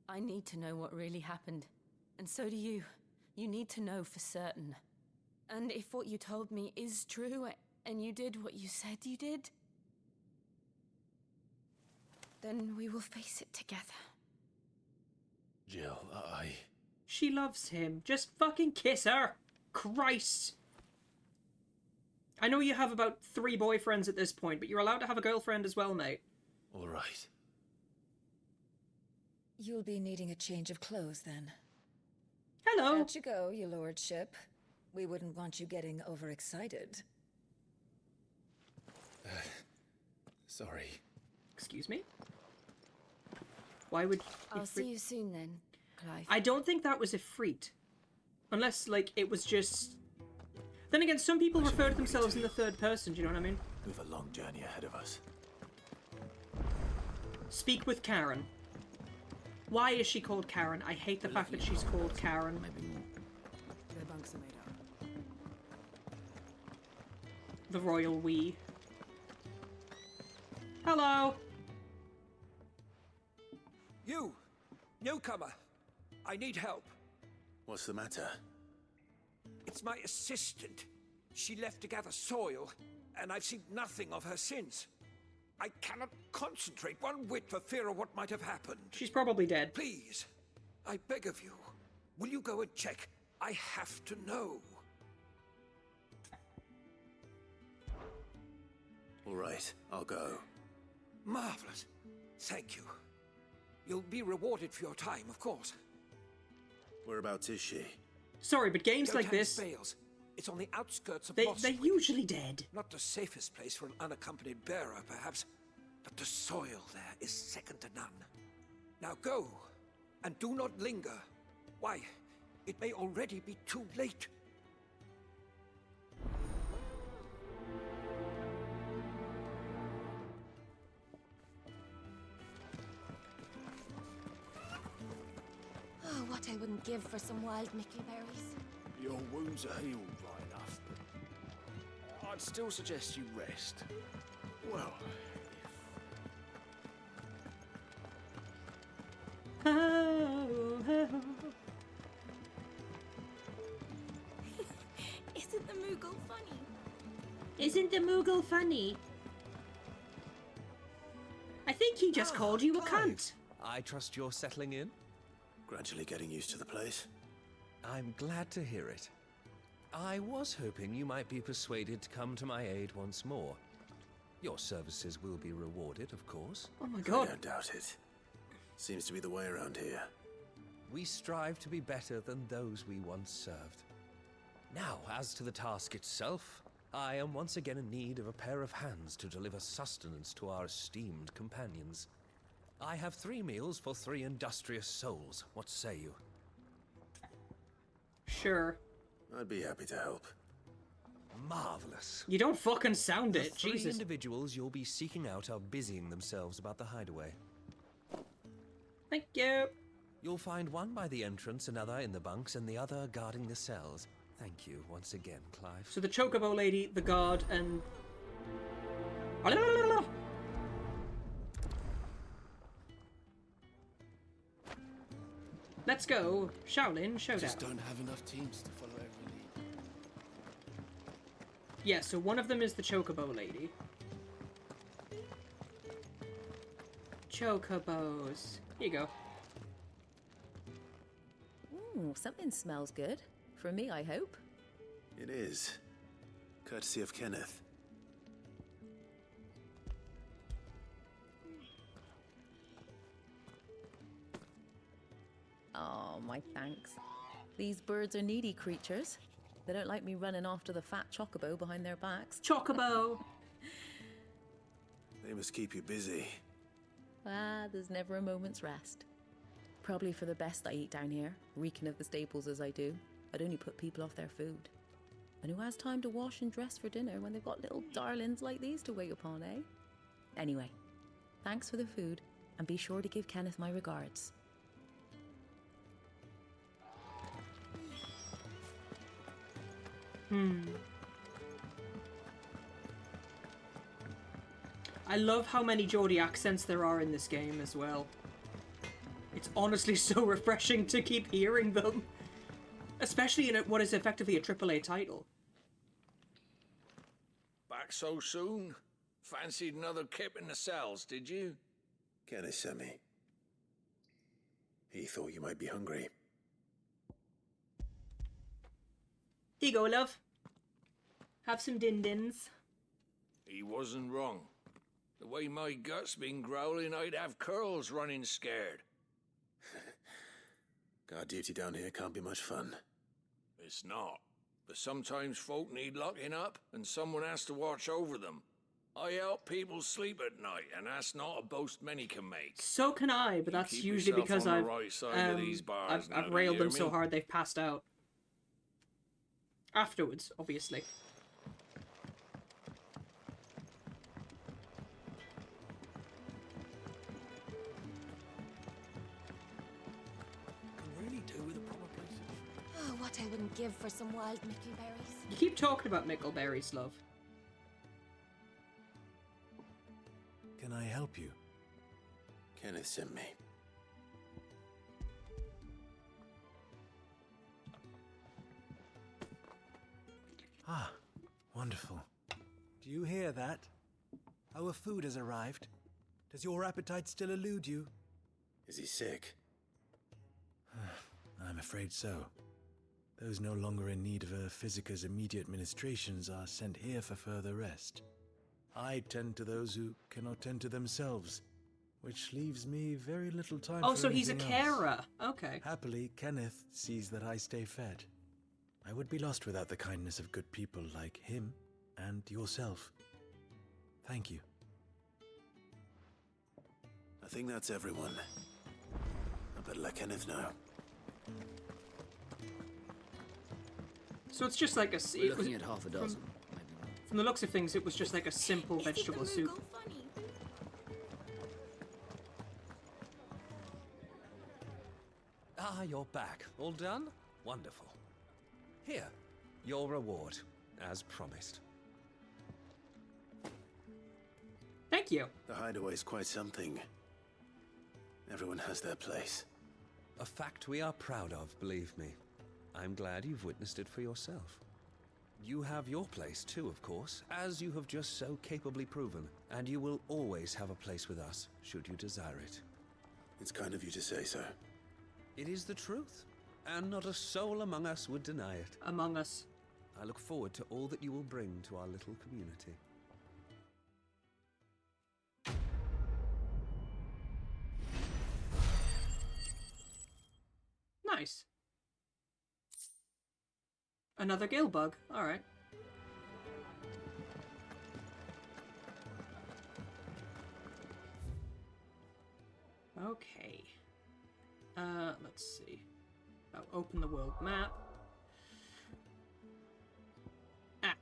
I need to know what really happened. And so do you. You need to know for certain. And if what you told me is true, and you did what you said you did, then we will face it together. Jill, She loves him. Just fucking kiss her. Christ. I know you have about 3 boyfriends at this point, but you're allowed to have a girlfriend as well, mate. All right. You'll be needing a change of clothes then. Hello. Out you go, your lordship. We wouldn't want you getting overexcited. Sorry. Excuse me? Why would... I'll see you soon then, Clive. I don't think that was Ifrit. Unless, like, it was just... Then again, some people refer to themselves in the third person, do you know what I mean? We've a long journey ahead of us. Speak with Karen. Why is she called Karen? I hate the fact that she's called Karen. The bunks are made up. The royal we. Hello! You! Newcomer! I need help. What's the matter? It's my assistant. She left to gather soil, and I've seen nothing of her since. I cannot concentrate one whit for fear of what might have happened. She's probably dead. Please, I beg of you, will you go and check? I have to know. All right, I'll go. Marvelous. Thank you. You'll be rewarded for your time, of course. Whereabouts is she? Sorry, but games like this... Bales. It's on the outskirts of They're usually dead. Not the safest place for an unaccompanied bearer, perhaps, but the soil there is second to none. Now go, and do not linger. Why, it may already be too late. Oh, what I wouldn't give for some wild mickleberries. Your wounds are healed right enough, but I'd still suggest you rest. Well, Isn't the Moogle funny? Isn't the Moogle funny? I think he just called you a cunt. I trust you're settling in? Gradually getting used to the place. I'm glad to hear it. I was hoping you might be persuaded to come to my aid once more. Your services will be rewarded, of course. Oh my god. I don't doubt it. Seems to be the way around here. We strive to be better than those we once served. Now, as to the task itself, I am once again in need of a pair of hands to deliver sustenance to our esteemed companions. I have 3 meals for 3 industrious souls. What say you? Sure. I'd be happy to help. Marvelous. You don't fucking sound it, The 3 Jesus. individuals you'll be seeking out are busying themselves about the hideaway. Thank you. You'll find one by the entrance, another in the bunks, and the other guarding the cells. Thank you once again, Clive. So the Chocobo lady, the guard, and... Let's go. Shaolin Showdown. Just don't have enough teams to follow every lead. Yeah, so one of them is the Chocobo lady. Chocobos. Here you go. Ooh, something smells good. For me, I hope. It is. Courtesy of Kenneth. Oh, my thanks. These birds are needy creatures. They don't like me running after the fat chocobo behind their backs. Chocobo! They must keep you busy. Ah, there's never a moment's rest. Probably for the best I eat down here, reeking of the staples as I do. I'd only put people off their food. And who has time to wash and dress for dinner when they've got little darlings like these to wait upon, eh? Anyway, thanks for the food, and be sure to give Kenneth my regards. I love how many Geordie accents there are in this game as well. It's honestly so refreshing to keep hearing them. Especially in what is effectively a AAA title. Back so soon? Fancied another kip in the cells, did you? Kenneth sent me. He thought you might be hungry. Here you go, love. Have some din-dins. He wasn't wrong. The way my gut's been growling, I'd have curls running scared. Guard duty down here can't be much fun. It's not. But sometimes folk need locking up, and someone has to watch over them. I help people sleep at night, and that's not a boast many can make. So can I, but that's keep usually yourself because on the I've right side of these bars now, I've do you railed hear them so me? hard they've passed out. Afterwards, obviously. Can really do with a proper place. Oh, what I wouldn't give for some wild mickleberries. You keep talking about mickleberries, love. Can I help you? Kenneth sent me. Ah, wonderful. Do you hear that? Our food has arrived. Does your appetite still elude you? Is he sick? I'm afraid so. Those no longer in need of a Physica's immediate ministrations are sent here for further rest. I tend to those who cannot tend to themselves, which leaves me very little time for Oh, so he's a anything else. carer. Okay. Happily, Kenneth sees that I stay fed. I would be lost without the kindness of good people like him and yourself. Thank you. I think that's everyone. I better let Kenneth know. So it's just like a... We're looking at half a dozen. From the looks of things, it was just like a simple vegetable soup. Ah, you're back. All done? Wonderful. Here, your reward, as promised. Thank you. The hideaway's quite something. Everyone has their place. A fact we are proud of, believe me. I'm glad you've witnessed it for yourself. You have your place too, of course, as you have just so capably proven, and you will always have a place with us, should you desire it. It's kind of you to say so. It is the truth, and not a soul among us would deny it. Among us. I look forward to all that you will bring to our little community. Nice. Another gill bug. Alright. Okay. Let's see. I'll open the world map. Ah.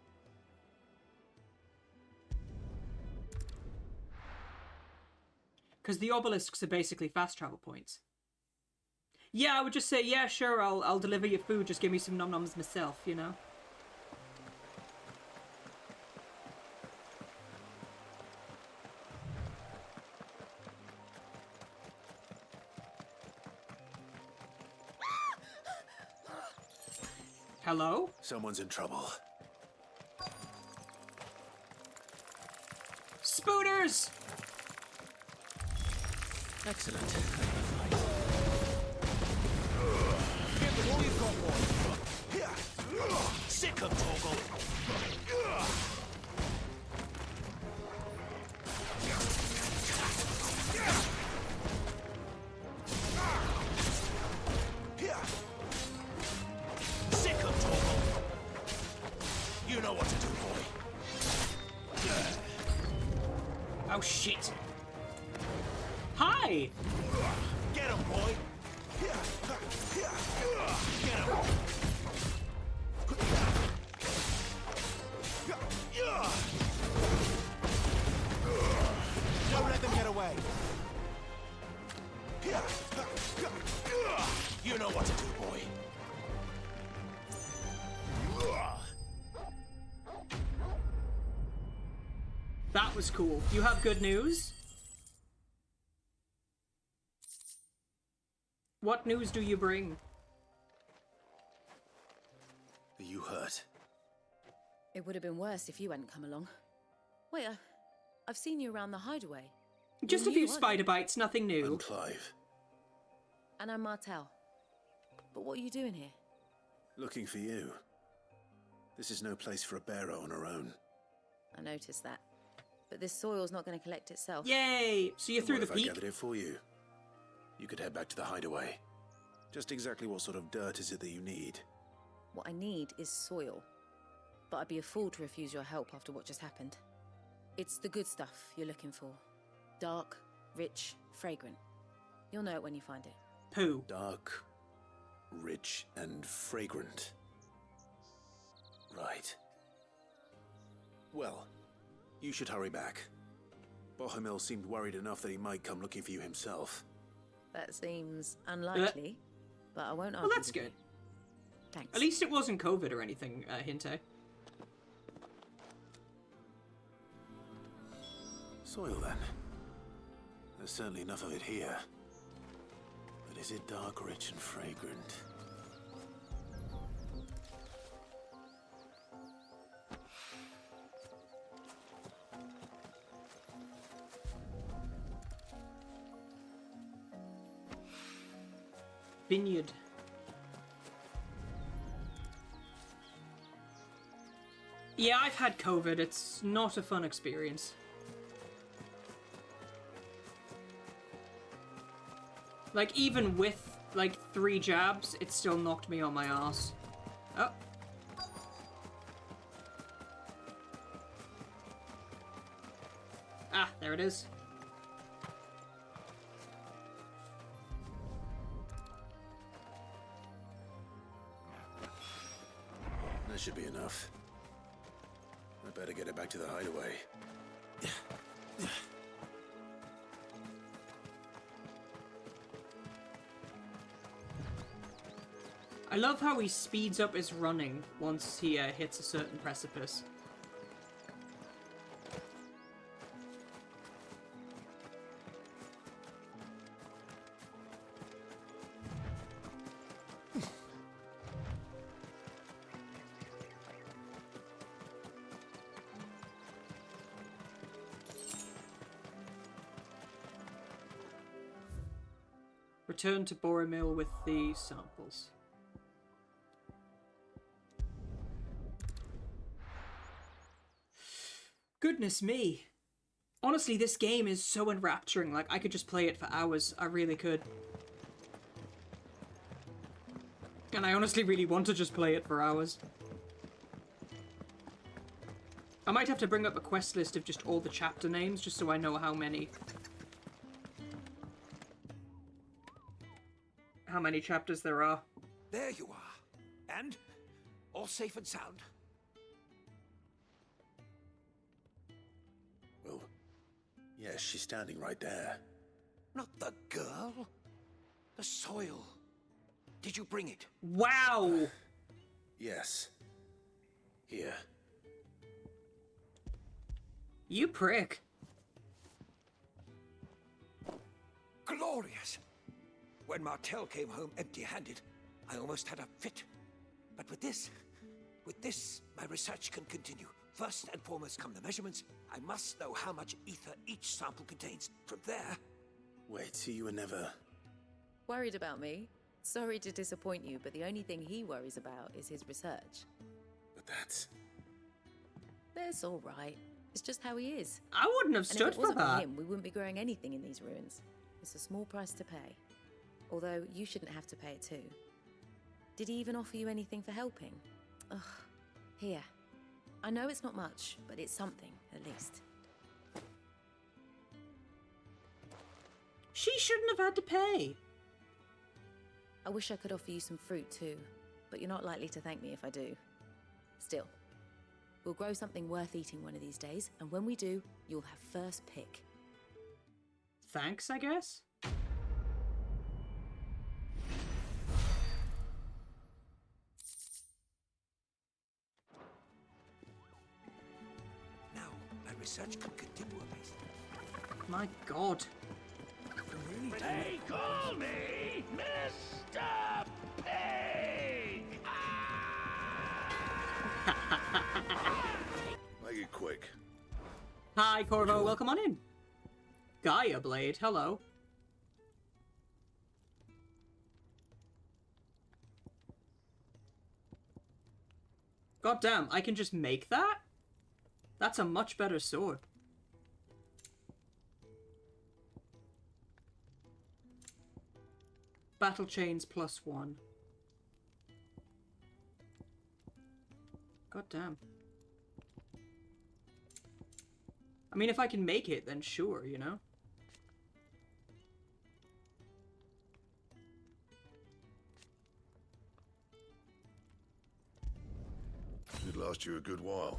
Because the obelisks are basically fast travel points. Yeah, I would just say, yeah, sure, I'll deliver your food, just give me some nom-noms myself, you know? Hello? Someone's in trouble. Spooners! Excellent. Give them all you've got, boy. Here. Sick of Torgal. Here. Sick of Torgal. You know what to do, boy. Oh, shit. Hi! Get him, boy. Get him. Don't let them get away. You know what to do, boy. That was cool. You have good news? What news do you bring? Are you hurt? It would have been worse if you hadn't come along. Wait, I've seen you around the hideaway. Just a few spider bites, nothing new. I'm Clive. And I'm Martel. But what are you doing here? Looking for you. This is no place for a bearer on her own. I noticed that. But this soil's not going to collect itself. Yay! So you're through the What if peak? I gathered it for you? You could head back to the hideaway. Just exactly what sort of dirt is it that you need? What I need is soil. But I'd be a fool to refuse your help after what just happened. It's the good stuff you're looking for. Dark, rich, fragrant. You'll know it when you find it. Pooh. Dark, rich, and fragrant. Right. Well, you should hurry back. Bohemil seemed worried enough that he might come looking for you himself. That seems unlikely, but I won't argue. Well, that's with you. good. Thanks. At least it wasn't COVID or anything, Hinte. Soil, then. There's certainly enough of it here. But is it dark, rich, and fragrant? Vineyard. Yeah, I've had COVID. It's not a fun experience. Like, even with, like, 3 jabs, it still knocked me on my ass. Oh. Ah, there it is. That should be enough. I better get it back to the hideaway. I love how he speeds up his running once he hits a certain precipice. Return to Boromil with the samples. Goodness me. Honestly, this game is so enrapturing. Like, I could just play it for hours. I really could. And I honestly really want to just play it for hours. I might have to bring up a quest list of just all the chapter names, just so I know how many chapters there are. There you are. And? All safe and sound? Well, yes, she's standing right there. Not the girl. The soil. Did you bring it? Wow! Yes. Here. You prick. Glorious! When Martel came home empty-handed, I almost had a fit. But with this, my research can continue. First and foremost come the measurements. I must know how much ether each sample contains. From there... Wait, so you were never... Worried about me? Sorry to disappoint you, but the only thing he worries about is his research. But that's all right. It's just how he is. I wouldn't have stood for that. If it wasn't that. for him, we wouldn't be growing anything in these ruins. It's a small price to pay. Although, you shouldn't have to pay it too. Did he even offer you anything for helping? Ugh. Here. I know it's not much, but it's something, at least. She shouldn't have had to pay. I wish I could offer you some fruit too, but you're not likely to thank me if I do. Still, we'll grow something worth eating one of these days, and when we do, you'll have first pick. Thanks, I guess? Now, my research can continue apace. My god. They call me Mr. Pig! Make it quick. Hi, Corvo. Welcome on in. Gaia Blade. Hello. God damn, I can just make that? That's a much better sword. Battle chains +1. God damn. I mean, if I can make it, then sure, you know? Should last you a good while.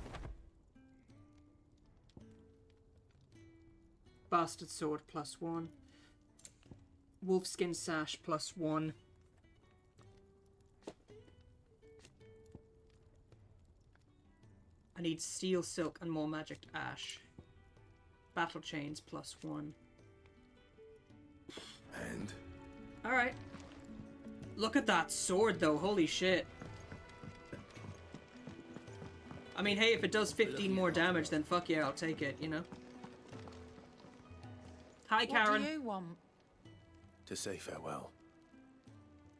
Bastard sword +1. Wolfskin sash +1. I need steel silk and more magic ash. Battle chains +1. And? Alright. Look at that sword though, holy shit. I mean, hey, if it does 15 more damage, then fuck yeah, I'll take it, you know? Hi, Karen. What do you want? To say farewell.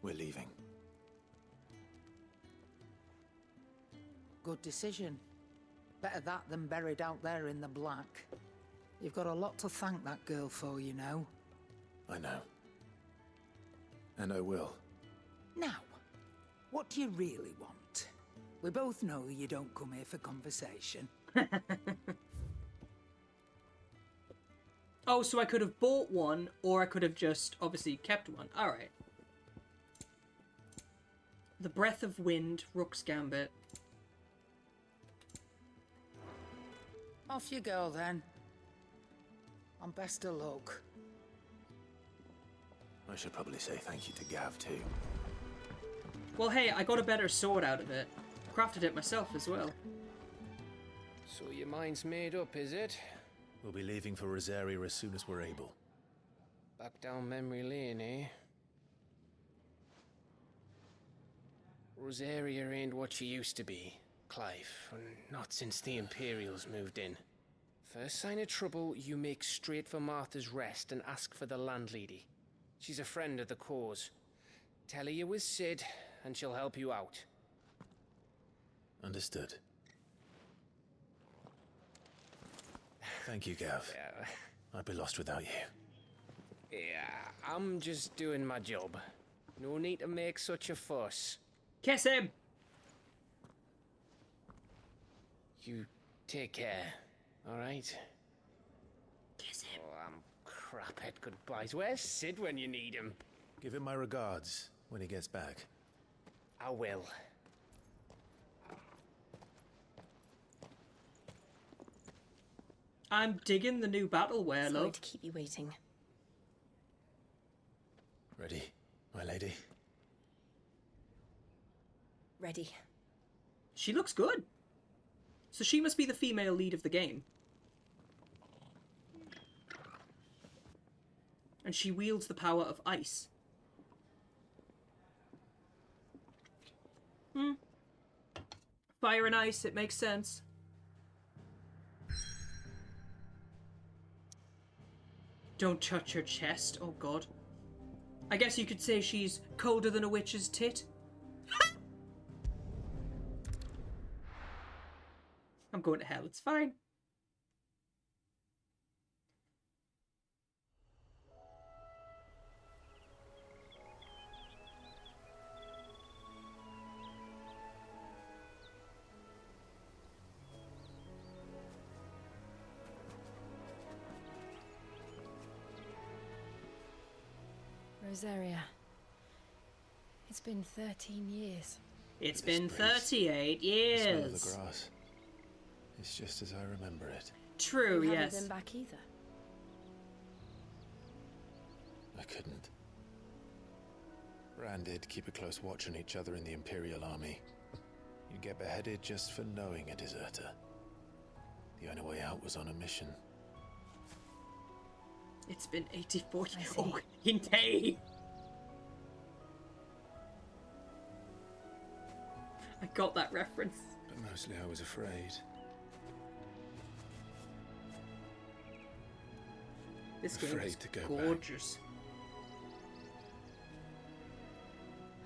We're leaving. Good decision. Better that than buried out there in the black. You've got a lot to thank that girl for, you know. I know. And I will. Now, what do you really want? We both know you don't come here for conversation. Oh, so I could have bought one, or I could have just, obviously, kept one. Alright. The Breath of Wind, Rook's Gambit. Off you go, then. And best of luck. I should probably say thank you to Gav, too. Well, hey, I got a better sword out of it. Crafted it myself as well. So your mind's made up, is it? We'll be leaving for Rosaria as soon as we're able. Back down memory lane, eh? Rosaria ain't what she used to be, Clive. Not since the Imperials moved in. First sign of trouble, you make straight for Martha's Rest and ask for the landlady. She's a friend of the cause. Tell her you was Sid, and she'll help you out. Understood. Thank you, Gav. Yeah. I'd be lost without you. Yeah, I'm just doing my job. No need to make such a fuss. Kiss him! You take care, alright? Kiss him. Oh, I'm crap at goodbyes. Where's Sid when you need him? Give him my regards when he gets back. I will. I'm digging the new battleware, Sorry love. to keep you waiting. Ready, my lady? Ready. She looks good. So she must be the female lead of the game. And she wields the power of ice. Fire and ice, it makes sense. Don't touch her chest, oh god. I guess you could say she's colder than a witch's tit. I'm going to hell, it's fine. Rosaria. It's been 13 years. It's been 38 The smell of years. the grass. It's just as I remember it. True, You yes. haven't been back either. I couldn't. Branded, keep a close watch on each other in the Imperial Army. You get beheaded just for knowing a deserter. The only way out was on a mission. It's been 84 years. Oh, Hintei! I got that reference. But mostly I was afraid. This game Afraid is to go gorgeous.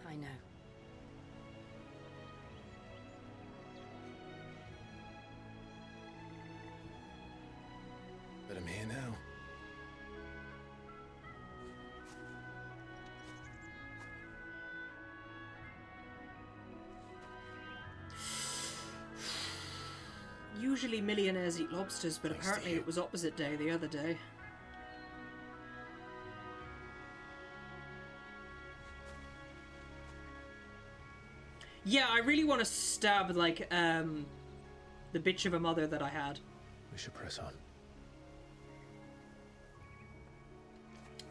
I know. But I'm here now. Usually millionaires eat lobsters, but apparently it was opposite day the other day. Yeah, I really want to stab, like, the bitch of a mother that I had. We should press on.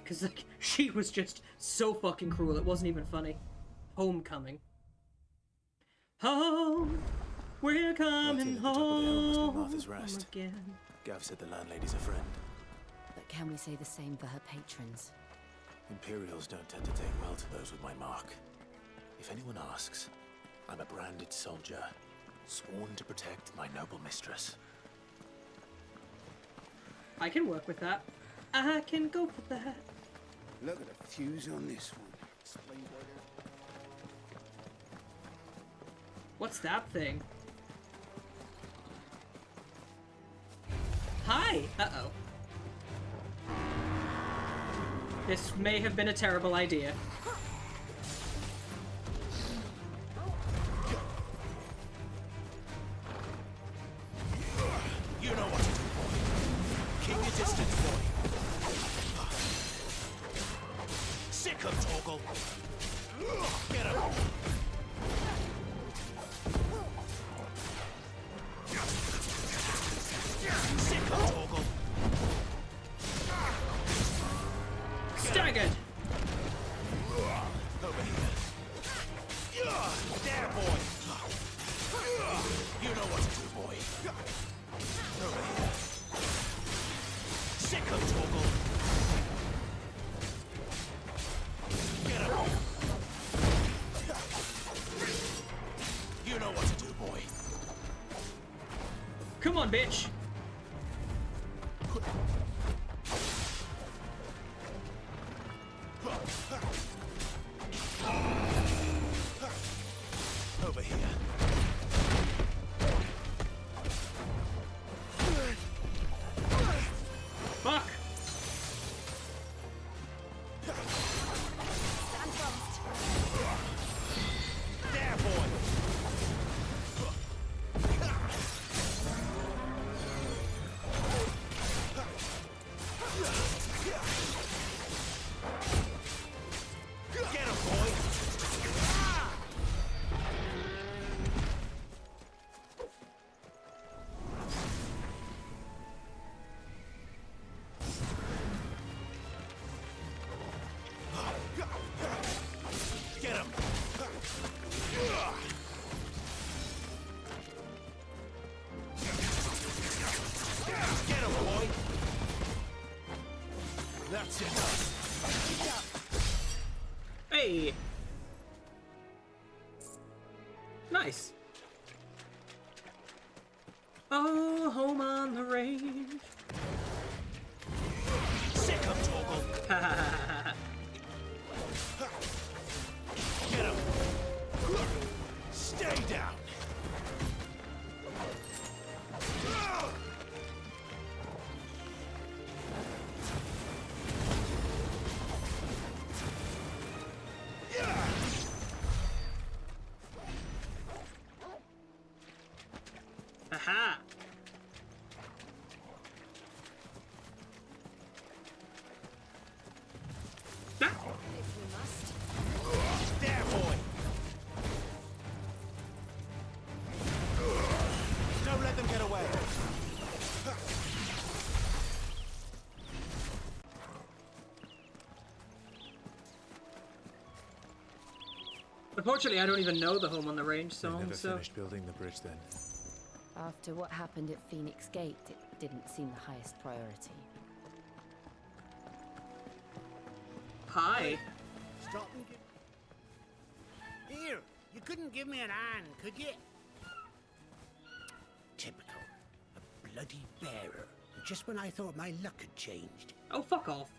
Because, like, she was just so fucking cruel, it wasn't even funny. Homecoming. Home! We're coming home Martha's Rest. again. Gav said the landlady's a friend. But can we say the same for her patrons? Imperials don't tend to take well to those with my mark. If anyone asks, I'm a branded soldier, sworn to protect my noble mistress. I can work with that. I can go for that. Look at the fuse on this one. Explains why What's that thing? Hi! Uh-oh. This may have been a terrible idea. You know what to do, boy. Keep your distance, boy. Sick of Torgal. Get him. Sick of Torgal. Staggered! Over here. There, boy. You know what to do, boy. Over here. Sick of Torgal. Get him. You know what to do, boy. Come on, bitch! Over here. That's enough. Hey! Nice. Oh, home on the range. Sick of Torgal. Get him. Stay down. Aha! There, boy. Don't let them get away. Unfortunately, I don't even know the Home on the Range They song, never so... finished building the bridge then. After what happened at Phoenix Gate, it didn't seem the highest priority. Hi. Stop and give... Here, you couldn't give me an hand, could you? Typical. A bloody bearer. Just when I thought my luck had changed. Oh, fuck off.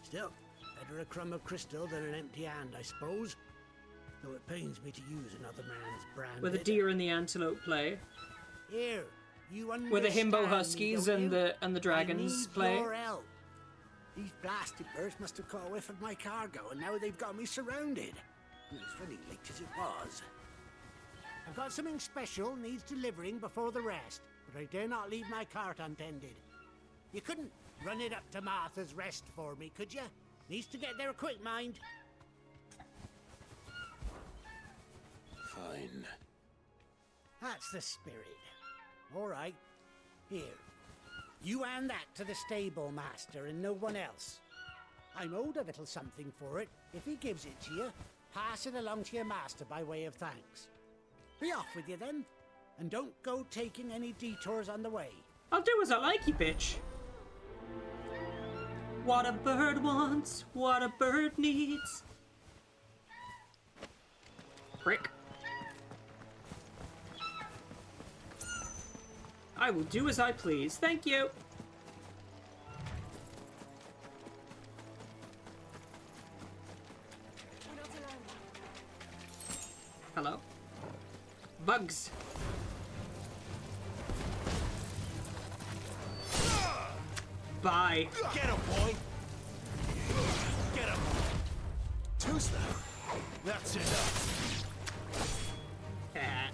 Still, better a crumb of crystal than an empty hand, I suppose. Though it pains me to use another man's brand. Where the deer and the antelope play. Here, you understand Where the himbo me, huskies don't you? and the dragons I need play. your help. These blasted birds must have caught a whiff of my cargo, and now they've got me surrounded. It was very late as it was. I've got something special needs delivering before the rest, but I dare not leave my cart untended. You couldn't run it up to Martha's Rest for me, could you? Needs to get there quick, mind. Fine. That's the spirit. All right. Here. You hand that to the stable master and no one else. I'm owed a little something for it. If he gives it to you, pass it along to your master by way of thanks. Be off with you then, and don't go taking any detours on the way. I'll do as I like, you bitch. What a bird wants, what a bird needs. Prick. I will do as I please. Thank you. Hello. Bugs. Bye. Get him, boy. Get him. Too slow. That's enough. Cat.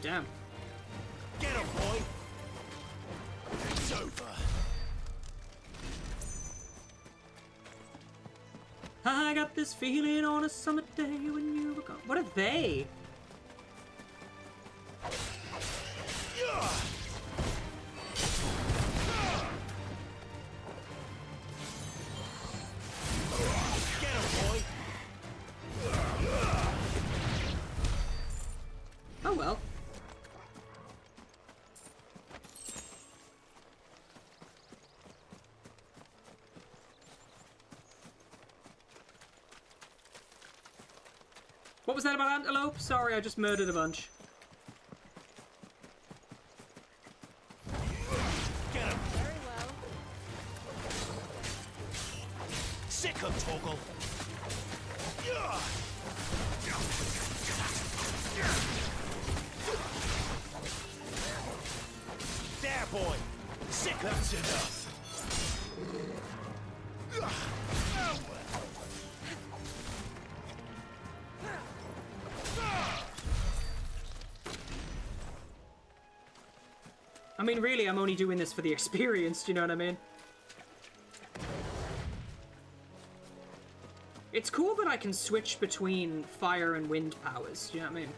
Damn. Get him, boy. It's over. I got this feeling on a summer day when you were gone. What are they? Get him, boy. Oh well. What was that about antelope? Sorry, I just murdered a bunch. Get him. Very well. Sick of Torgal. There, boy. Sick. That's enough. I mean, really, I'm only doing this for the experience, do you know what I mean? It's cool that I can switch between fire and wind powers, do you know what I mean?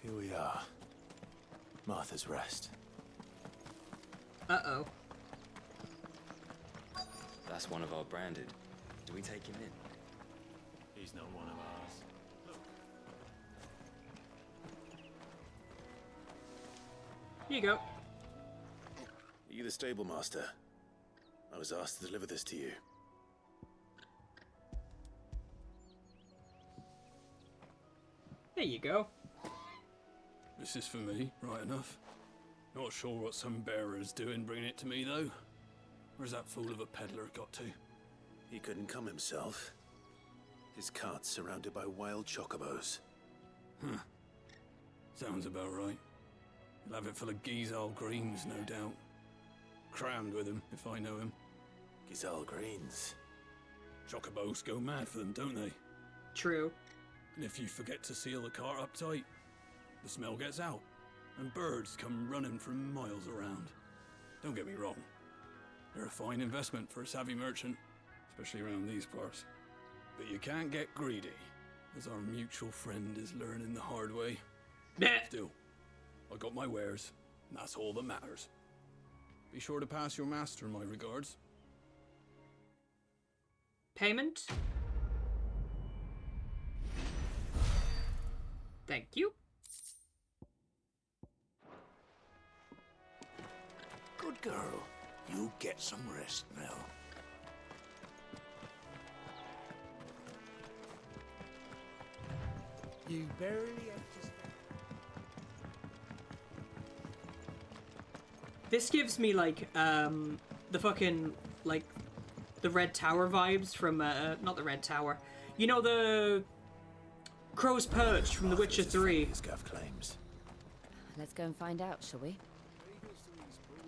Here we are. Martha's Rest. Uh-oh. That's one of our branded. Do we take him in? He's not one of ours. Here you go. Are you the stable master? I was asked to deliver this to you. There you go. This is for me, right enough. Not sure what some bearer's doing bringing it to me, though. Where's that fool of a peddler got to? He couldn't come himself. His cart's surrounded by wild chocobos. Huh. Sounds about right. He'll have it full of Gizal greens, no doubt. Crammed with him, if I know him. Gizal greens? Chocobos go mad for them, don't they? True. And if you forget to seal the cart up tight, the smell gets out, and birds come running from miles around. Don't get me wrong. They're a fine investment for a savvy merchant, especially around these parts. But you can't get greedy, as our mutual friend is learning the hard way. Still, I got my wares, and that's all that matters. Be sure to pass your master my regards. Payment? Thank you. Good girl. You get some rest now. You barely have to This gives me like the fucking like the Red Tower vibes from not the Red Tower. You know the Crow's Perch from The Witcher 3. Claims. Let's go and find out, shall we?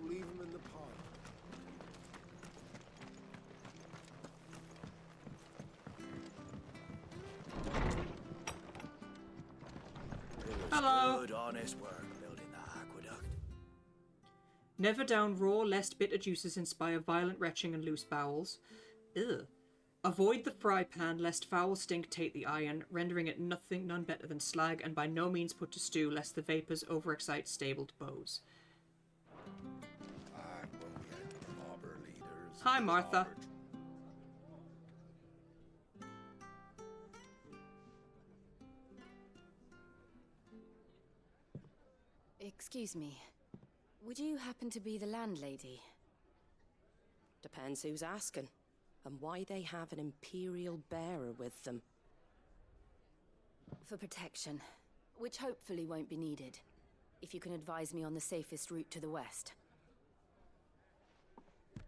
We'll leave them in the pod. Hello. Good, honest work building the aqueduct. Never down raw, lest bitter juices inspire violent retching and loose bowels. Ugh. Avoid the fry pan, lest foul stink taint the iron, rendering it none better than slag, and by no means put to stew, lest the vapours overexcite stabled bows. Hi, Martha. Excuse me. Would you happen to be the landlady? Depends who's asking, and why they have an Imperial bearer with them. For protection, which hopefully won't be needed. If you can advise me on the safest route to the west.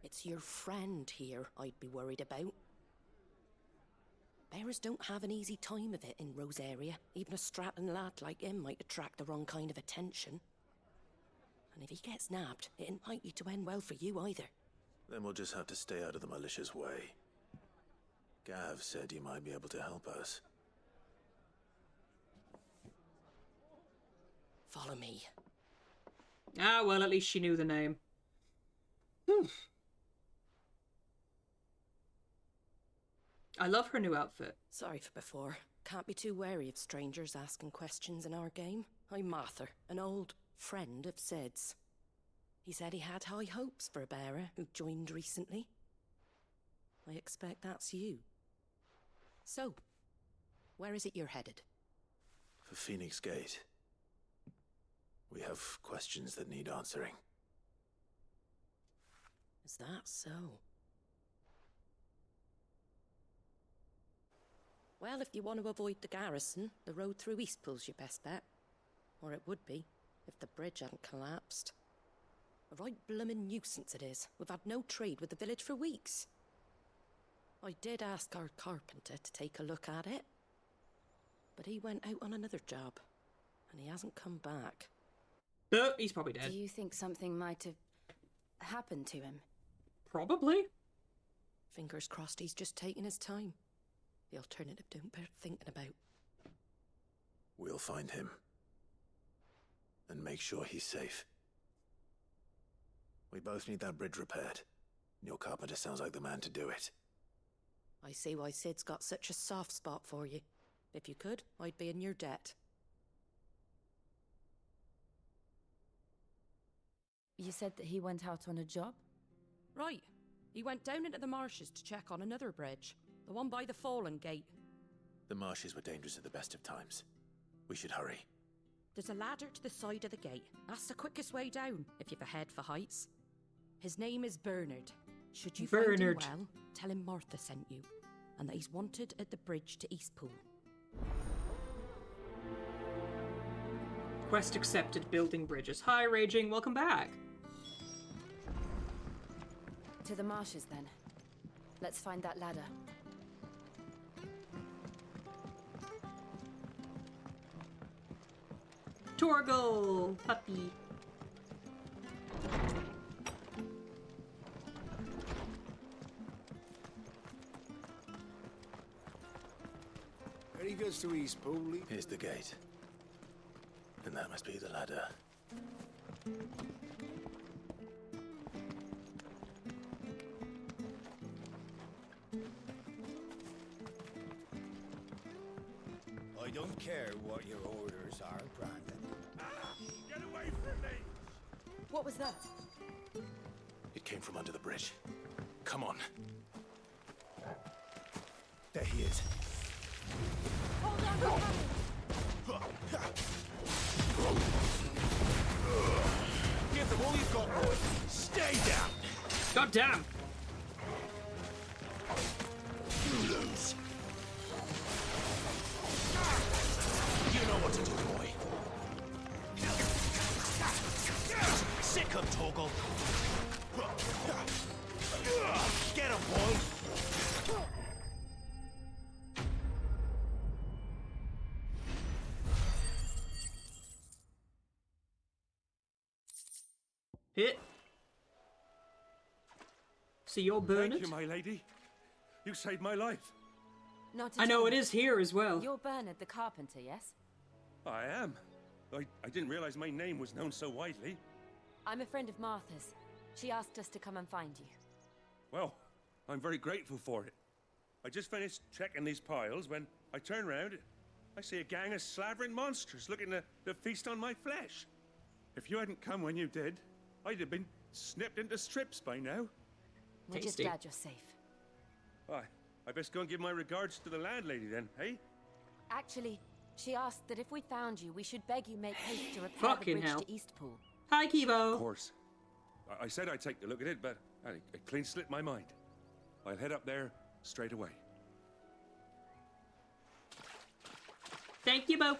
It's your friend here I'd be worried about. Bearers don't have an easy time of it in Rose area. Even a Stratton lad like him might attract the wrong kind of attention. And if he gets nabbed, it ain't likely to end well for you either. Then we'll just have to stay out of the malicious way. Gav said he might be able to help us. Follow me. Ah, well, at least she knew the name. I love her new outfit. Sorry for before. Can't be too wary of strangers asking questions in our game. I'm Martha, an old friend of Sid's. He said he had high hopes for a bearer who joined recently. I expect that's you. So, where is it you're headed? For Phoenix Gate. We have questions that need answering. Is that so? Well, if you want to avoid the garrison, the road through Eastpool's your best bet. Or it would be, if the bridge hadn't collapsed. A right bloomin' nuisance it is. We've had no trade with the village for weeks. I did ask our carpenter to take a look at it. But he went out on another job. And he hasn't come back. He's probably dead. Do you think something might have happened to him? Probably. Fingers crossed he's just taking his time. The alternative don't bear thinking about. We'll find him. And make sure he's safe. We both need that bridge repaired. Your carpenter sounds like the man to do it. I see why Sid's got such a soft spot for you. If you could, I'd be in your debt. You said that he went out on a job? Right. He went down into the marshes to check on another bridge. The one by the Fallen Gate. The marshes were dangerous at the best of times. We should hurry. There's a ladder to the side of the gate. That's the quickest way down, if you've a head for heights. His name is Bernard. Should you find him well, tell him Martha sent you, and that he's wanted at the bridge to Eastpool. Quest accepted, building bridges. Hi, Raging, welcome back. To the marshes, then. Let's find that ladder. Torgal, puppy. Ready goes to Eastpool. Here's the gate. And that must be the ladder. I don't care what your orders are, Brandon. Get away from me! What was that? It came from under the bridge. Come on. There he is. Hold on, hold on! Give them all you've got, boy! Stay down! God damn! You lose. You know what to do, boy. Sick of Torgal. Get him, boy! Hit. See your Bernard? Thank you, my lady. You saved my life. Not I at know all. it is here as well. You're Bernard the carpenter, yes? I am. I didn't realize my name was known so widely. I'm a friend of Martha's. She asked us to come and find you. Well, I'm very grateful for it. I just finished checking these piles when I turn around. I see a gang of slavering monsters looking to feast on my flesh. If you hadn't come when you did, I'd have been snipped into strips by now. We're just glad you're safe. Why, I best go and give my regards to the landlady then, hey? Actually, she asked that if we found you, we should beg you make haste to repair Fucking the bridge hell. to Eastpool. Hi, Kibo. Of course. I said I'd take a look at it, but it clean slipped my mind. I'll head up there straight away. Thank you, Bo.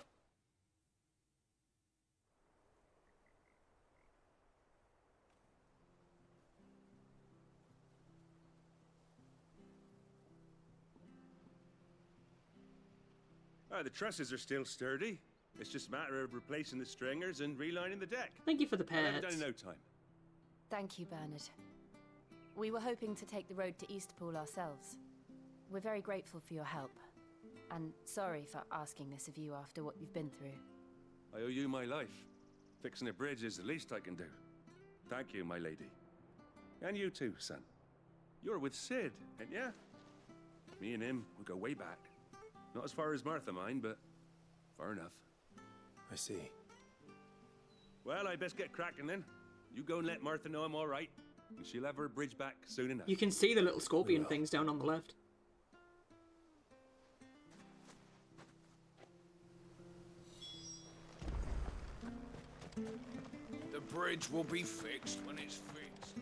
The trusses are still sturdy. It's just a matter of replacing the stringers and relining the deck. Thank you for the I'll have it pets. done in no time. Thank you, Bernard. We were hoping to take the road to Eastpool ourselves. We're very grateful for your help. And sorry for asking this of you after what you've been through. I owe you my life. Fixing a bridge is the least I can do. Thank you, my lady. And you too, son. You're with Sid, ain't ya? Me and him, we go way back. Not as far as Martha, mind, but far enough. I see. Well, I best get cracking then. You go and let Martha know I'm all right, and she'll have her bridge back soon enough. You can see the little scorpion things down on the left. The bridge will be fixed when it's fixed.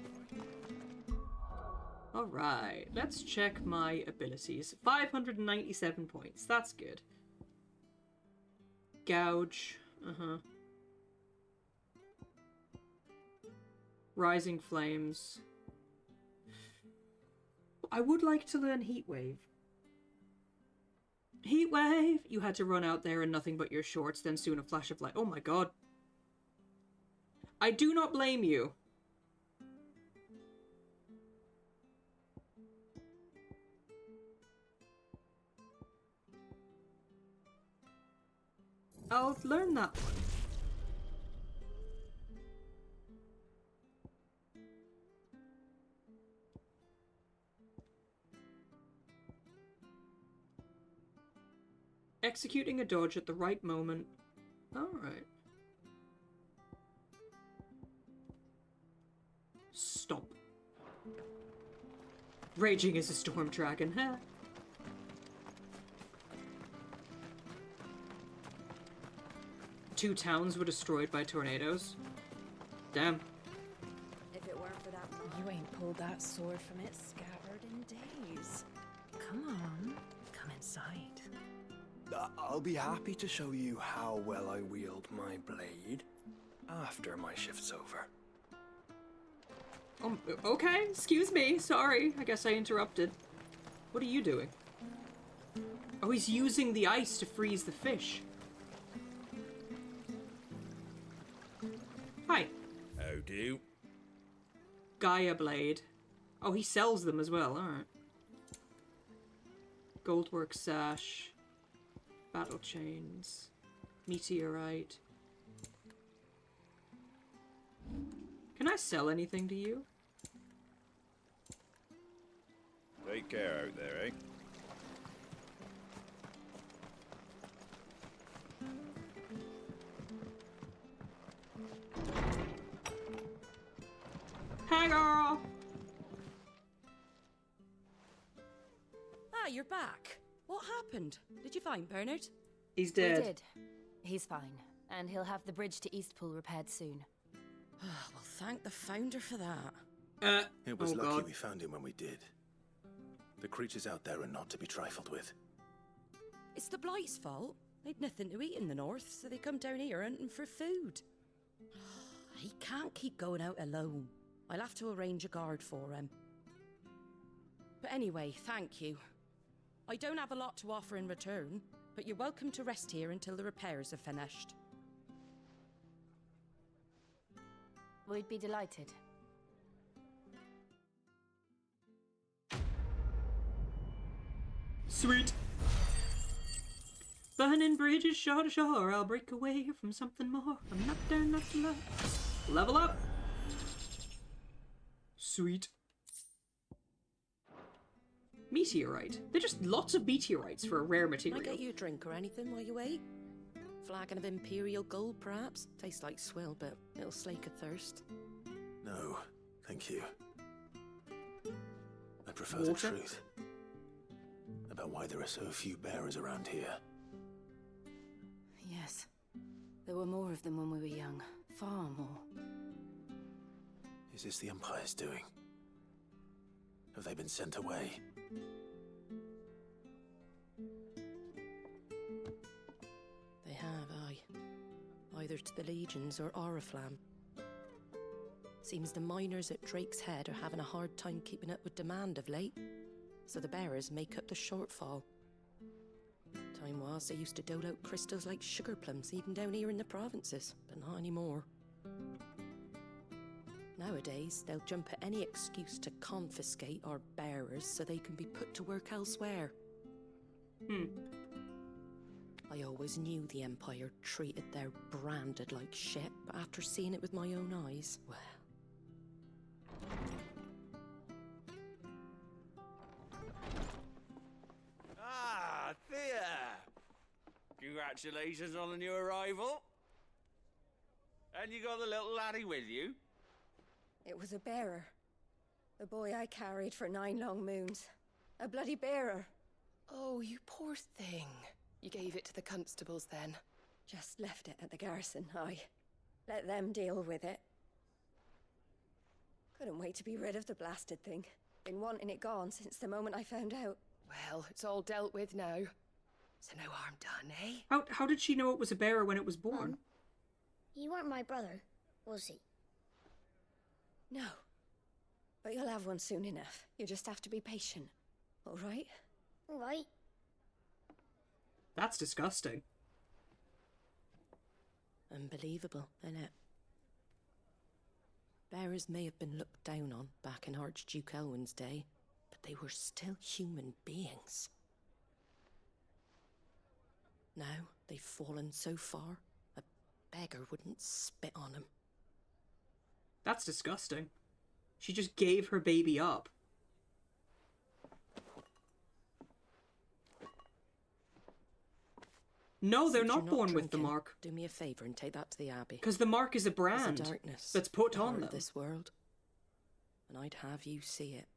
Alright, let's check my abilities. 597 points, that's good. Gouge, Rising Flames. I would like to learn Heatwave. Heatwave! You had to run out there in nothing but your shorts, then soon a flash of light. Oh my god. I do not blame you. I'll learn that one. Executing a dodge at the right moment. Alright. Stomp. Raging is a storm dragon, huh? 2 towns were destroyed by tornadoes. Damn. If it weren't for that, you ain't pulled that sword from its scabbard in days. Come on, come inside. I'll be happy to show you how well I wield my blade after my shift's over. Okay, excuse me, sorry. I guess I interrupted. What are you doing? Oh, he's using the ice to freeze the fish. Hi. How do? Gaia Blade. Oh, he sells them as well, alright. Goldwork Sash. Battle Chains. Meteorite. Can I sell anything to you? Take care out there, eh? Hi, girl! Ah, you're back. What happened? Did you find Bernard? He's dead. We did. He's fine. And he'll have the bridge to Eastpool repaired soon. Well, thank the Founder for that. It was lucky we found him when we did. The creatures out there are not to be trifled with. It's the Blight's fault. They'd nothing to eat in the north, so they come down here hunting for food. He can't keep going out alone. I'll have to arrange a guard for him. But anyway, thank you. I don't have a lot to offer in return, but you're welcome to rest here until the repairs are finished. We'd be delighted. Sweet. Burning bridges shore to shore, I'll break away from something more. I'm not there, not to love. Level up. Sweet. Meteorite. They're just lots of meteorites for a rare material. Can I get you a drink or anything while you wait? Flagon of Imperial Gold, perhaps? Tastes like swill, but it'll slake a thirst. No, thank you. I prefer Water? the truth about why there are so few bearers around here. Yes. There were more of them when we were young. Far more. Is this the Empire's doing? Have they been sent away? They have, aye. Either to the Legions or Oriflamme. Seems the miners at Drake's Head are having a hard time keeping up with demand of late, so the bearers make up the shortfall. Time was they used to dole out crystals like sugar plums even down here in the provinces, but not anymore. Nowadays, they'll jump at any excuse to confiscate our bearers so they can be put to work elsewhere. I always knew the Empire treated their branded like shit, but after seeing it with my own eyes, well... Ah, Thea! Congratulations on the new arrival. And you got the little laddie with you? It was a bearer. The boy I carried for 9 long moons. A bloody bearer. Oh, you poor thing. You gave it to the constables then? Just left it at the garrison, aye. Let them deal with it. Couldn't wait to be rid of the blasted thing. Been wanting it gone since the moment I found out. Well, it's all dealt with now. So no harm done, eh? How did she know it was a bearer when it was born? You weren't my brother, was he? No. But you'll have one soon enough. You just have to be patient. All right? All right. That's disgusting. Unbelievable, innit? Bearers may have been looked down on back in Archduke Elwin's day, but they were still human beings. Now they've fallen so far, a beggar wouldn't spit on them. That's disgusting. She just gave her baby up. No, they're not born with the mark. Do me a favor and take that to the Abbey. Because the mark is a brand There's a darkness that's put at the on heart them. of this world, and I'd have you see it.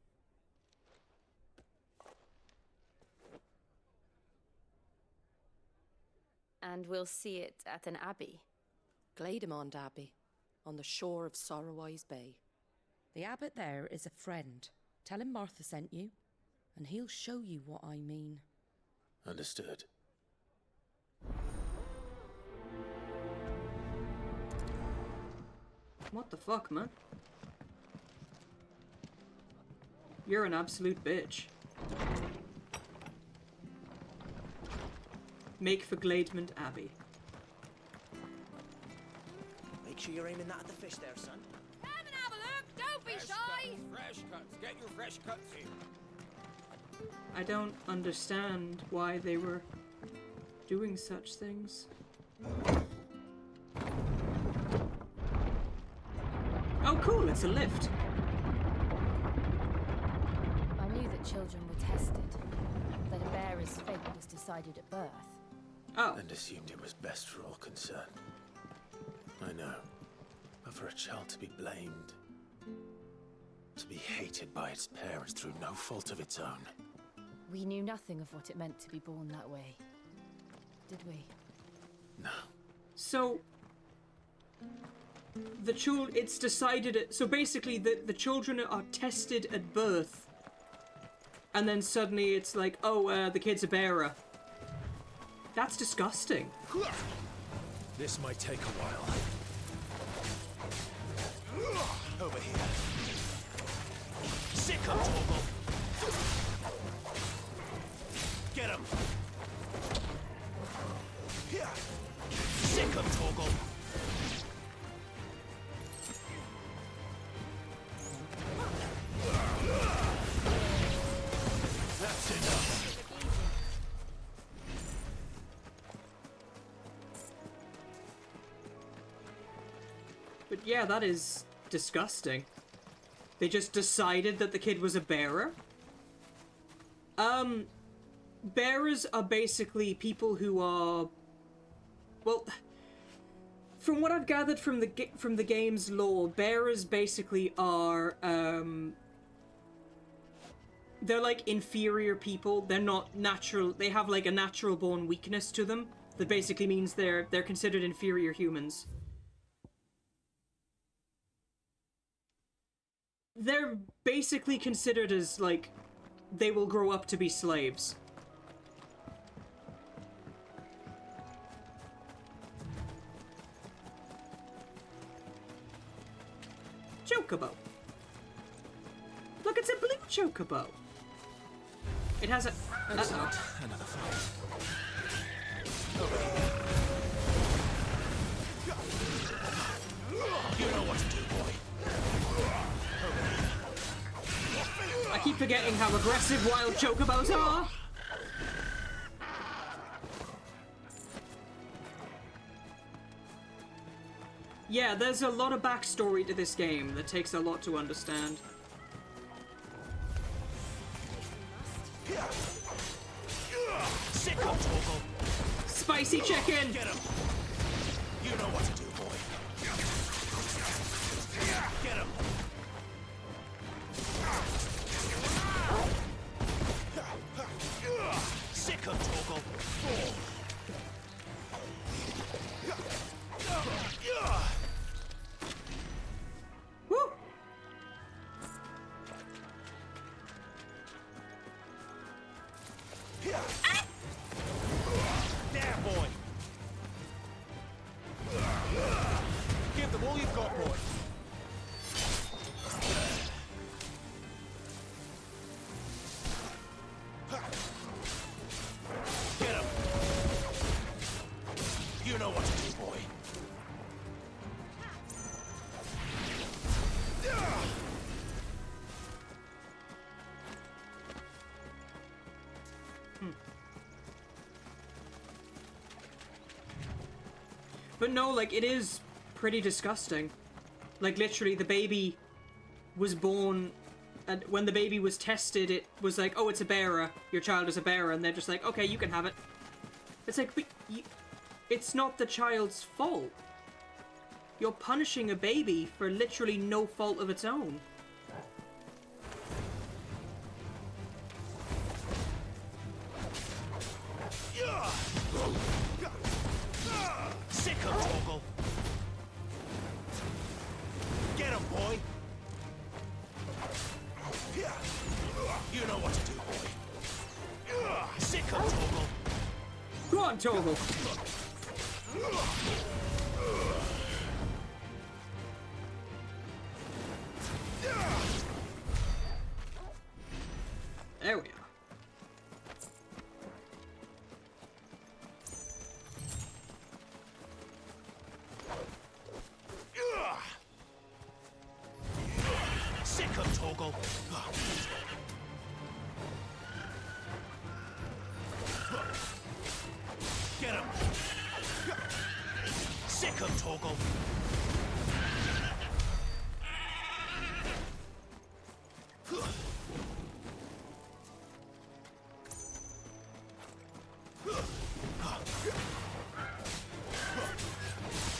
And we'll see it at an abbey. Glademond Abbey, on the shore of Sorrowise Bay. The abbot there is a friend. Tell him Martha sent you, and he'll show you what I mean. Understood. What the fuck, man? You're an absolute bitch. Make for Glademond Abbey. Make sure you're aiming that at the fish there, son. Come and have a look! Don't be shy! Fresh cuts. Get your fresh cuts here. I don't understand why they were doing such things. Oh cool, it's a lift. I knew that children were tested, that a bearer's fate was decided at birth. Oh. And assumed it was best for all concerned. I know. But for a child to be blamed, to be hated by its parents through no fault of its own. We knew nothing of what it meant to be born that way, did we? No. So the it's decided. So basically, the children are tested at birth, and then suddenly it's like, oh, the kid's a bearer. That's disgusting. This might take a while. Over here. Sick of Torgal. Get him. Here. Sick of Torgal. That's enough. But yeah, that is disgusting. They just decided that the kid was a bearer. Bearers are basically people who are, well, from what I've gathered from the game's lore, bearers basically are they're like inferior people. They're not natural. They have like a natural born weakness to them that basically means they're considered inferior humans. They're basically considered as, like, they will grow up to be slaves. Chocobo. Look, it's a blue chocobo. It has a... Excellent. Another fight. Over here. You know what to do, boy. I keep forgetting how aggressive wild chocobos are. Yeah, there's a lot of backstory to this game that takes a lot to understand. Spicy chicken! Get him! You know what to do, boy. Get him! Sick of Torgal. Woo! There, boy. Give them all you've got, boy. Get him. You know what to do, boy. But no, like, it is pretty disgusting. Like, literally, the baby was born, and when the baby was tested, it was like, oh, it's a bearer. Your child is a bearer. And they're just like, okay, you can have it. It's like, but it's not the child's fault. You're punishing a baby for literally no fault of its own. Sick of Torgal. know what to do, boy. Sick of Torgal. Go on, Torgal. There we are. Sick of Torgal. Get him. Sick of Torgal.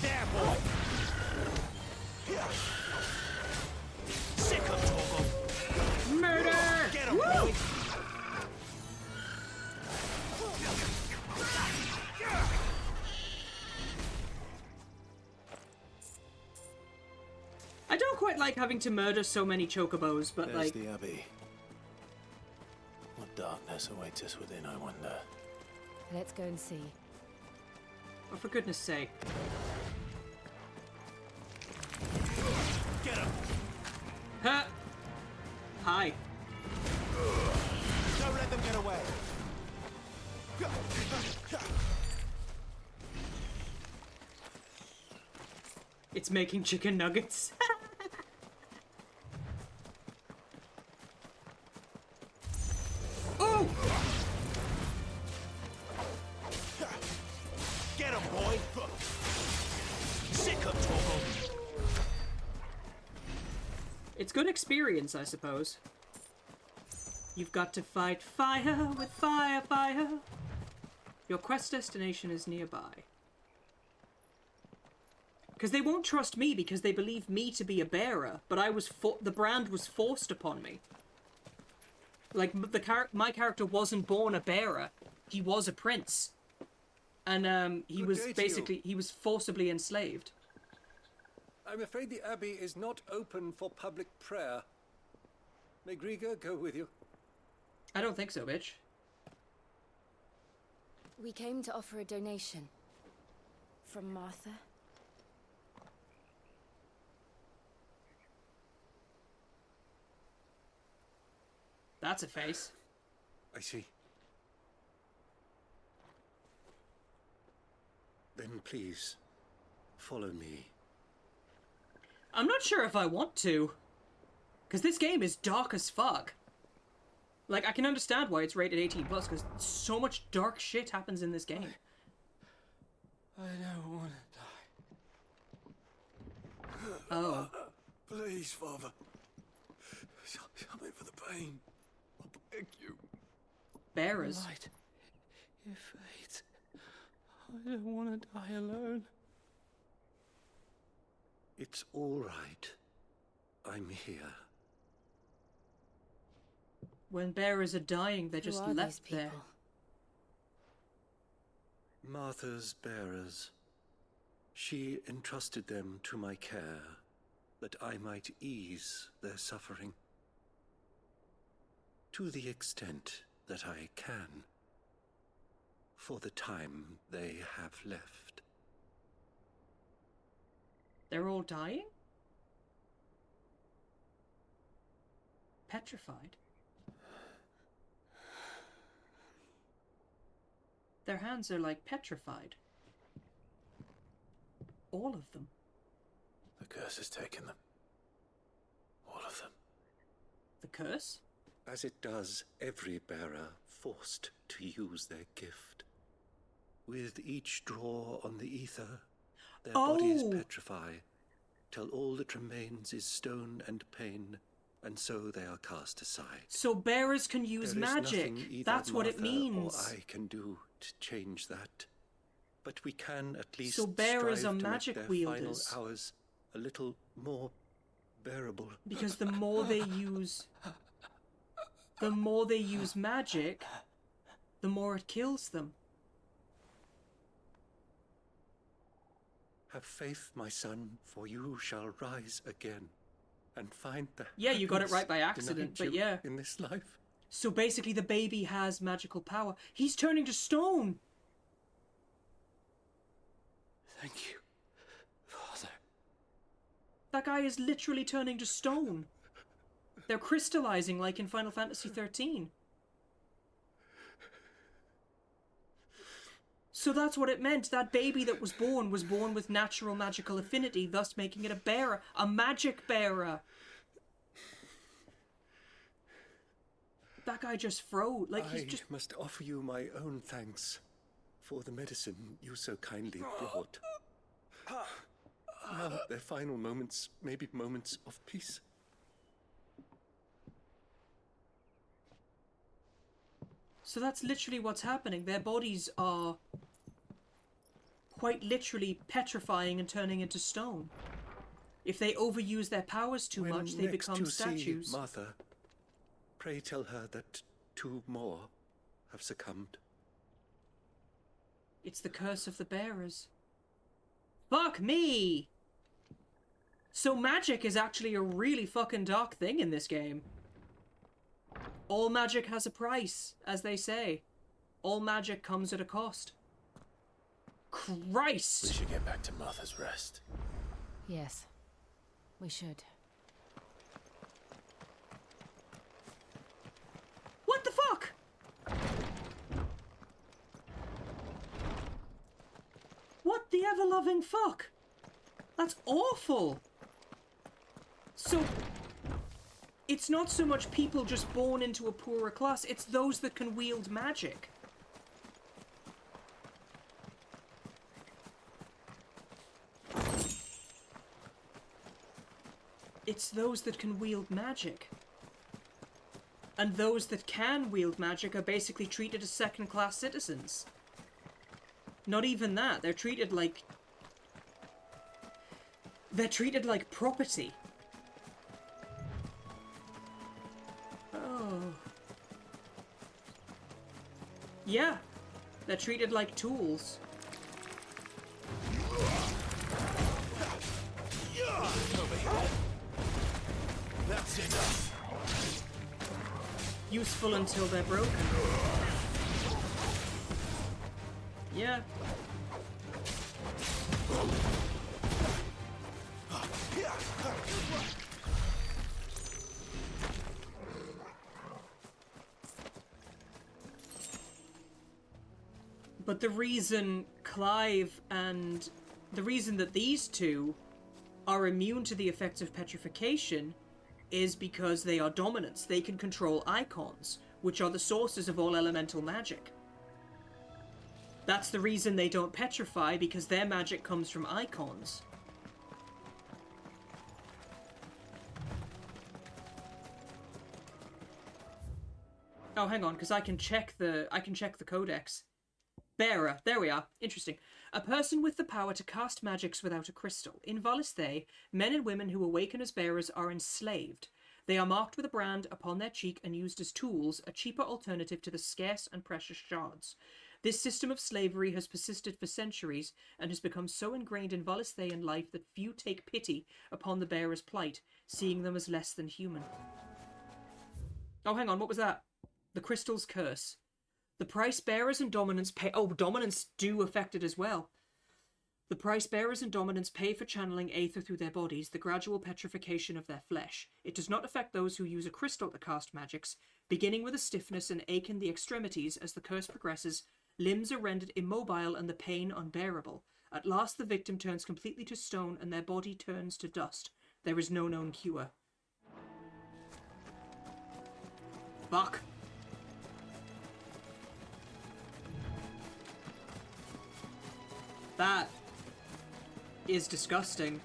There, boy. Sick of Torgal. Murder! Get him, boy. I don't quite like having to murder so many chocobos, but There's like... the Abbey. What darkness awaits us within, I wonder. Let's go and see. Oh, for goodness sake. Get him! Huh? Hi. Don't let them get away! It's making chicken nuggets. Oh! Get him, boy! Sick of Torgal! It's good experience, I suppose. You've got to fight fire with fire, fire. Your quest destination is nearby. Because they won't trust me because they believe me to be a bearer, but the brand was forced upon me. Like, my character wasn't born a bearer. He was a prince. And he was basically, he was forcibly enslaved. I'm afraid the Abbey is not open for public prayer. May Griga go with you? I don't think so, bitch. We came to offer a donation. From Martha. That's a face. I see. Then please, follow me. I'm not sure if I want to. Because this game is dark as fuck. Like, I can understand why it's rated 18+, because so much dark shit happens in this game. I don't want to die. Oh. Please, Father. Help me for the pain. I beg you. Bearers. Light. Your fate. I don't want to die alone. It's all right. I'm here. When bearers are dying, they're just left there. Martha's bearers. She entrusted them to my care, that I might ease their suffering. To the extent that I can, for the time they have left. They're all dying? Petrified? Their hands are like petrified. All of them. The curse has taken them. All of them. The curse? As it does every bearer forced to use their gift. With each draw on the ether, their bodies petrify, till all that remains is stone and pain, and so they are cast aside. So bearers can use magic. That's what it means. Or I can do to change that. But we can at least so bearers are strive to magic make their wielders. final hours a little more bearable. Because the more they use magic, the more it kills them. Have faith, my son, for you shall rise again and find the yeah, you got it right by happiness accident, denied but you yeah. in this life. So basically the baby has magical power. He's turning to stone! Thank you, Father. That guy is literally turning to stone. They're crystallizing like in Final Fantasy 13. So that's what it meant. That baby that was born with natural magical affinity, thus making it a bearer. A magic bearer. That guy just froze. Like, he's just... I must offer you my own thanks for the medicine you so kindly brought. Now, their final moments may be moments of peace. So that's literally what's happening. Their bodies are quite literally petrifying and turning into stone. If they overuse their powers too much, they become statues. See Martha, pray tell her that 2 more have succumbed. It's the curse of the bearers. Fuck me! So magic is actually a really fucking dark thing in this game. All magic has a price, as they say. All magic comes at a cost. Christ! We should get back to Martha's Rest. Yes, we should. What the fuck? What the ever-loving fuck? That's awful! So... it's not so much people just born into a poorer class, it's those that can wield magic. It's those that can wield magic. And those that can wield magic are basically treated as second-class citizens. Not even that, they're treated like... they're treated like property. Oh. Yeah, they're treated like tools. That's enough. Useful until they're broken. Yeah. But the reason Clive and the reason that these two are immune to the effects of petrification is because they are dominants. They can control Eikons, which are the sources of all elemental magic. That's the reason they don't petrify, because their magic comes from Eikons. Oh, hang on, because I can check the codex. Bearer. There we are. Interesting. A person with the power to cast magics without a crystal. In Valisthae, men and women who awaken as bearers are enslaved. They are marked with a brand upon their cheek and used as tools, a cheaper alternative to the scarce and precious shards. This system of slavery has persisted for centuries and has become so ingrained in Valisthaean life that few take pity upon the bearer's plight, seeing them as less than human. Oh, hang on, what was that? The crystal's curse. The price bearers and dominants pay... oh, dominants do affect it as well. The price bearers and dominants pay for channeling Aether through their bodies, the gradual petrification of their flesh. It does not affect those who use a crystal to cast magics, beginning with a stiffness and ache in the extremities. As the curse progresses, limbs are rendered immobile and the pain unbearable. At last the victim turns completely to stone and their body turns to dust. There is no known cure. Fuck. That is disgusting.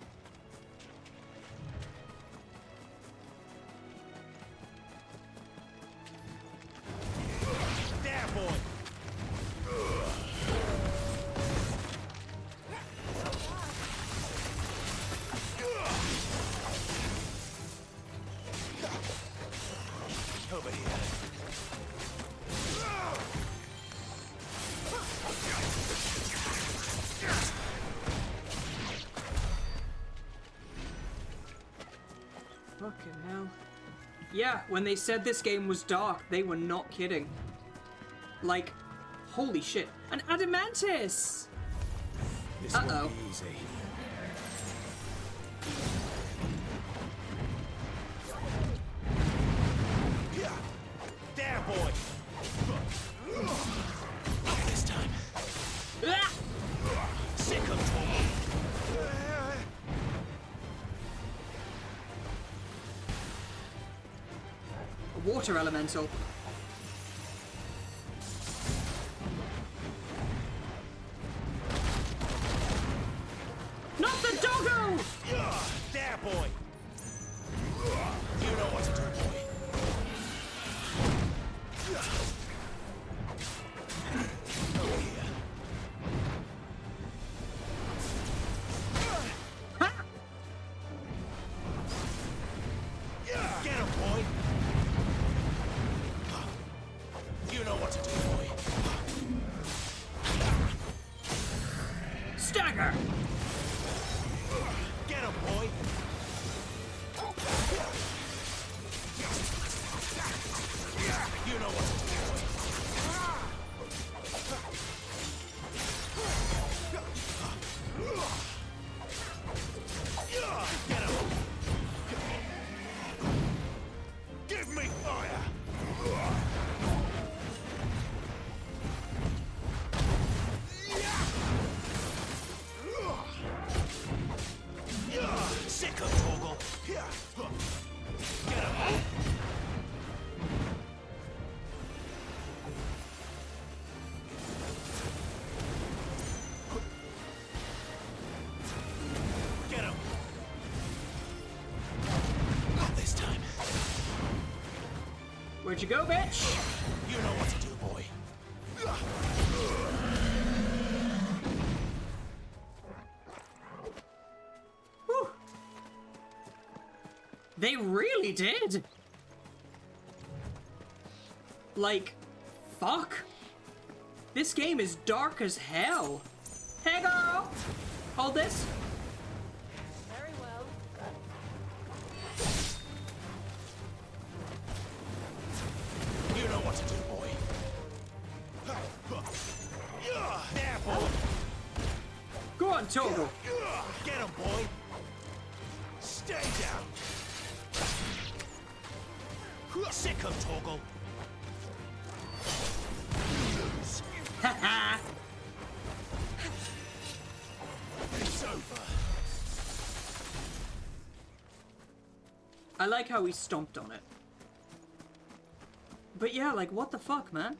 There, boy! Over here. Yeah, when they said this game was dark, they were not kidding. Like, holy shit. An Adamantis! This Uh-oh. won't be easy. There, boy! Not this time. Sick of trouble. A water elemental. Not the doggo! There, boy! You know what to do, boy. Over here. Get him, boy! You know what to do, boy. Stagger! Get him, boy! You know what to do, boy. Get him! Give me fire! Sick of Toggle! Get him! Get him! Not this time. Where'd you go, bitch? You know what to do, boy. Whew. They really did! Like, fuck. This game is dark as hell. Hey, girl! Hold this. Very well. You know what to do, boy. There, boy. Go on, Toggle. Get him, boy. Stay down. Sick of Toggle. Haha. It's over. I like how he stomped on it. But yeah, like, what the fuck, man?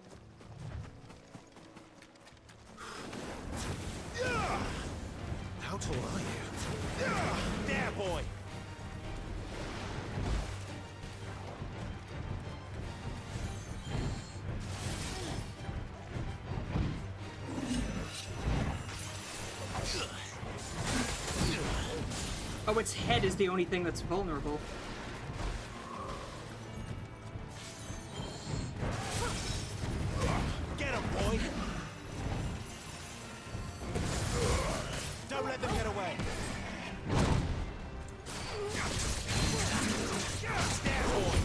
How tall are you? There, boy. Oh, its head is the only thing that's vulnerable. Get him, boy. Don't let them get away. There, boy.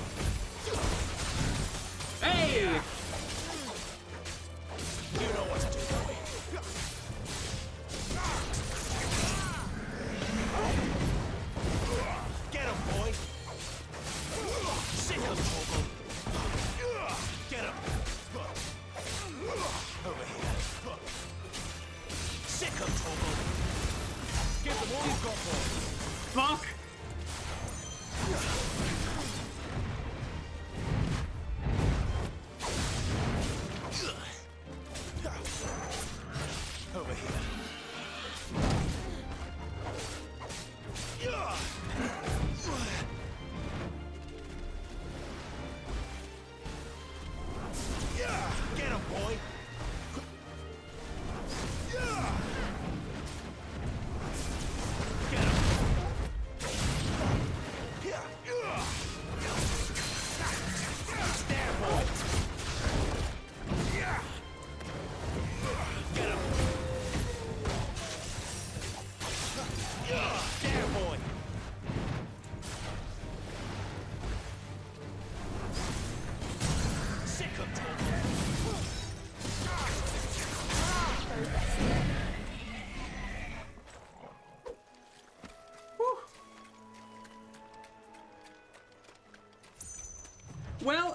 Hey! You know what to do, boy. Get him, boy. Sick of Toggle. Get him. Over here. Sick of Toggle. Give them all you've got, boy. Fuck! Over here. Get him, boy. Get him.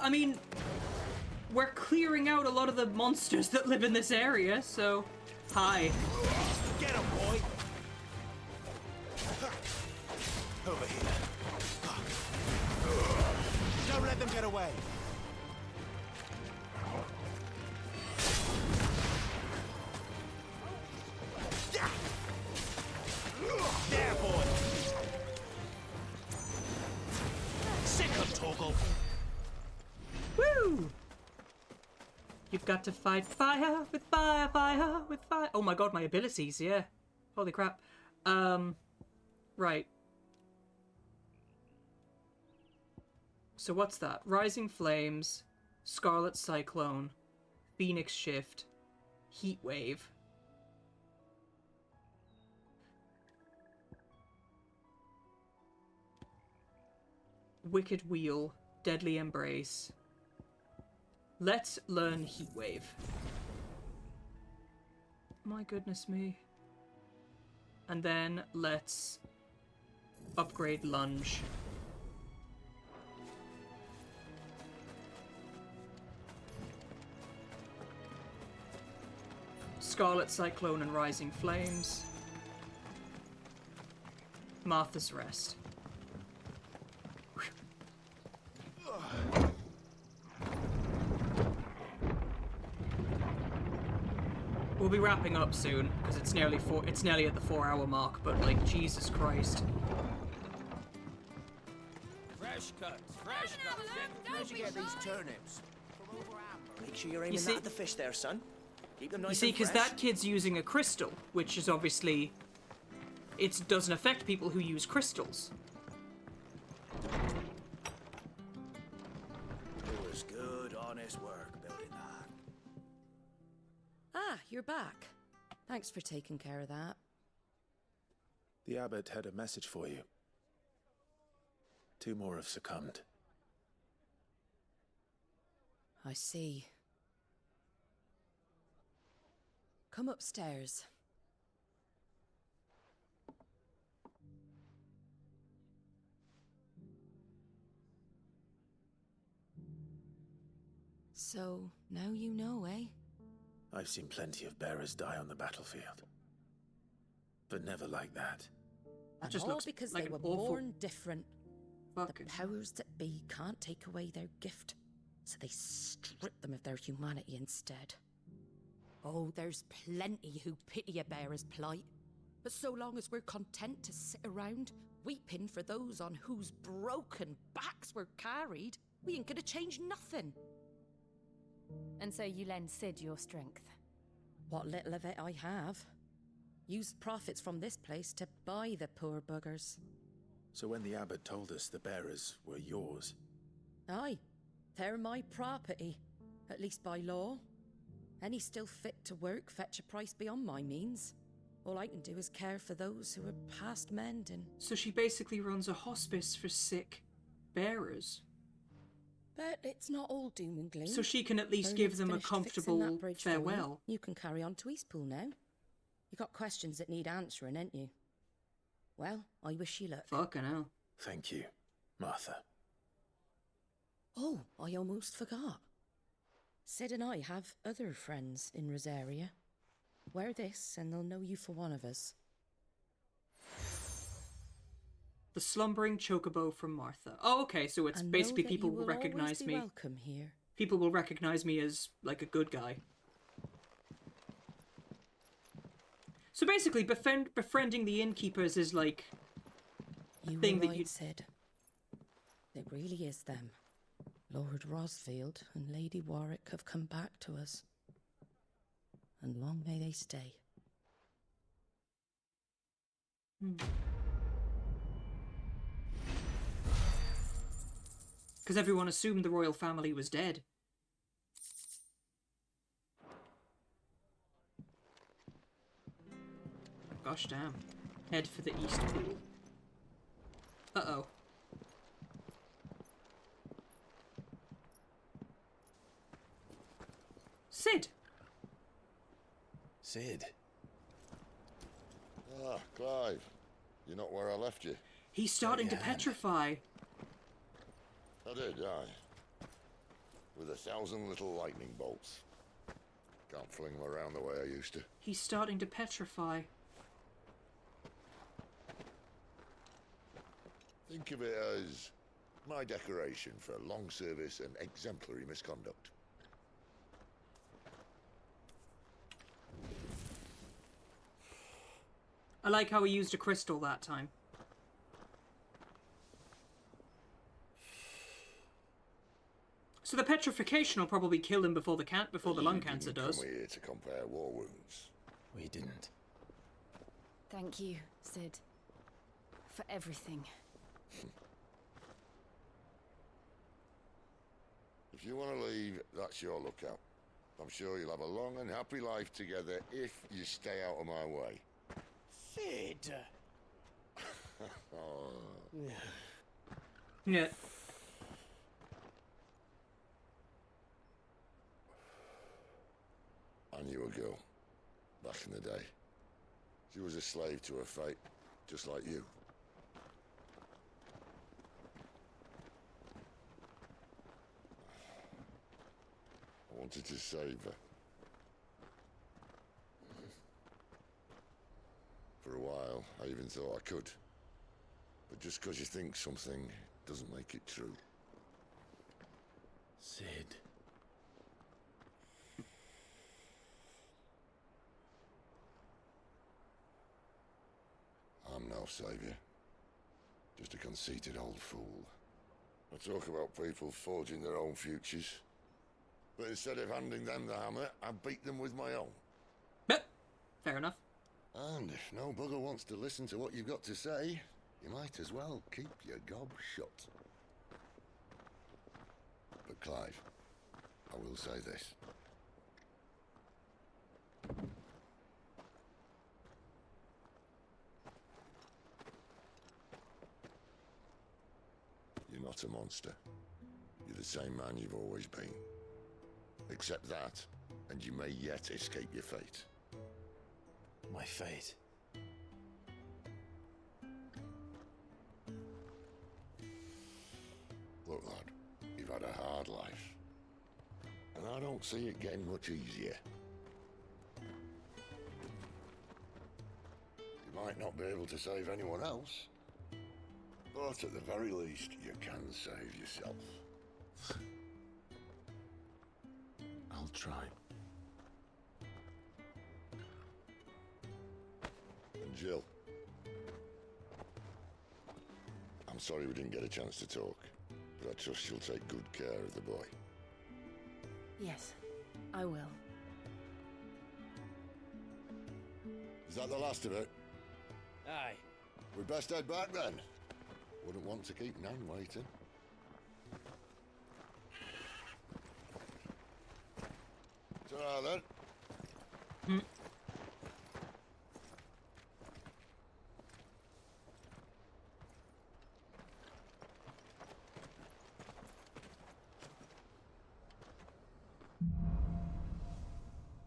I mean, we're clearing out a lot of the monsters that live in this area, so... Hi. Get him, boy! Over here. Don't let them get away. There, boy! Sick of Torgal! Woo! You've got to fight fire with fire, fire with fire. Oh my god, my abilities, yeah. Holy crap. Right. So what's that? Rising Flames, Scarlet Cyclone, Phoenix Shift, Heat Wave. Wicked Wheel, Deadly Embrace. Let's learn Heat Wave. My goodness me. And then let's upgrade Lunge. Scarlet Cyclone and Rising Flames. Martha's Rest. We'll be wrapping up soon because it's nearly at the 4-hour mark, but like Jesus Christ. Fresh cuts, fresh cuts. Where'd you get these turnips? Make sure you're aiming that at the fish there, son. Keep them nice You see, and because fresh. that kid's using a crystal, which is obviously... It doesn't affect people who use crystals. It was good, honest work building that. Ah, you're back. Thanks for taking care of that. The abbot had a message for you. 2 more have succumbed. I see. Come upstairs. So, now you know, eh? I've seen plenty of bearers die on the battlefield. But never like that. And just all looks because like they were an awful born different. fucking... The powers that be can't take away their gift, so they strip them of their humanity instead. Oh, there's plenty who pity a bearer's plight. But so long as we're content to sit around, weeping for those on whose broken backs we're carried, we ain't gonna change nothing. And so you lend Sid your strength? What little of it I have. Used profits from this place to buy the poor buggers. So when the abbot told us the bearers were yours... Aye, they're my property, at least by law. Any still fit to work fetch a price beyond my means. All I can do is care for those who are past mending. So she basically runs a hospice for sick bearers. But it's not all doom and gloom. So she can at least Bernard's give them a finished fixing comfortable that bridge for you. farewell. You can carry on to Eastpool now. You got questions that need answering, ain't you? Well, I wish you luck. Fucking hell. Thank you, Martha. Oh, I almost forgot. Sid and I have other friends in Rosaria. Wear this and they'll know you for one of us. The Slumbering Chocobo from Martha. Oh, okay, so it's basically people will recognize me. Welcome here. People will recognize me as, like, a good guy. So basically, befriending the innkeepers is, like, a You thing were that right, you... Sid. It really is them. Lord Rosfield and Lady Warwick have come back to us. And long may they stay. Because everyone assumed the royal family was dead. Gosh damn. Head for the East Pool. Uh-oh. Sid! Sid? Ah, Clive. You're not where I left you. He's starting to petrify. I did, aye. with 1,000 little lightning bolts. Can't fling them around the way I used to. He's starting to petrify. Think of it as my decoration for long service and exemplary misconduct. I like how he used a crystal that time. So the petrification will probably kill him before the lung cancer does. Come here to compare war wounds. We didn't. Thank you, Sid. For everything. If you want to leave, that's your lookout. I'm sure you'll have a long and happy life together if you stay out of my way. Sid! Oh. Yeah. I knew a girl, back in the day. She was a slave to her fate, just like you. I wanted to save her. For a while, I even thought I could. But just because you think something doesn't make it true. Sid. I'm no savior. Just a conceited old fool. I talk about people forging their own futures. But instead of handing them the hammer, I beat them with my own. But fair enough. And if no bugger wants to listen to what you've got to say, you might as well keep your gob shut. But Clive, I will say this. You're not a monster. You're the same man you've always been. Accept that, and you may yet escape your fate. My fate? Look, lad, you've had a hard life. And I don't see it getting much easier. You might not be able to save anyone else, but at the very least, you can save yourself. I'll try. And Jill, I'm sorry we didn't get a chance to talk, but I trust you'll take good care of the boy. Yes, I will. Is that the last of it? Aye. We'd best head back then. Wouldn't want to keep Nan waiting. Ta-ra then.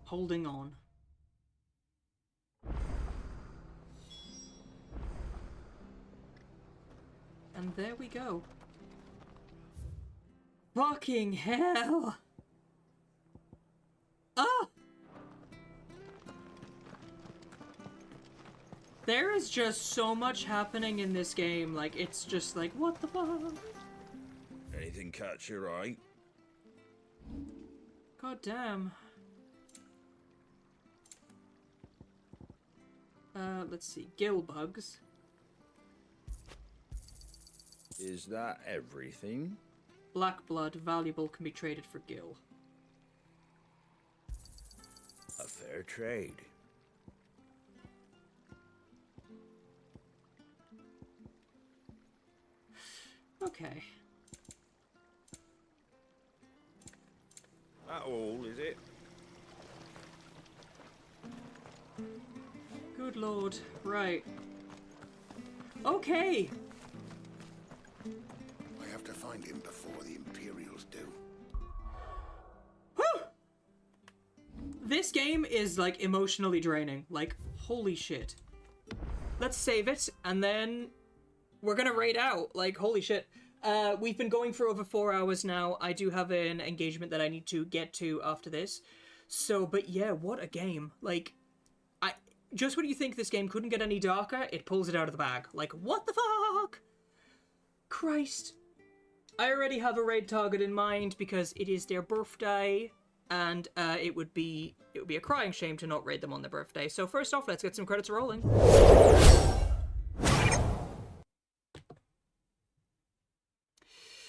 Holding on. And there we go. Fucking hell! Ah! There is just so much happening in this game, like, it's just like, what the fuck? Anything catch your eye? God damn. Let's see. Gill bugs. Is that everything? Black blood, valuable, can be traded for gill. A fair trade. Okay. That all, is it? Good lord. Right. Okay. I have to find him before the Imperials do. Whew! This game is, like, emotionally draining. Like, holy shit. Let's save it, and then we're gonna raid out. Like, holy shit. We've been going for over 4 hours now. I do have an engagement that I need to get to after this. So, but yeah, what a game. Like, just when you think this game couldn't get any darker, it pulls it out of the bag. Like, what the fuck? Christ. I already have a raid target in mind because it is their birthday, and it would be a crying shame to not raid them on their birthday. So first off, let's get some credits rolling.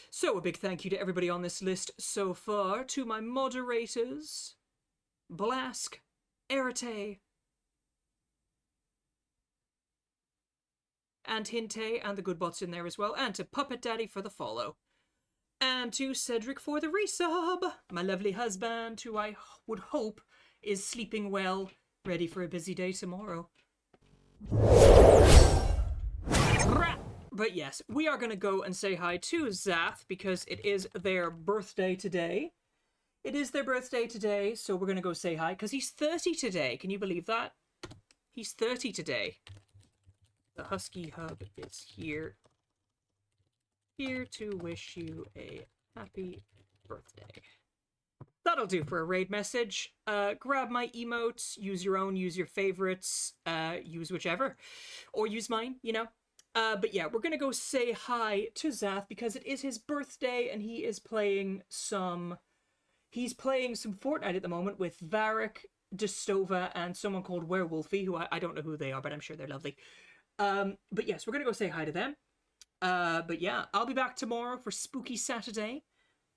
So a big thank you to everybody on this list so far, to my moderators, Blask, Erite, and Hinte, and the good bots in there as well, and to Puppet Daddy for the follow. And to Cedric for the resub, my lovely husband, who I would hope is sleeping well, ready for a busy day tomorrow. But yes, we are going to go and say hi to Zath, because it is their birthday today. It is their birthday today, so we're going to go say hi, because he's 30 today. Can you believe that? He's 30 today. The Husky Hub is here to wish you a happy birthday. That'll do for a raid message. Grab my emotes, use your own, use your favorites, use whichever, or use mine, you know. But yeah, we're gonna go say hi to Zath because it is his birthday and he is playing some... He's playing some Fortnite at the moment with Varric, Destova, and someone called Werewolfie, who I don't know who they are, but I'm sure they're lovely. But yes, we're gonna go say hi to them. But yeah, I'll be back tomorrow for Spooky Saturday.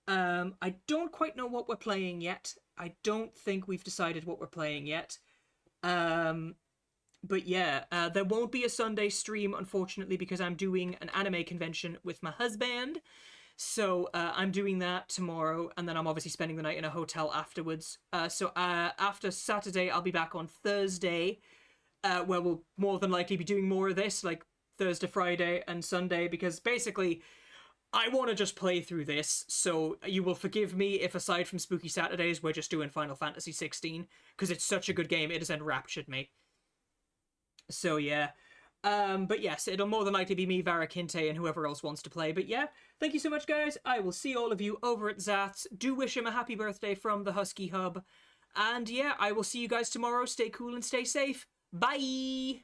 I don't quite know what we're playing yet. I don't think we've decided what we're playing yet. But yeah, there won't be a Sunday stream, unfortunately, because I'm doing an anime convention with my husband. So I'm doing that tomorrow, and then I'm obviously spending the night in a hotel afterwards. So after Saturday, I'll be back on Thursday, where we'll more than likely be doing more of this, like Thursday, Friday, and Sunday, because basically I want to just play through this, so you will forgive me if aside from Spooky Saturdays, we're just doing Final Fantasy 16, because it's such a good game, it has enraptured me. So yeah, but yes, it'll more than likely be me, Varric, Hinte, and whoever else wants to play. But yeah, thank you so much, guys. I will see all of you over at Zath's. Do wish him a happy birthday from the Husky Hub. And yeah, I will see you guys tomorrow. Stay cool and stay safe. Bye!